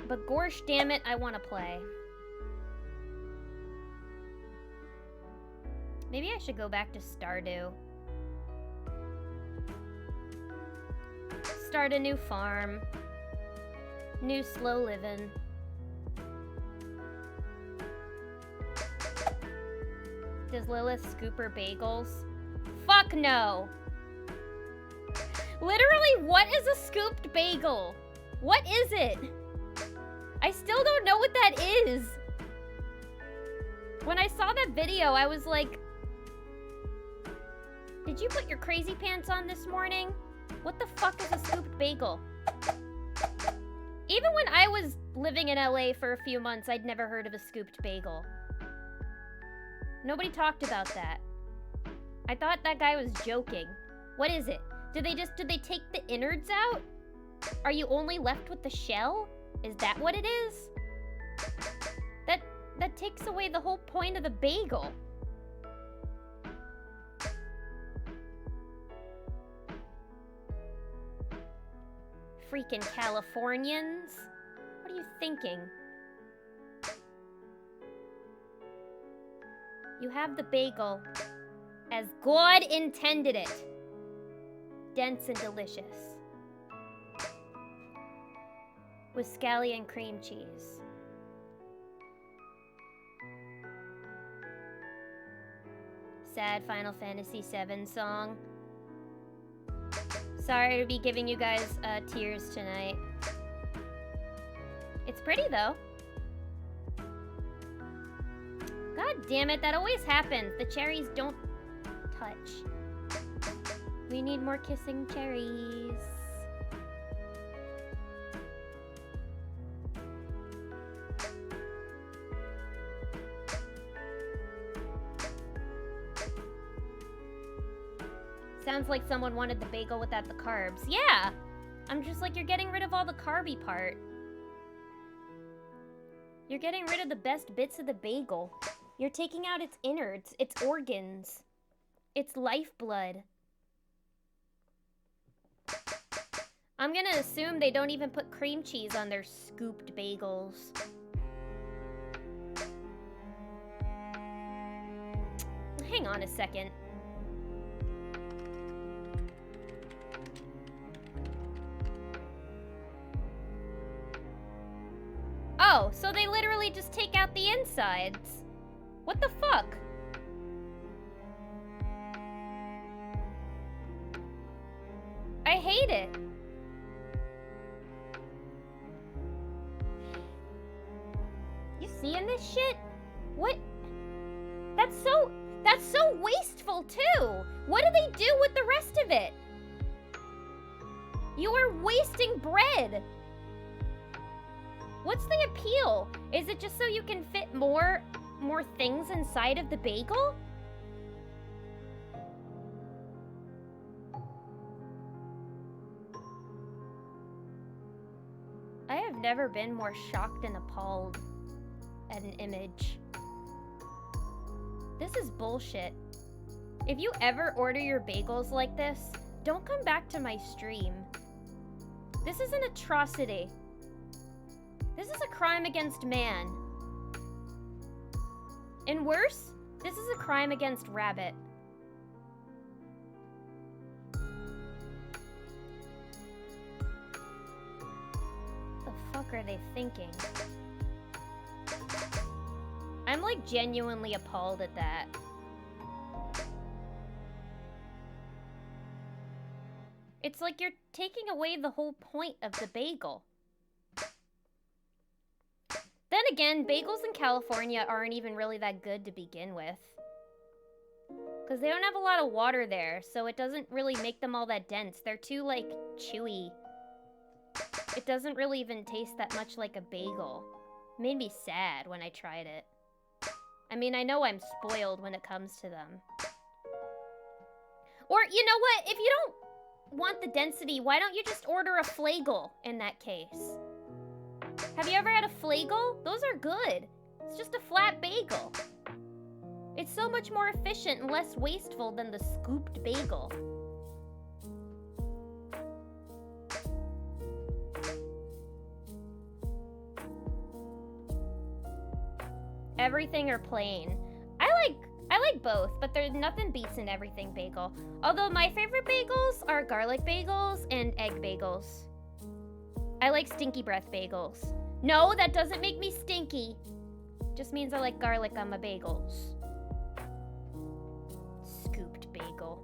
But gosh damn it, I want to play. Maybe I should go back to Stardew. Start a new farm. New slow living. Does Lilith scoop her bagels? Fuck no! Literally, what is a scooped bagel? What is it? I still don't know what that is. When I saw that video, I was like, did you put your crazy pants on this morning? What the fuck is a scooped bagel? Even when I was living in LA for a few months, I'd never heard of a scooped bagel. Nobody talked about that. I thought that guy was joking. What is it? Did they take the innards out? Are you only left with the shell? Is that what it is? That takes away the whole point of the bagel. Freaking Californians. What are you thinking? You have the bagel as God intended it. Dense and delicious. With scallion cream cheese. Sad Final Fantasy VII song. Sorry to be giving you guys tears tonight. It's pretty though. God damn it, that always happens. The cherries don't touch. We need more kissing cherries. Sounds like someone wanted the bagel without the carbs. Yeah! I'm just like, you're getting rid of all the carby part. You're getting rid of the best bits of the bagel. You're taking out its innards, its organs, its lifeblood. I'm gonna assume they don't even put cream cheese on their scooped bagels. Hang on a second. Oh, so they literally just take out the insides. What the fuck? seeing this shit? What? That's so wasteful too. What do they do with the rest of it? You are wasting bread. What's the appeal? Is it just so you can fit more things inside of the bagel? I have never been more shocked and appalled at an image. This is bullshit. If you ever order your bagels like this, don't come back to my stream. This is an atrocity. This is a crime against man. And worse, this is a crime against rabbit. The fuck are they thinking? I'm like genuinely appalled at that. It's like you're taking away the whole point of the bagel. Then again, bagels in California aren't even really that good to begin with. Because they don't have a lot of water there, so it doesn't really make them all that dense. They're too, like, chewy. It doesn't really even taste that much like a bagel. It made me sad when I tried it. I mean, I know I'm spoiled when it comes to them. Or, you know what? If you don't want the density, why don't you just order a flagel in that case? Have you ever had a flagel? Those are good. It's just a flat bagel. It's so much more efficient and less wasteful than the scooped bagel. Everything or plain. I like both, but there's nothing beats an everything bagel. Although my favorite bagels are garlic bagels and egg bagels. I like stinky breath bagels. No, that doesn't make me stinky. Just means I like garlic on my bagels. Scooped bagel.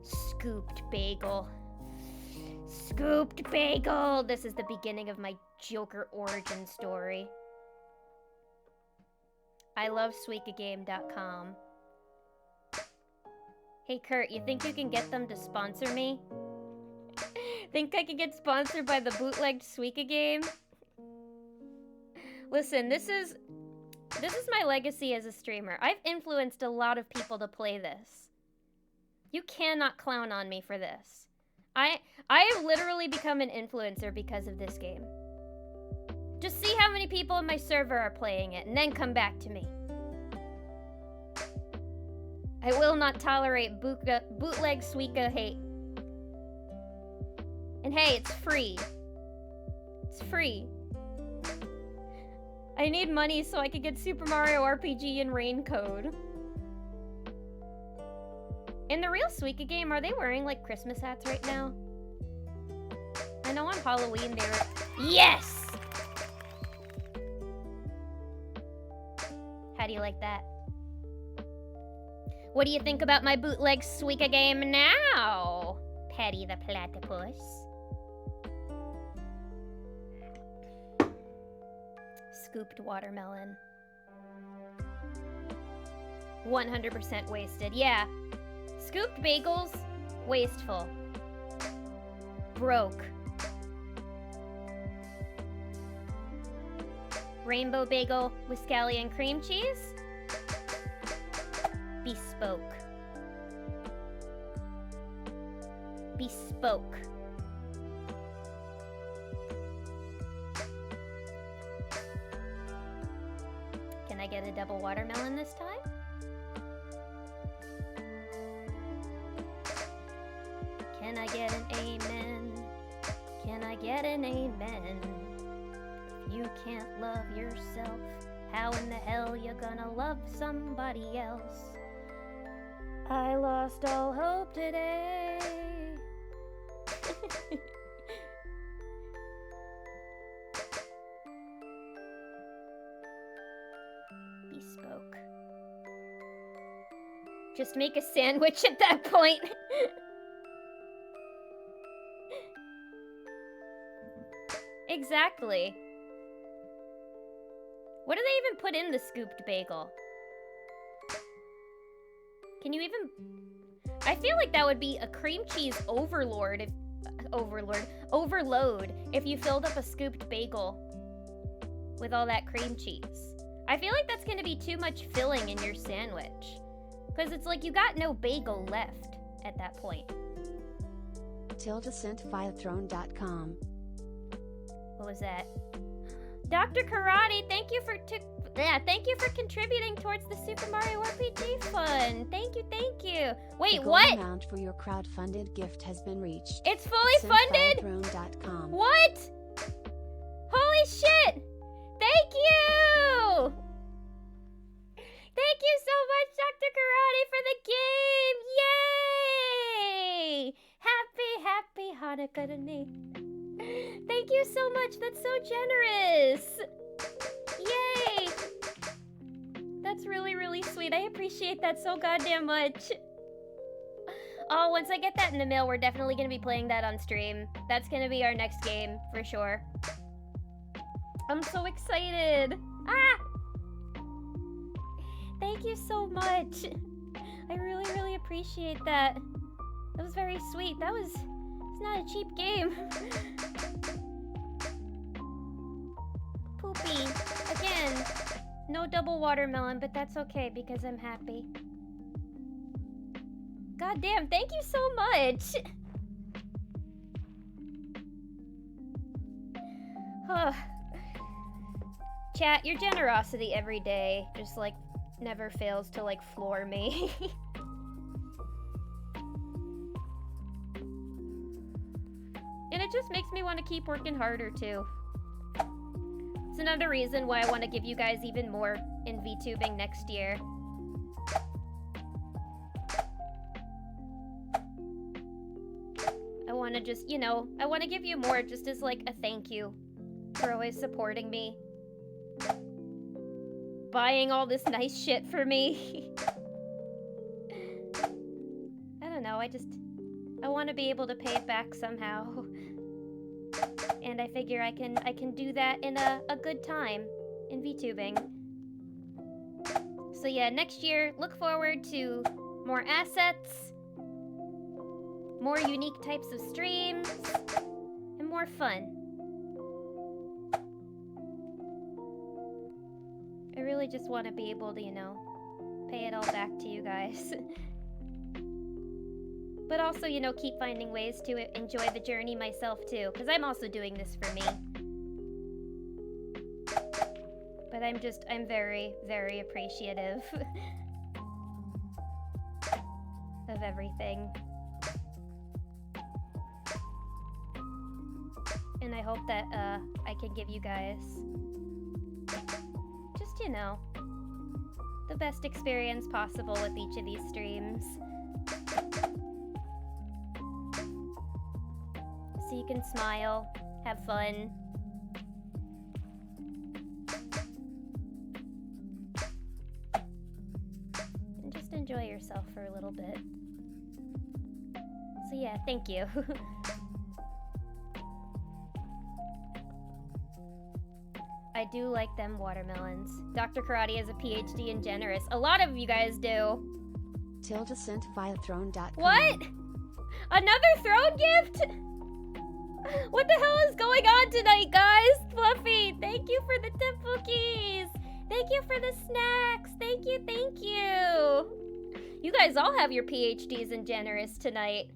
Scooped bagel. Scooped bagel. This is the beginning of my Joker origin story. I love Suikagame.com. Hey Kurt, you think you can get them to sponsor me? Think I could get sponsored by the bootlegged Suika game? Listen, this is my legacy as a streamer. I've influenced a lot of people to play this. You cannot clown on me for this. I have literally become an influencer because of this game. Just see how many people in my server are playing it, and then come back to me. I will not tolerate bootleg Suika hate. And hey, it's free. It's free. I need money so I could get Super Mario RPG and Rain Code. In the real Suika game, are they wearing like Christmas hats right now? I know on Halloween they were... Yes! How do you like that? What do you think about my bootleg Suika game now, Patty the Platypus? Scooped watermelon. 100% wasted. Yeah. Scooped bagels, wasteful. Broke. Rainbow bagel with scallion cream cheese? Bespoke. Bespoke. Can I get a double watermelon this time? Can I get an amen? Can I get an amen? If you can't love yourself, how in the hell you gonna love somebody else? I lost all hope today. Bespoke. Just make a sandwich at that point. Exactly. What do they even put in the scooped bagel? Can you even... I feel like that would be a cream cheese overload if you filled up a scooped bagel with all that cream cheese. I feel like that's gonna be too much filling in your sandwich. Because it's like you got no bagel left at that point. @sentviathrone.com. What was that? Dr. Karate, thank you for contributing towards the Super Mario RPG fund. Thank you, thank you. Wait, the goal what? amount for your crowdfunded gift has been reached. It's fully funded? @sentviathrone.com. What? Holy shit! Thank you! Thank you so much, Dr. Karate, for the game! Yay! Happy Hanukkah to me. Thank you so much. That's so generous. Yay! That's really, really sweet. I appreciate that so goddamn much. Oh, once I get that in the mail, we're definitely going to be playing that on stream. That's going to be our next game, for sure. I'm so excited. Ah! Thank you so much. I really, really appreciate that. That was very sweet. It's not a cheap game. Poopy. Again, no double watermelon, but that's okay because I'm happy. God damn, thank you so much. Chat, your generosity every day just like never fails to like floor me. And it just makes me want to keep working harder too. It's another reason why I want to give you guys even more in VTubing next year. I want to just, you know, I want to give you more just as like a thank you for always supporting me. Buying all this nice shit for me. I don't know, I want to be able to pay it back somehow. And I figure I can do that in a good time in VTubing. So yeah, next year, look forward to more assets, more unique types of streams, and more fun. I really just want to be able to, you know, pay it all back to you guys. But also, you know, keep finding ways to enjoy the journey myself, too. Because I'm also doing this for me. But I'm very, very appreciative of everything. And I hope that, I can give you guys just, you know, the best experience possible with each of these streams. So you can smile, have fun. And just enjoy yourself for a little bit. So yeah, thank you. I do like them watermelons. Dr. Karate has a PhD in generous. A lot of you guys do. @sentviathrone.com. What? Another throne gift? What the hell is going on tonight, guys? Fluffy, thank you for the tip cookies. Thank you for the snacks. Thank you, thank you. You guys all have your PhDs in generous tonight.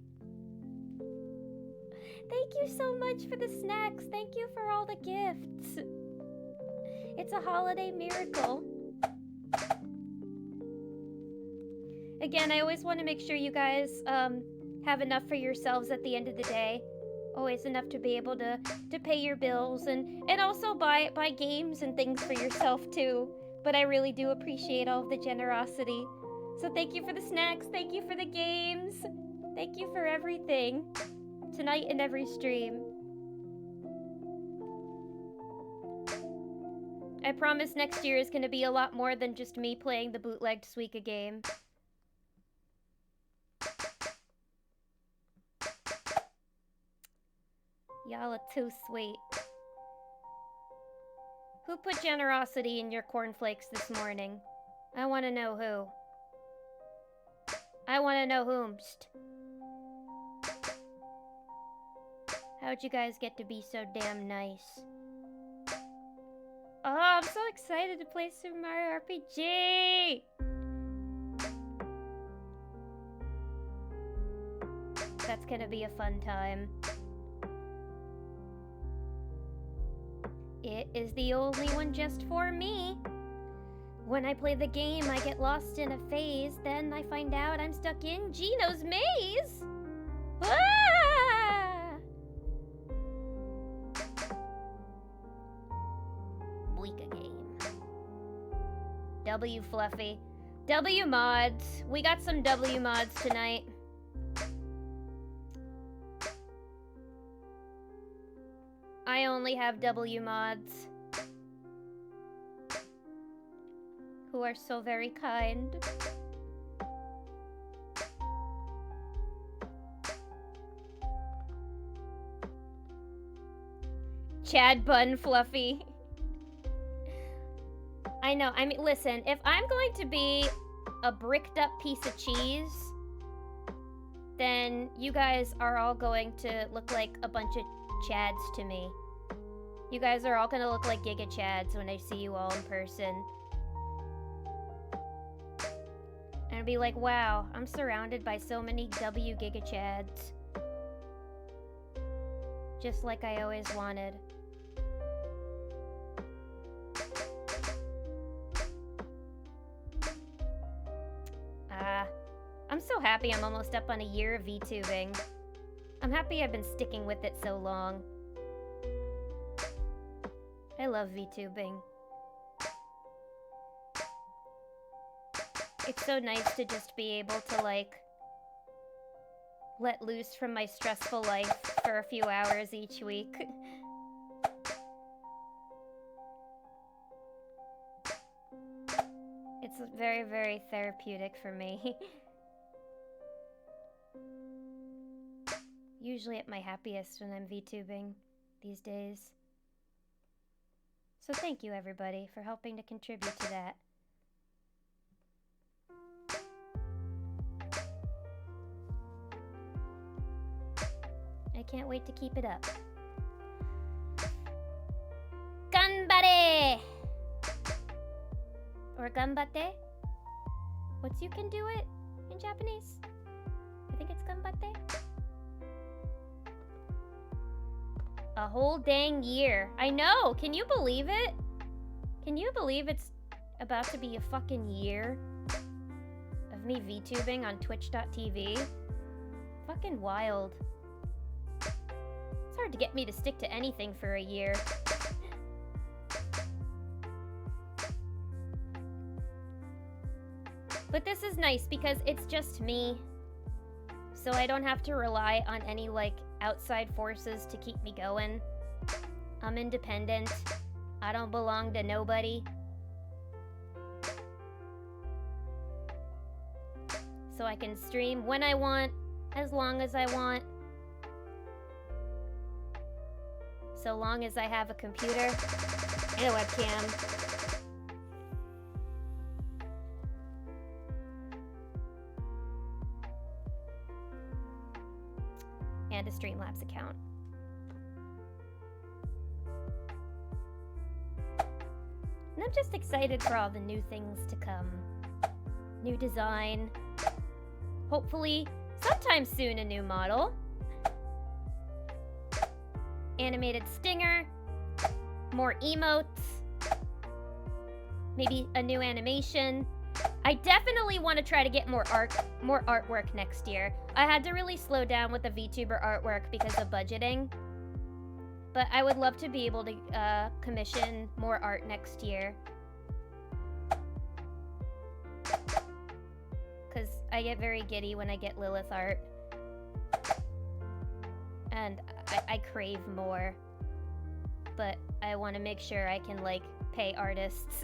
Thank you so much for the snacks. Thank you for all the gifts. It's a holiday miracle. Again, I always want to make sure you guys have enough for yourselves at the end of the day. Always enough to be able to pay your bills and also buy games and things for yourself too. But I really do appreciate all of the generosity. So thank you for the snacks, thank you for the games, thank you for everything. Tonight and every stream. I promise next year is going to be a lot more than just me playing the bootlegged Suika game. Y'all are too sweet. Who put generosity in your cornflakes this morning? I want to know who. I want to know whomst. How'd you guys get to be so damn nice? Oh, I'm so excited to play Super Mario RPG! That's gonna be a fun time. It is the only one just for me. When I play the game, I get lost in a phase, then I find out I'm stuck in Gino's maze! Ah! Bleaka game. W Fluffy. W mods. We got some W mods tonight. I only have W mods. Who are so very kind. Chad Bun Fluffy. I know, I mean, listen, if I'm going to be a bricked up piece of cheese, then you guys are all going to look like a bunch of Chads to me. You guys are all gonna look like Giga Chads when I see you all in person. And I'd be like, wow, I'm surrounded by so many W Giga Chads. Just like I always wanted. I'm so happy I'm almost up on a year of VTubing. I'm happy I've been sticking with it so long. I love VTubing. It's so nice to just be able to, like, let loose from my stressful life for a few hours each week. It's very, very therapeutic for me. Usually at my happiest when I'm VTubing these days. So thank you, everybody, for helping to contribute to that. I can't wait to keep it up. Ganbare! Or ganbate? What's you can do it in Japanese? I think it's ganbate. A whole dang year. I know! Can you believe it? Can you believe it's about to be a fucking year of me VTubing on twitch.tv? Fucking wild. It's hard to get me to stick to anything for a year. But this is nice because it's just me. So I don't have to rely on any, like, outside forces to keep me going. I'm independent. I don't belong to nobody. So I can stream when I want, as long as I want. So long as I have a computer and a webcam. And a Streamlabs account. And I'm just excited for all the new things to come. New design. Hopefully, sometime soon, a new model. Animated stinger. More emotes. Maybe a new animation. I definitely want to try to get more artwork next year. I had to really slow down with the VTuber artwork because of budgeting. But I would love to be able to commission more art next year. Because I get very giddy when I get Lilith art. And I crave more. But I want to make sure I can, like, pay artists.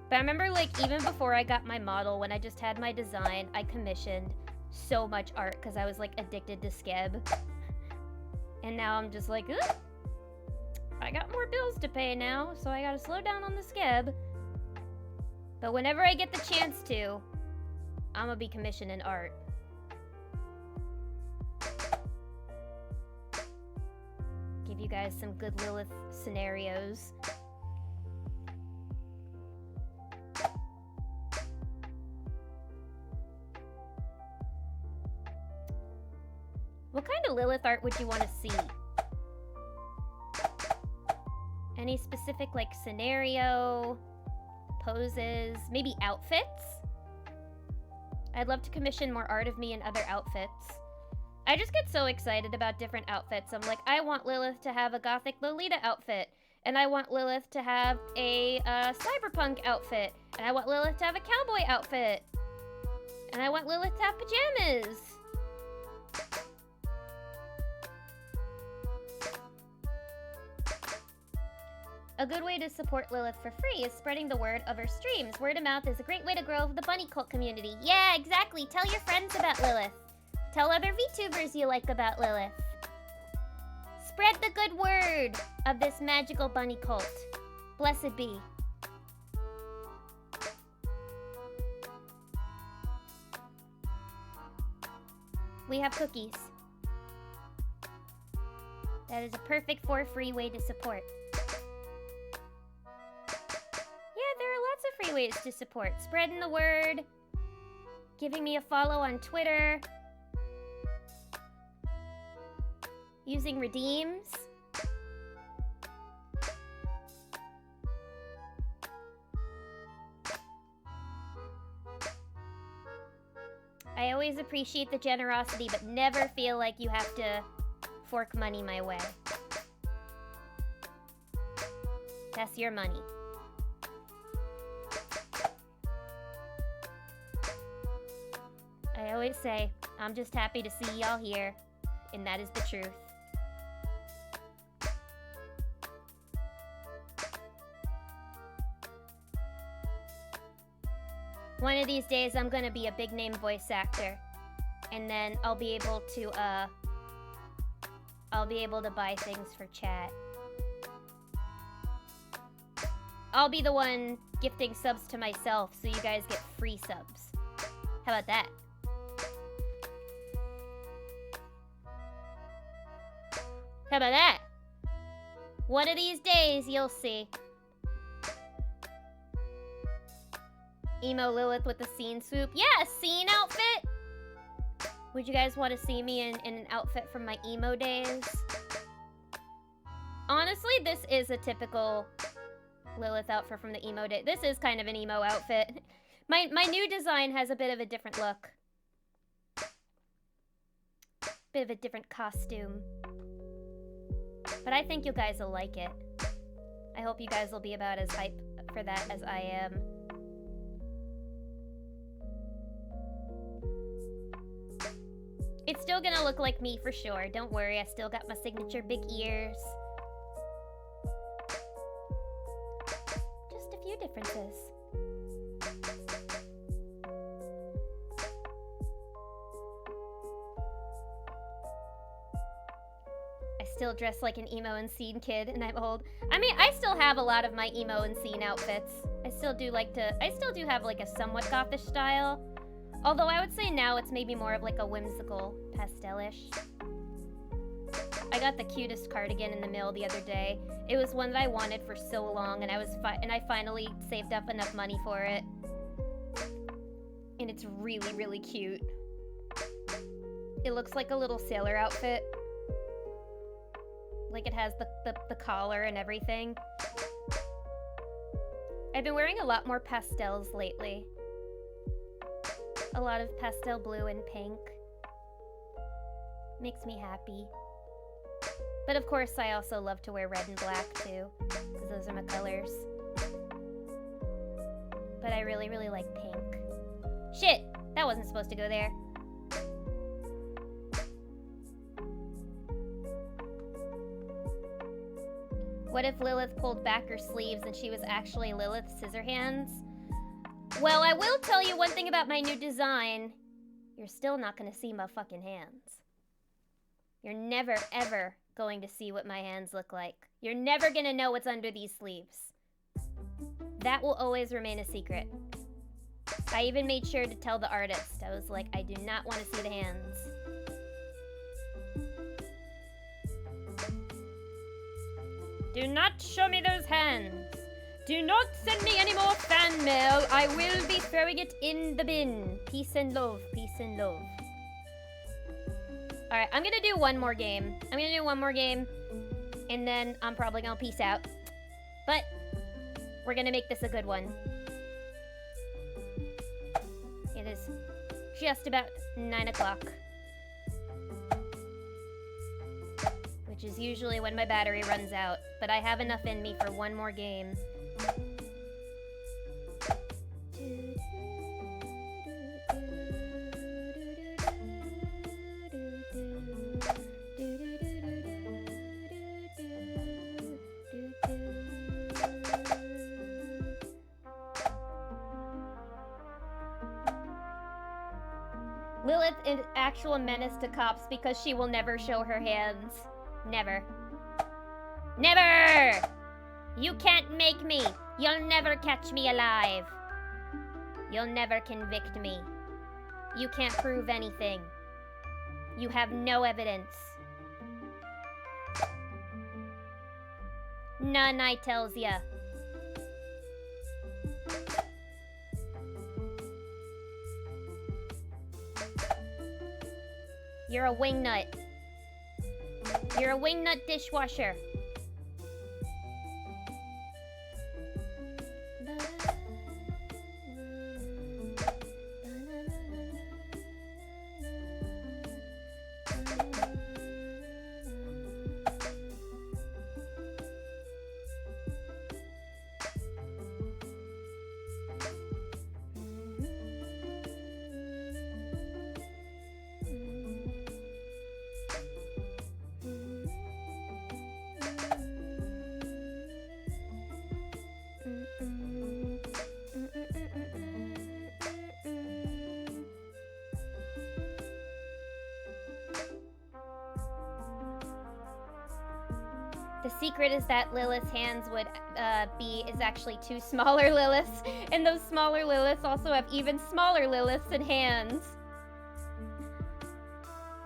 But I remember, like, even before I got my model, when I just had my design, I commissioned so much art because I was, like, addicted to Skeb. And now I'm just like, ugh, I got more bills to pay now, so I gotta slow down on the scab. But whenever I get the chance to, I'm gonna be commissioning art. Give you guys some good Lilith scenarios. What kind of Lilith art would you want to see? Any specific, like, scenario, poses, maybe outfits? I'd love to commission more art of me in other outfits. I just get so excited about different outfits. I'm like, I want Lilith to have a gothic Lolita outfit, and I want Lilith to have a cyberpunk outfit, and I want Lilith to have a cowboy outfit, and I want Lilith to have pajamas. A good way to support Lilith for free is spreading the word of her streams. Word of mouth is a great way to grow the bunny cult community. Yeah, exactly. Tell your friends about Lilith. Tell other VTubers you like about Lilith. Spread the good word of this magical bunny cult. Blessed be. We have cookies. That is a perfect for free way to support. Free ways to support. Spreading the word, giving me a follow on Twitter, using redeems. I always appreciate the generosity, but never feel like you have to fork money my way. That's your money. I always say, I'm just happy to see y'all here, and that is the truth. One of these days, I'm gonna be a big name voice actor, and then I'll be able to buy things for chat. I'll be the one gifting subs to myself, so you guys get free subs. How about that? How about that? One of these days, you'll see. Emo Lilith with the scene swoop. Yeah, a scene outfit! Would you guys want to see me in an outfit from my emo days? Honestly, this is a typical Lilith outfit from the emo day. This is kind of an emo outfit. My new design has a bit of a different look. Bit of a different costume. But I think you guys will like it. I hope you guys will be about as hype for that as I am. It's still gonna look like me for sure. Don't worry, I still got my signature big ears. Just a few differences. Still dress like an emo and scene kid, and I'm old. I mean, I still have a lot of my emo and scene outfits. I still do have like a somewhat gothish style. Although I would say now it's maybe more of like a whimsical pastelish. I got the cutest cardigan in the mail the other day. It was one that I wanted for so long, and I finally saved up enough money for it. And it's really, really cute. It looks like a little sailor outfit. Like it has the collar and everything. I've been wearing a lot more pastels lately. A lot of pastel blue and pink. Makes me happy. But of course, I also love to wear red and black too, because those are my colors. But I really, really like pink. Shit! That wasn't supposed to go there. What if Lilith pulled back her sleeves and she was actually Lilith Scissorhands? Well, I will tell you one thing about my new design. You're still not gonna see my fucking hands. You're never, ever going to see what my hands look like. You're never gonna know what's under these sleeves. That will always remain a secret. I even made sure to tell the artist. I was like, I do not want to see the hands. Do not show me those hands. Do not send me any more fan mail. I will be throwing it in the bin. Peace and love. Peace and love. Alright, I'm gonna do one more game. And then I'm probably gonna peace out. But we're gonna make this a good one. It is just about 9 o'clock. Which is usually when my battery runs out. But I have enough in me for one more game. Lilith is actual menace to cops because she will never show her hands. Never. Never! You can't make me. You'll never catch me alive. You'll never convict me. You can't prove anything. You have no evidence. None, I tells ya. You're a wingnut. You're a wingnut dishwasher. The secret is that Lilith's hands would is actually two smaller Liliths, and those smaller Liliths also have even smaller Liliths and hands.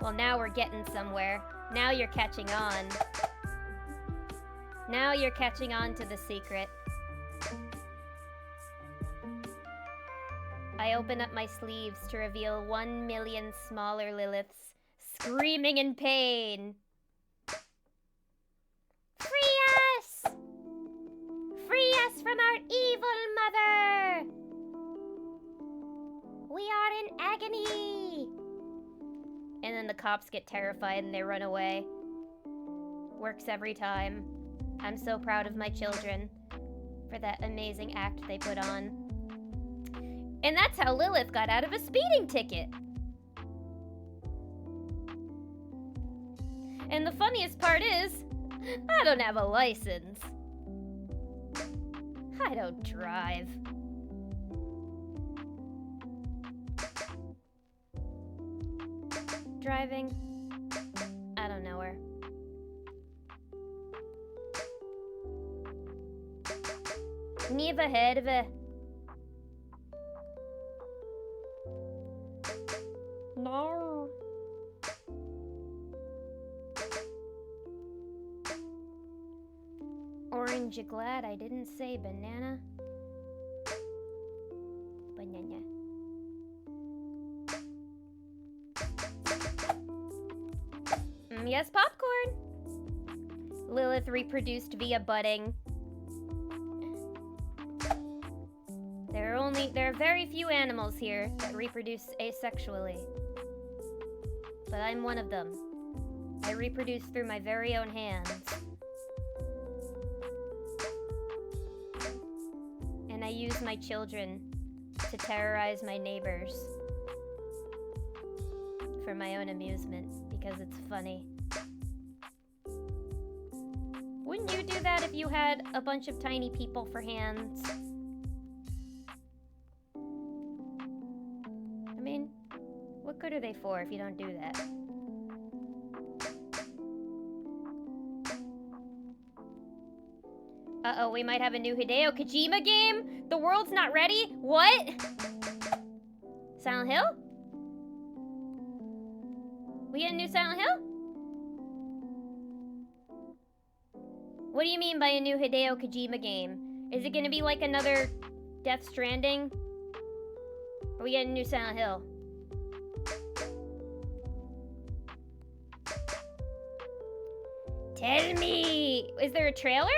Well, now we're getting somewhere. Now you're catching on. Now you're catching on to the secret. I open up my sleeves to reveal 1 million smaller Liliths, screaming in pain. Free us! Free us from our evil mother! We are in agony! And then the cops get terrified and they run away. Works every time. I'm so proud of my children for that amazing act they put on. And that's how Lilith got out of a speeding ticket. And the funniest part is, I don't have a license. I don't drive. Driving? I don't know her. Never heard of her. No. Orange, you glad I didn't say banana? Banana. Yes, popcorn. Lilith reproduced via budding. There are very few animals here that reproduce asexually. But I'm one of them. I reproduce through my very own hands. And I use my children to terrorize my neighbors for my own amusement, because it's funny. Wouldn't you do that if you had a bunch of tiny people for hands? I mean, what good are they for if you don't do that? Uh-oh, we might have a new Hideo Kojima game? The world's not ready? What? Silent Hill? We get a new Silent Hill? What do you mean by a new Hideo Kojima game? Is it gonna be like another Death Stranding? Or we get a new Silent Hill? Tell me! Is there a trailer?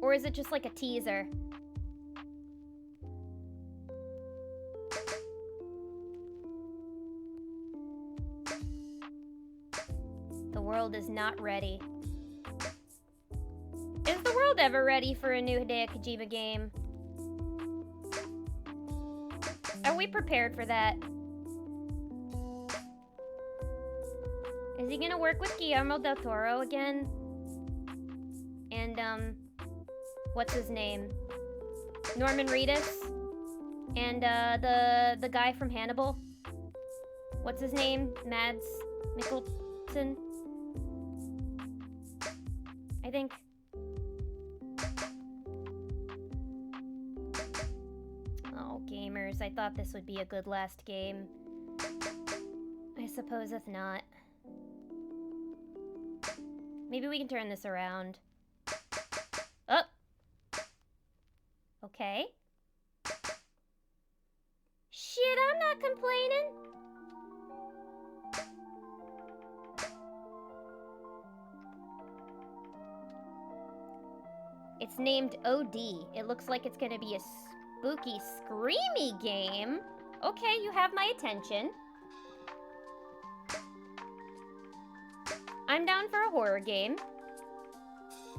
Or is it just like a teaser? The world is not ready. Is the world ever ready for a new Hideo Kojima game? Are we prepared for that? Is he gonna work with Guillermo del Toro again? And, what's his name? Norman Reedus? And, the guy from Hannibal? What's his name? Mads Mikkelsen? I think. Oh, gamers, I thought this would be a good last game. I suppose if not. Maybe we can turn this around. Oh! Okay. Shit, I'm not complaining! It's named OD. It looks like it's gonna be a spooky, screamy game. Okay, you have my attention. I'm down for a horror game.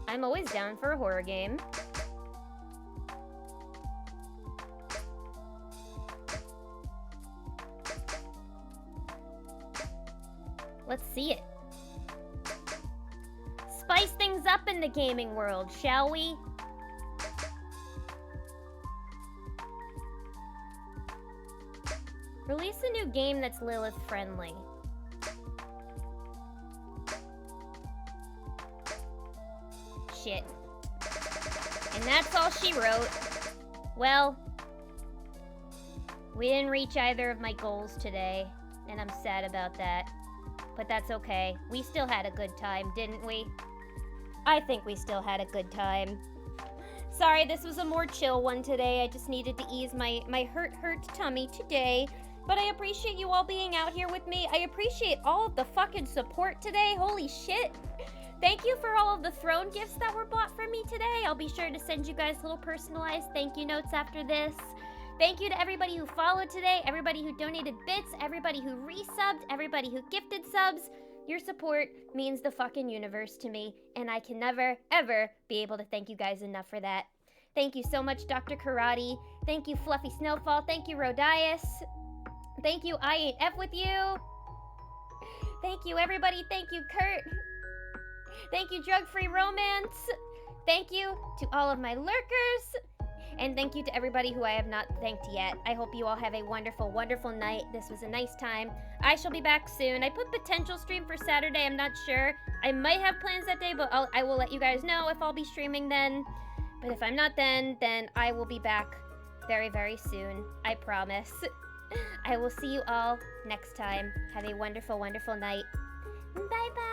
I'm always down for a horror game. Let's see it. Spice things up in the gaming world, shall we? Release a new game that's Lilith friendly. Shit. And that's all she wrote. Well, we didn't reach either of my goals today, and I'm sad about that. But that's okay. We still had a good time, didn't we? I think we still had a good time. Sorry, this was a more chill one today. I just needed to ease my hurt tummy today. But I appreciate you all being out here with me. I appreciate all of the fucking support today. Holy shit. Thank you for all of the throne gifts that were bought for me today. I'll be sure to send you guys little personalized thank you notes after this. Thank you to everybody who followed today, everybody who donated bits, everybody who resubbed, everybody who gifted subs. Your support means the fucking universe to me, and I can never, ever be able to thank you guys enough for that. Thank you so much, Dr. Karate. Thank you, Fluffy Snowfall. Thank you, Rodias. Thank you, I Ain't F With You. Thank you, everybody. Thank you, Kurt. Thank you, Drug Free Romance. Thank you to all of my lurkers. And thank you to everybody who I have not thanked yet. I hope you all have a wonderful, wonderful night. This was a nice time. I shall be back soon. I put potential stream for Saturday. I'm not sure. I might have plans that day, but I will let you guys know if I'll be streaming then. But if I'm not then I will be back very, very soon. I promise. I will see you all next time. Have a wonderful, wonderful night. Bye-bye.